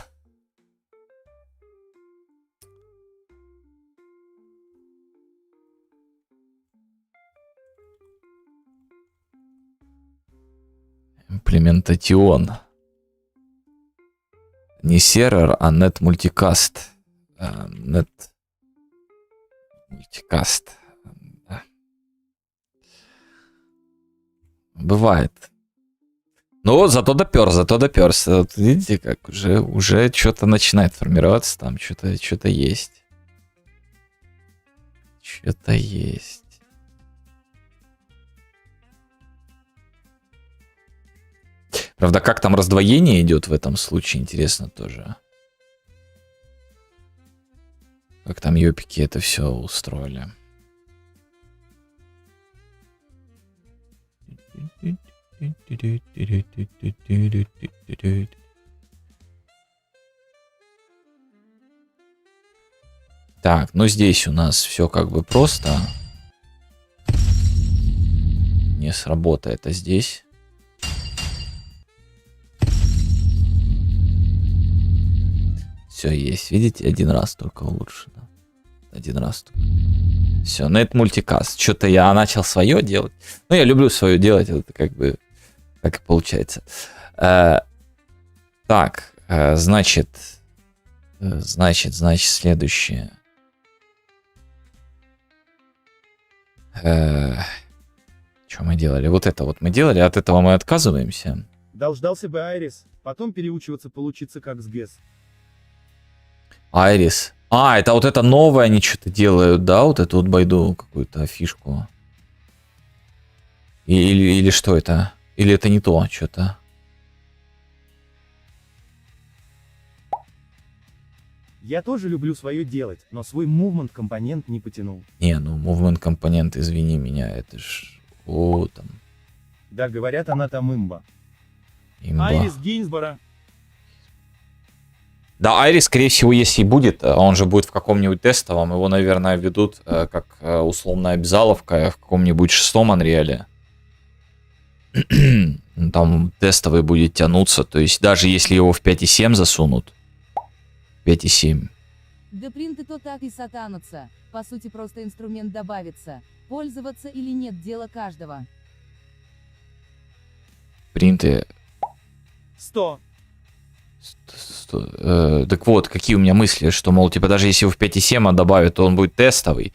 Имплементацион. Не сервер, а нет мультикаст. Нет мультикаст. Да. Бывает. Ну вот, зато доперся. Вот видите, как уже что-то начинает формироваться, там что-то есть. Что-то есть. Правда, как там раздвоение идет в этом случае, интересно тоже. Как там ёпики это все устроили. Так, ну здесь у нас все как бы просто. Не сработает, а здесь. Все есть, видите, один раз только улучшено. Один раз только. Все, на это мультикаст. Что-то я начал свое делать. Ну, я люблю свое делать, это как бы так и получается. Так, значит, следующее. Что мы делали? Вот это вот мы делали, от этого мы отказываемся. Дождался бы Айрис, потом переучиваться получится как с ГЭС. Айрис. А, это вот это новое они что-то делают, да? Вот эту вот байду, какую-то фишку. Или что это? Или это не то что-то? Я тоже люблю свое делать, но свой movement компонент не потянул. Не, ну movement компонент, извини меня, это ж... О, там... Да, говорят, она там имба. Имба. Айрис Гейнсборо. Да, Айрис, скорее всего, если и будет, он же будет в каком-нибудь тестовом, его, наверное, ведут как условная обязаловка в каком-нибудь 6-м Unreal. Там тестовый будет тянуться, то есть даже если его в 5.7 засунут, 5.7. Да принты то так и сатанутся. По сути, просто инструмент добавится. Пользоваться или нет, дело каждого. Принты... 100. Так вот, какие у меня мысли, что, мол, типа, даже если его в 5.7 добавят, то он будет тестовый.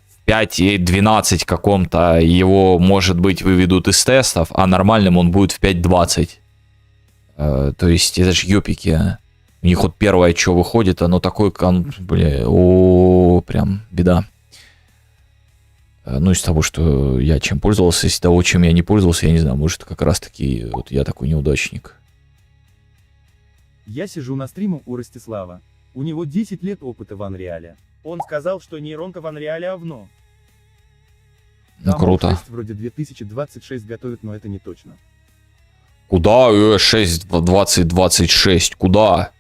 В 5.12 каком-то его, может быть, выведут из тестов, а нормальным он будет в 5.20. То есть, это же ёпики, а. У них вот первое, что выходит, оно такое, бля, прям беда. Ну, из того, что я чем пользовался, из того, чем я не пользовался, я не знаю, может, как раз-таки вот я такой неудачник. Я сижу на стримах у Ростислава. У него 10 лет опыта в Unreal. Он сказал, что нейронка в Unreal овно. Ну, круто. 6 вроде 2026 готовят, но это не точно. Куда 6, 2026? Куда?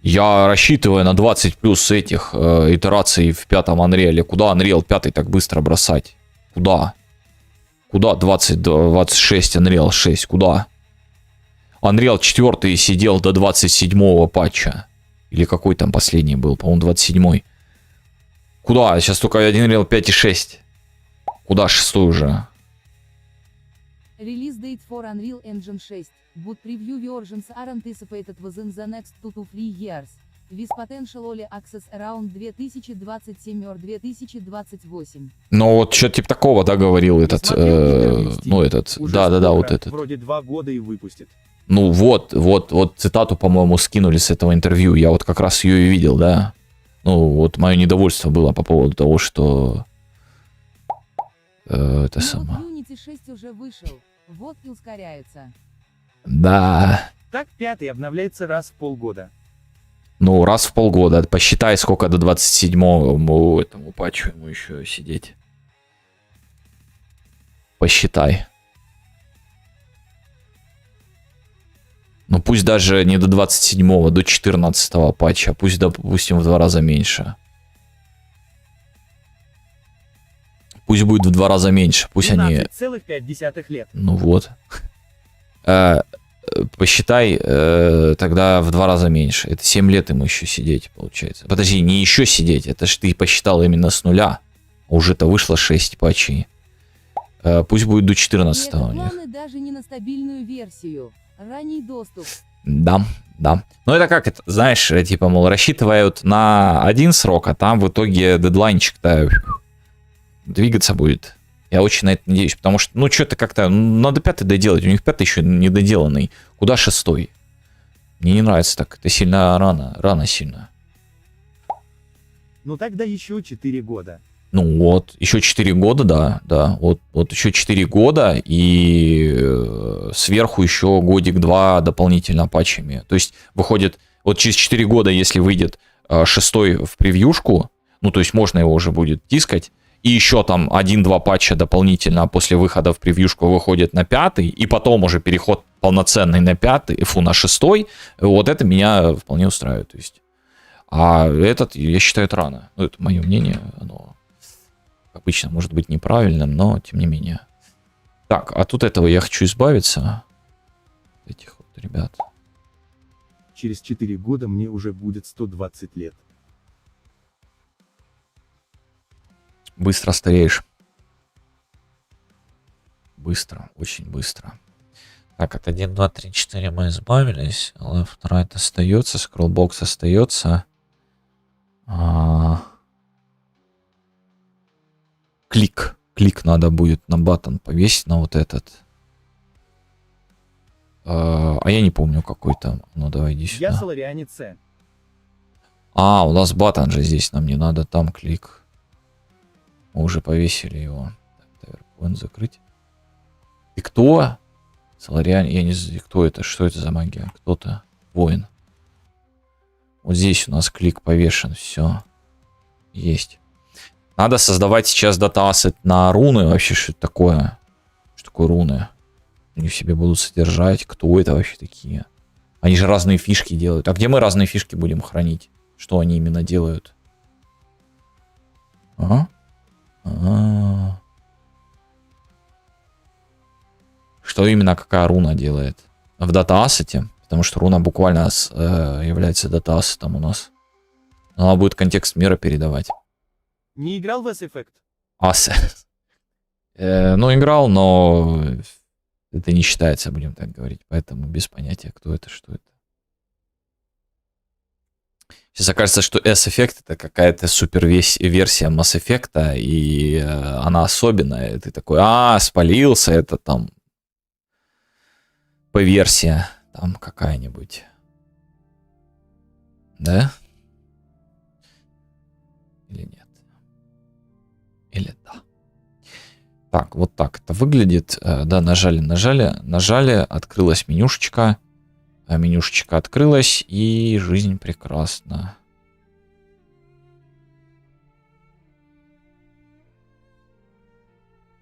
Я рассчитываю на 20 плюс этих итераций в 5-м Unreal. Куда Unreal 5 так быстро бросать? Куда? Куда 20, 26 Unreal 6? Куда? Unreal 4 сидел до 27-го патча. Или какой там последний был? По-моему, 27-й. Куда? Сейчас только Unreal 5.6. Куда 6 уже? Release date for Unreal Engine 6, but preview versions are anticipated within the next 2 to 3 years, with potential early access around 2027 or 2028. Ну вот что-то типа такого, да, говорил этот, Смотрел интервью ну этот, Уже да-да-да, скоро, вот этот. Вроде 2 года и выпустит. Ну вот цитату, по-моему, скинули с этого интервью, я вот как раз ее и видел, да. Ну вот мое недовольство было по поводу того, что это Но само. Unity 6 уже вышел, вот и ускоряется. Да. Так 5 обновляется раз в полгода. Ну, раз в полгода. Посчитай, сколько до 27-го этому патчу ему еще сидеть. Посчитай. пусть даже не до 27-го, до 14-го патча, пусть, допустим, в 2 раза меньше. Пусть будет в 2 раза меньше, пусть они... 12,5 лет. Ну вот. Посчитай тогда в 2 раза меньше. Это 7 лет ему еще сидеть, получается. Подожди, не еще сидеть, это ж ты посчитал именно с нуля. Уже-то вышло 6 патчей. Пусть будет до 14-го у них. Планы даже не на стабильную версию. Ранний доступ. Да, да. Но это как, это, знаешь, типа, мол, рассчитывают на один срок, а там в итоге дедлайнчик-то двигаться будет. Я очень на это надеюсь, потому что, ну, что-то как-то, надо 5-й доделать, у них 5-й еще недоделанный. Куда 6-й? Мне не нравится так, это сильно рано сильно. Ну тогда еще 4 года. Ну вот, еще 4 года, да, вот еще 4 года и сверху еще годик-два дополнительно патчами. То есть выходит, вот через 4 года, если выйдет 6-й в превьюшку, ну то есть можно его уже будет тискать, и еще там 1-2 патча дополнительно после выхода в превьюшку выходит на 5-й, и потом уже переход полноценный на 5-й, на 6-й, вот это меня вполне устраивает. То есть. А этот, я считаю, это рано. Ну, это мое мнение, оно обычно может быть неправильным, но тем не менее. Так, а тут этого я хочу избавиться. Этих вот ребят. Через 4 года мне уже будет 120 лет. Быстро стареешь. Быстро, очень быстро. Так, от 1, 2, 3, 4 мы избавились. Left, right остается, скроллбокс остается. Клик. Клик надо будет на баттон повесить, на вот этот. А я не помню какой там. Ну давай иди сюда. Я Солариане С. А, у нас баттон же здесь, нам не надо там клик. Мы уже повесили его. Так, TowerPoint закрыть. Ты кто? Солариан, я не знаю, кто это, что это за магия? Кто-то, воин. Вот здесь у нас клик повешен, все. Есть. Надо создавать сейчас дата-ассет на руны. Вообще, что это такое? Что такое руны? Они в себе будут содержать. Кто это вообще такие? Они же разные фишки делают. А где мы разные фишки будем хранить? Что они именно делают? Что именно какая руна делает? В дата-ассете? Потому что руна буквально является дата-ассетом у нас. Она будет контекст мира передавать. Не играл в S-Effect? Ассет. Ну, играл, но это не считается, будем так говорить. Поэтому без понятия, кто это, что это. Сейчас окажется, что S-Effect это какая-то супер версия Mass Effect, и она особенная. И ты такой, спалился, это там P-версия там какая-нибудь. Да? Или нет? Или да? Так, вот так это выглядит. Да, нажали, открылась менюшечка. Менюшечка открылась, и жизнь прекрасна.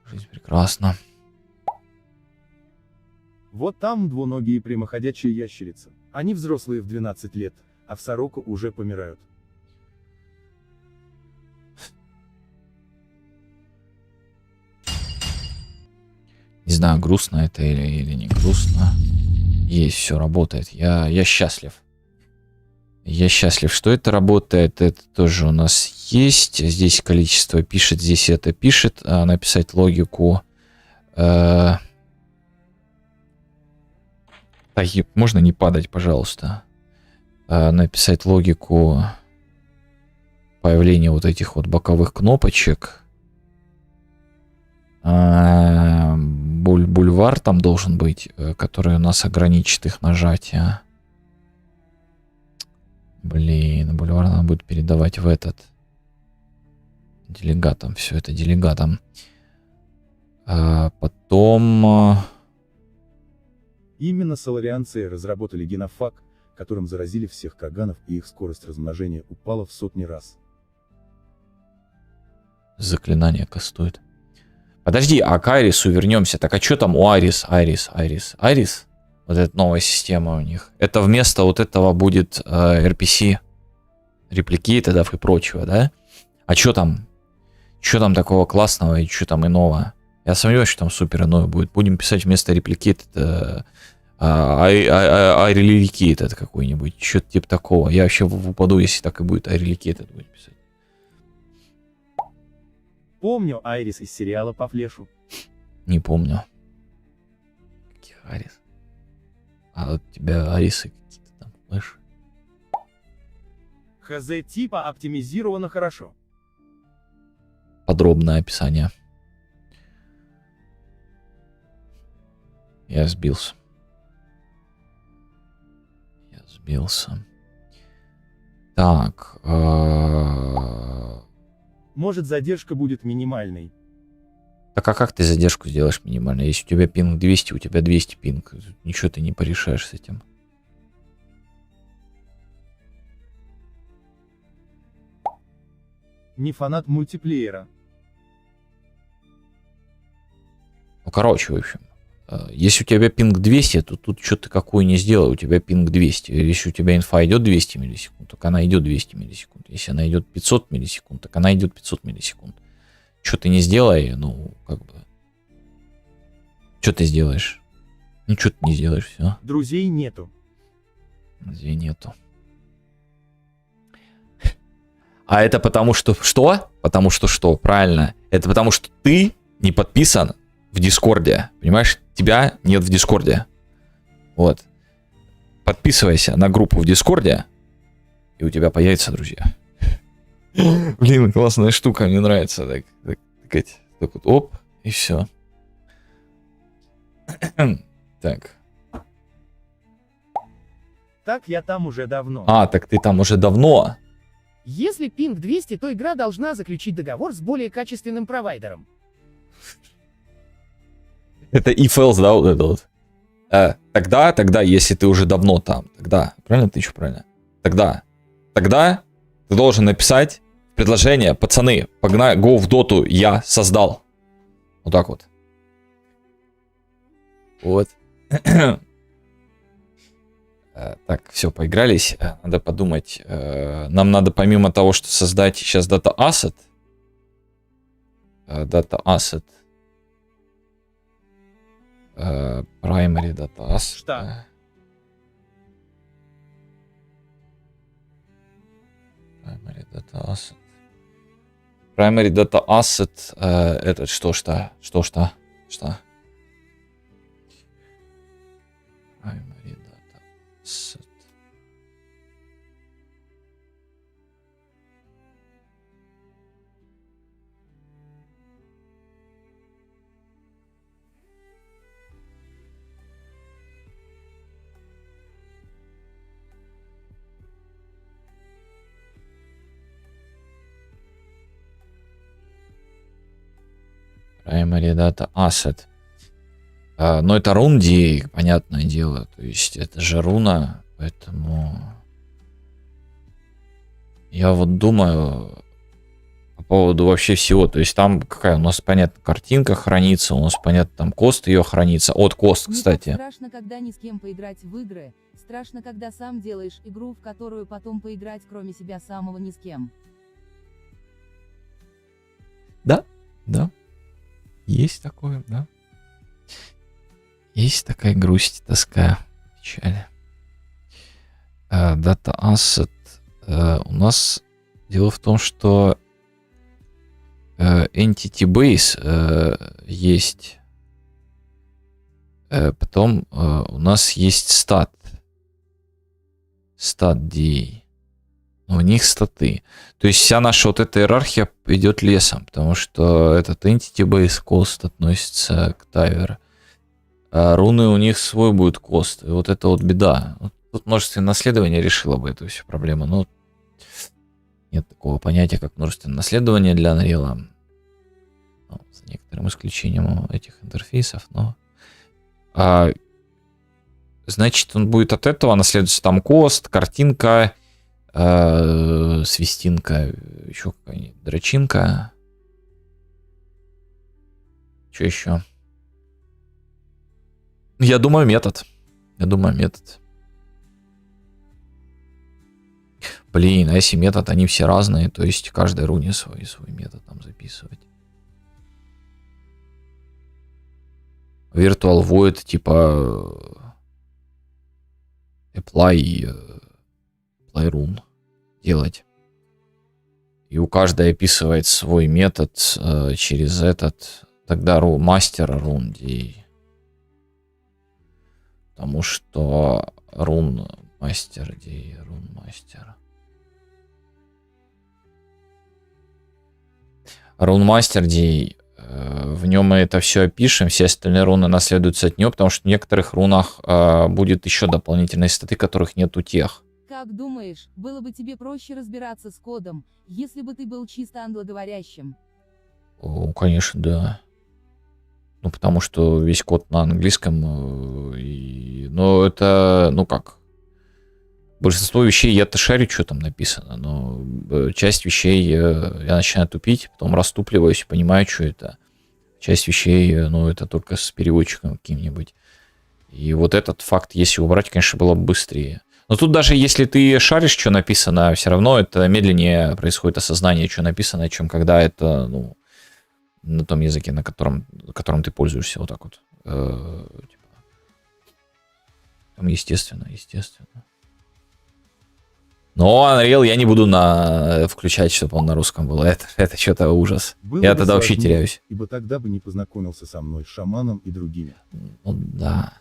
Жизнь прекрасна. Вот там двуногие прямоходячие ящерицы. Они взрослые в 12 лет, а в сороку уже помирают. Не знаю, грустно это или не грустно. Есть, все работает. Я счастлив. Я счастлив, что это работает. Это тоже у нас есть. Здесь количество пишет, здесь это пишет. Написать логику. Можно не падать, пожалуйста. Написать логику появления вот этих вот боковых кнопочек. Бульвар там должен быть, который у нас ограничит их нажатие. Блин, бульвар надо будет передавать в этот. Делегатам, все это делегатам. Потом... Именно соларианцы разработали генофаг, которым заразили всех каганов, и их скорость размножения упала в сотни раз. Заклинание кастует. Подожди, а к Айрису вернемся. Так а что там у Айрис? Вот эта новая система у них. Это вместо вот этого будет RPC, Replicated и прочего, да? А что там? Что там такого классного и что там иного? Я сомневаюсь, что там супер иное будет. Будем писать вместо Replicated Replicated какой-нибудь. Что-то типа такого. Я вообще упаду, если так и будет. Replicated будет писать. Помню Айрис из сериала по флешу. Не помню. Каких Арис? А вот у тебя Арисы какие-то там, слышь? ХЗ типа оптимизировано хорошо. Подробное описание. Я сбился. Так. Может, задержка будет минимальной. Так а как ты задержку сделаешь минимально? Если у тебя пинг 200, у тебя 200 пинг. Ничего ты не порешаешь с этим. Не фанат мультиплеера. Ну, короче, в общем. Если у тебя пинг 200, то тут что-то какую не сделай, у тебя пинг 200. Если у тебя инфа идет 200 миллисекунд, так она идет 200 миллисекунд. Если она идет 500 миллисекунд, так она идет 500 миллисекунд. Что ты не сделай, ну, как бы... Что ты сделаешь? Ничего ты не сделаешь, все. Друзей нету. Друзей нету. А это потому что... Что? Потому что что? Правильно. Это потому что ты не подписан в Дискорде. Понимаешь? Тебя нет в Дискорде. Вот. Подписывайся на группу в Дискорде, и у тебя появятся друзья. Блин, классная штука, мне нравится. Так вот, оп, и все. Так. Так я там уже давно. А, так ты там уже давно. Если пинг 200, то игра должна заключить договор с более качественным провайдером. Это if else, да, вот это вот. Тогда, если ты уже давно там, тогда, правильно ты еще правильно? Тогда ты должен написать предложение, пацаны, погнали, go в доту, я создал. Вот так вот. Вот. Так, все, поигрались. Надо подумать. Нам надо помимо того, что создать сейчас data asset. Primary data asset. Что? Primary data asset. Это что? Primary data asset. Primary data asset. Но это рунди, понятное дело. То есть это же руна, поэтому я вот думаю по поводу вообще всего. То есть там какая у нас, понятно, картинка хранится, у нас, понятно, там кост ее хранится. От кост, Мне кстати. так страшно, когда ни с кем поиграть в игры. Страшно, когда сам делаешь игру, в которую потом поиграть, кроме себя самого, ни с кем. Да. Есть такое, да. Есть такая грусть, тоска, печаль. Data asset. У нас дело в том, что entity base есть. Потом у нас есть stat. Stat DA. У них статы. То есть вся наша вот эта иерархия идет лесом, потому что этот entity base cost относится к Tiver. А руны у них свой будет кост. И вот это вот беда. Вот тут множественное наследование решило бы эту всю проблему. Но нет такого понятия, как множественное наследование для Unreal. Ну, за некоторым исключением этих интерфейсов. Но значит, он будет от этого наследоваться там кост, картинка, свистинка, еще какая-нибудь дрочинка. Что еще? Я думаю, метод. Я думаю, метод. Блин, а если метод, они все разные, то есть каждой руне свой метод там записывать. Virtual Void типа apply rune делать. И у каждой описывает свой метод через этот. Тогда мастер рун DA. Потому что рун мастер DA, рун мастер. Рунмастер DA, в нем мы это все опишем, все остальные руны наследуются от него, потому что в некоторых рунах будет еще дополнительные статы, которых нет у тех. Как думаешь, было бы тебе проще разбираться с кодом, если бы ты был чисто англоговорящим? О, конечно, да. Ну, потому что весь код на английском, но это, ну как, большинство вещей я-то шарю, что там написано, но часть вещей я начинаю тупить, потом раступливаюсь, понимаю, что это. Часть вещей, ну, это только с переводчиком каким-нибудь. И вот этот факт, если убрать, конечно, было бы быстрее. Но тут даже если ты шаришь, что написано, все равно это медленнее происходит осознание, что написано, чем когда это, ну, на том языке, на котором ты пользуешься, вот так вот. Там естественно. Но Unreal я не буду включать, чтобы он на русском был. Это что-то ужас. Было Я бы тогда вообще сложнее, теряюсь. Ибо тогда бы не познакомился со мной, шаманом и другими. Ну да.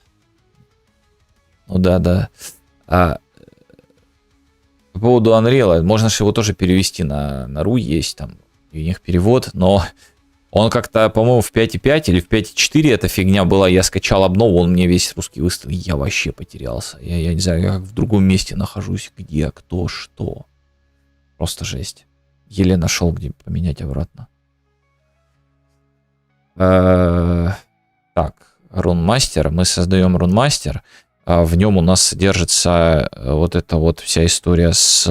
Ну да. По поводу Unreal, можно же его тоже перевести на RU, есть там, и у них перевод, но он как-то, по-моему, в 5.5 или в 5.4 эта фигня была, я скачал обнову, он мне весь русский выставил, я вообще потерялся. Я не знаю, я как в другом месте нахожусь, где, кто, что. Просто жесть. Еле нашел, где поменять обратно. Так, рунмастер, мы создаем рунмастер. В нем у нас содержится вот эта вот вся история с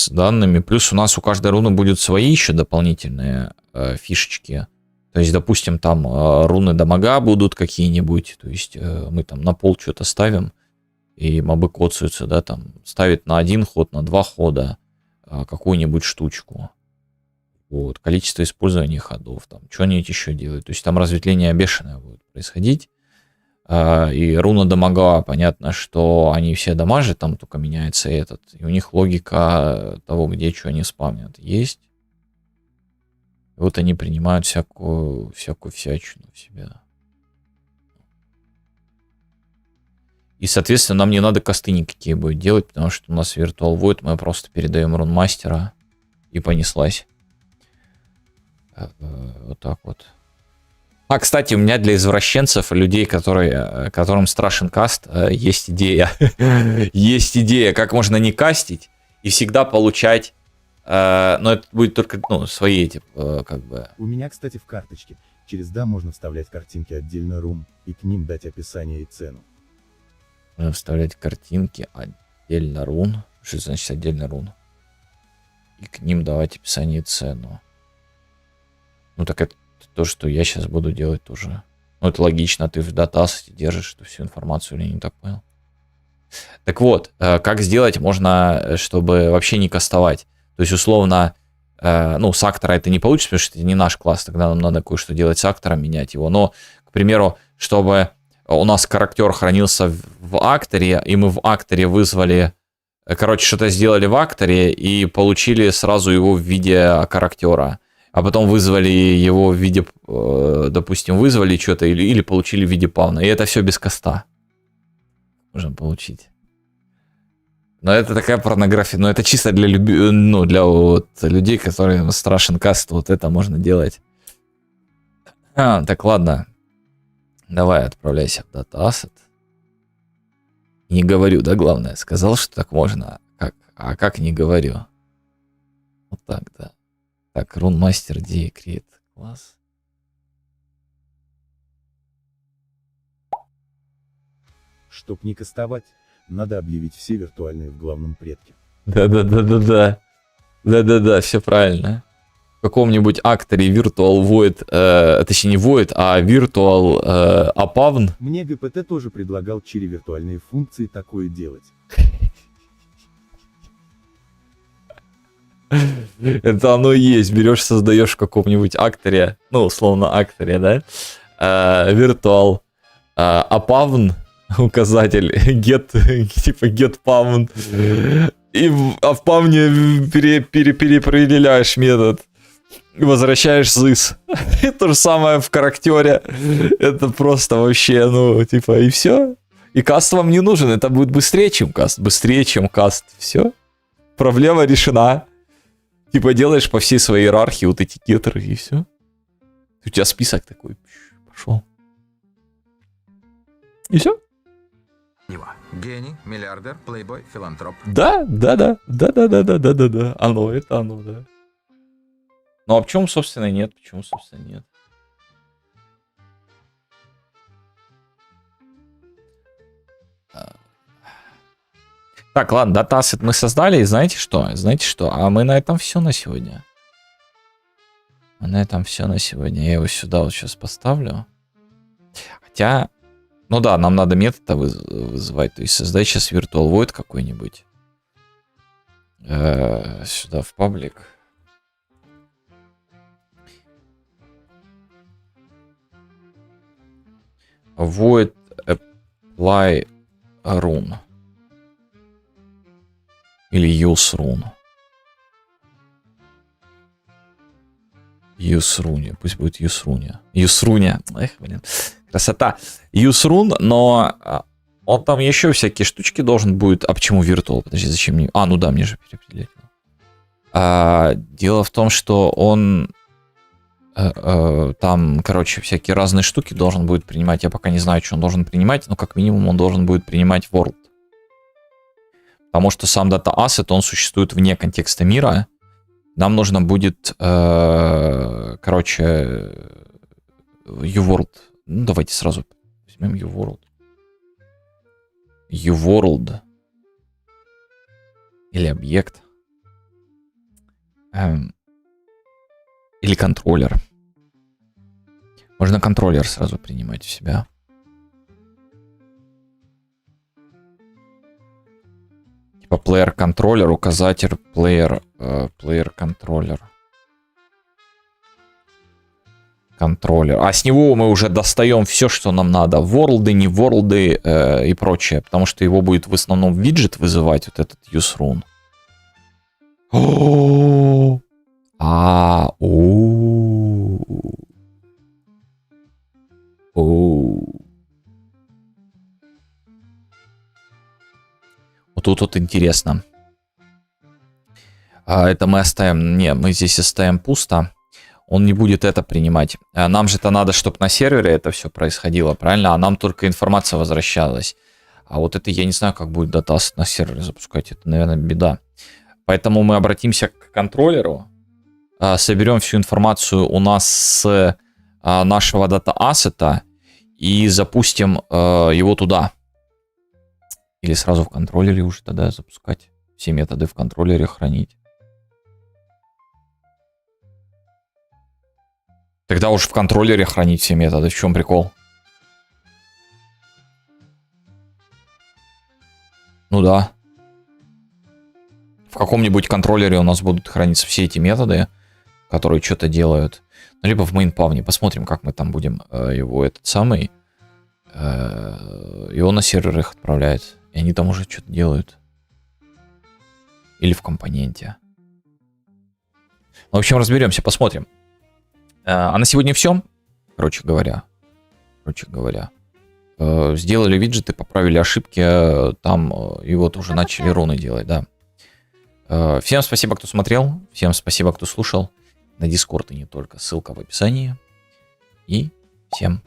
данными. Плюс у нас у каждой руны будут свои еще дополнительные фишечки. То есть, допустим, там руны дамага будут какие-нибудь. То есть мы там на пол что-то ставим, и мобы коцаются, да, там ставит на 1 ход, на 2 хода какую-нибудь штучку. Вот, количество использования ходов, там, что-нибудь еще делают. То есть там разветвление бешеное будет происходить. И руна дамага, понятно, что они все дамажат, там только меняется этот. И у них логика того, где что они спавнят, есть. И вот они принимают всякую всячину в себя. И, соответственно, нам не надо косты никакие будет делать, потому что у нас Virtual Void, мы просто передаем рунмастера, и понеслась. Вот так вот. А, кстати, у меня для извращенцев, людей, которым страшен каст, есть идея. Есть идея, как можно не кастить и всегда получать. Но это будет только, ну, свои эти, как бы. У меня, кстати, в карточке через «да» можно вставлять картинки отдельно рум, и к ним дать описание и цену. Можно вставлять картинки отдельно рун. Что значит отдельно рун? И к ним давать описание и цену. Ну так это то, что я сейчас буду делать тоже. Ну это логично, ты в датасете держишь эту всю информацию, или не так понял? Так вот, как сделать можно, чтобы вообще не кастовать? То есть условно, ну с актора это не получится, потому что это не наш класс, тогда нам надо кое-что делать с актором, менять его. Но, к примеру, чтобы у нас характер хранился в акторе, и мы в акторе вызвали, короче, что-то сделали в акторе и получили сразу его в виде характера. А потом вызвали его в виде, допустим, вызвали что-то или получили в виде пауна. И это все без коста можно получить. Но это такая порнография. Но это чисто для, для вот людей, которым страшен каст. Вот это можно делать. Так, ладно. Давай, отправляйся в Data Asset. Не говорю, да, главное. Сказал, что так можно. А как не говорю? Вот так, да. Так, рунмастер DA create класс. Чтоб не кастовать, надо объявить все виртуальные в главном предке. Да-да-да-да-да. Да-да-да, все правильно. в каком-нибудь акторе Virtual Void, точнее не Void, а Virtual Apavn. Мне ГПТ тоже предлагал через виртуальные функции такое делать. Это оно и есть. Берешь, создаешь в каком-нибудь акторе, ну, условно акторе, да? Virtual Apavn, указатель get, типа get pavn. И в павне переопределяешь метод. И возвращаешь this. И то же самое в характере. Это просто вообще, ну, типа, и все. И каст вам не нужен. Это будет быстрее, чем каст. Быстрее, чем каст. Все. Проблема решена. Типа, делаешь по всей своей иерархии вот эти гетеры, и все. У тебя список такой. Пошел. И все. Гений, миллиардер, плейбой, филантроп. Да. Оно, это оно, да. Ну а почему, собственно, нет? Почему, собственно, нет? Так, ладно, датасет мы создали, и знаете что? Знаете что? А мы на этом все на сегодня. На этом все на сегодня. Я его сюда вот сейчас поставлю. Хотя, ну да, нам надо метод вызывать. То есть создать сейчас Virtual Void какой-нибудь. Сюда в паблик. Void apply rune. Или use rune. Use rune. Пусть будет use rune. Use rune. Эх, блин. Красота. Use rune, но он там еще всякие штучки должен будет. А почему virtual? Подожди, зачем мне? А, ну да, мне же переопределять. Дело в том, что он там, короче, всякие разные штуки должен будет принимать. Я пока не знаю, что он должен принимать, но как минимум он должен будет принимать world. Потому что сам data asset, он существует вне контекста мира. Нам нужно будет, короче, uWorld. Ну, давайте сразу возьмем uWorld. uWorld. Или объект. Или контроллер. Можно контроллер сразу принимать в себя. Типа player контроллер, указатель player контроллер. Контроллер. А с него мы уже достаем все, что нам надо. Ворлды, не ворлды и прочее. Потому что его будет в основном виджет вызывать, вот этот useRune. Вот тут вот интересно. Это мы оставим. Не, мы здесь оставим пусто. Он не будет это принимать. Нам же это надо, чтобы на сервере это все происходило, правильно? А нам только информация возвращалась. А вот это я не знаю, как будет датас на сервере запускать. Это, наверное, беда. Поэтому мы обратимся к контроллеру. Соберем всю информацию у нас с нашего дата-ассета и запустим его туда. Или сразу в контроллере уже тогда запускать. Все методы в контроллере хранить. Тогда уж в контроллере хранить все методы. В чем прикол? Ну да. В каком-нибудь контроллере у нас будут храниться все эти методы, которые что-то делают. Ну, либо в мейнпавне. Посмотрим, как мы там будем его этот самый. И он на сервер их отправляет. И они там уже что-то делают. Или в компоненте. В общем, разберемся, посмотрим. А на сегодня все. Короче говоря. Сделали виджеты, поправили ошибки. Там и вот уже начали руны делать, да. Всем спасибо, кто смотрел. Всем спасибо, кто слушал. На Discord и не только. Ссылка в описании. И всем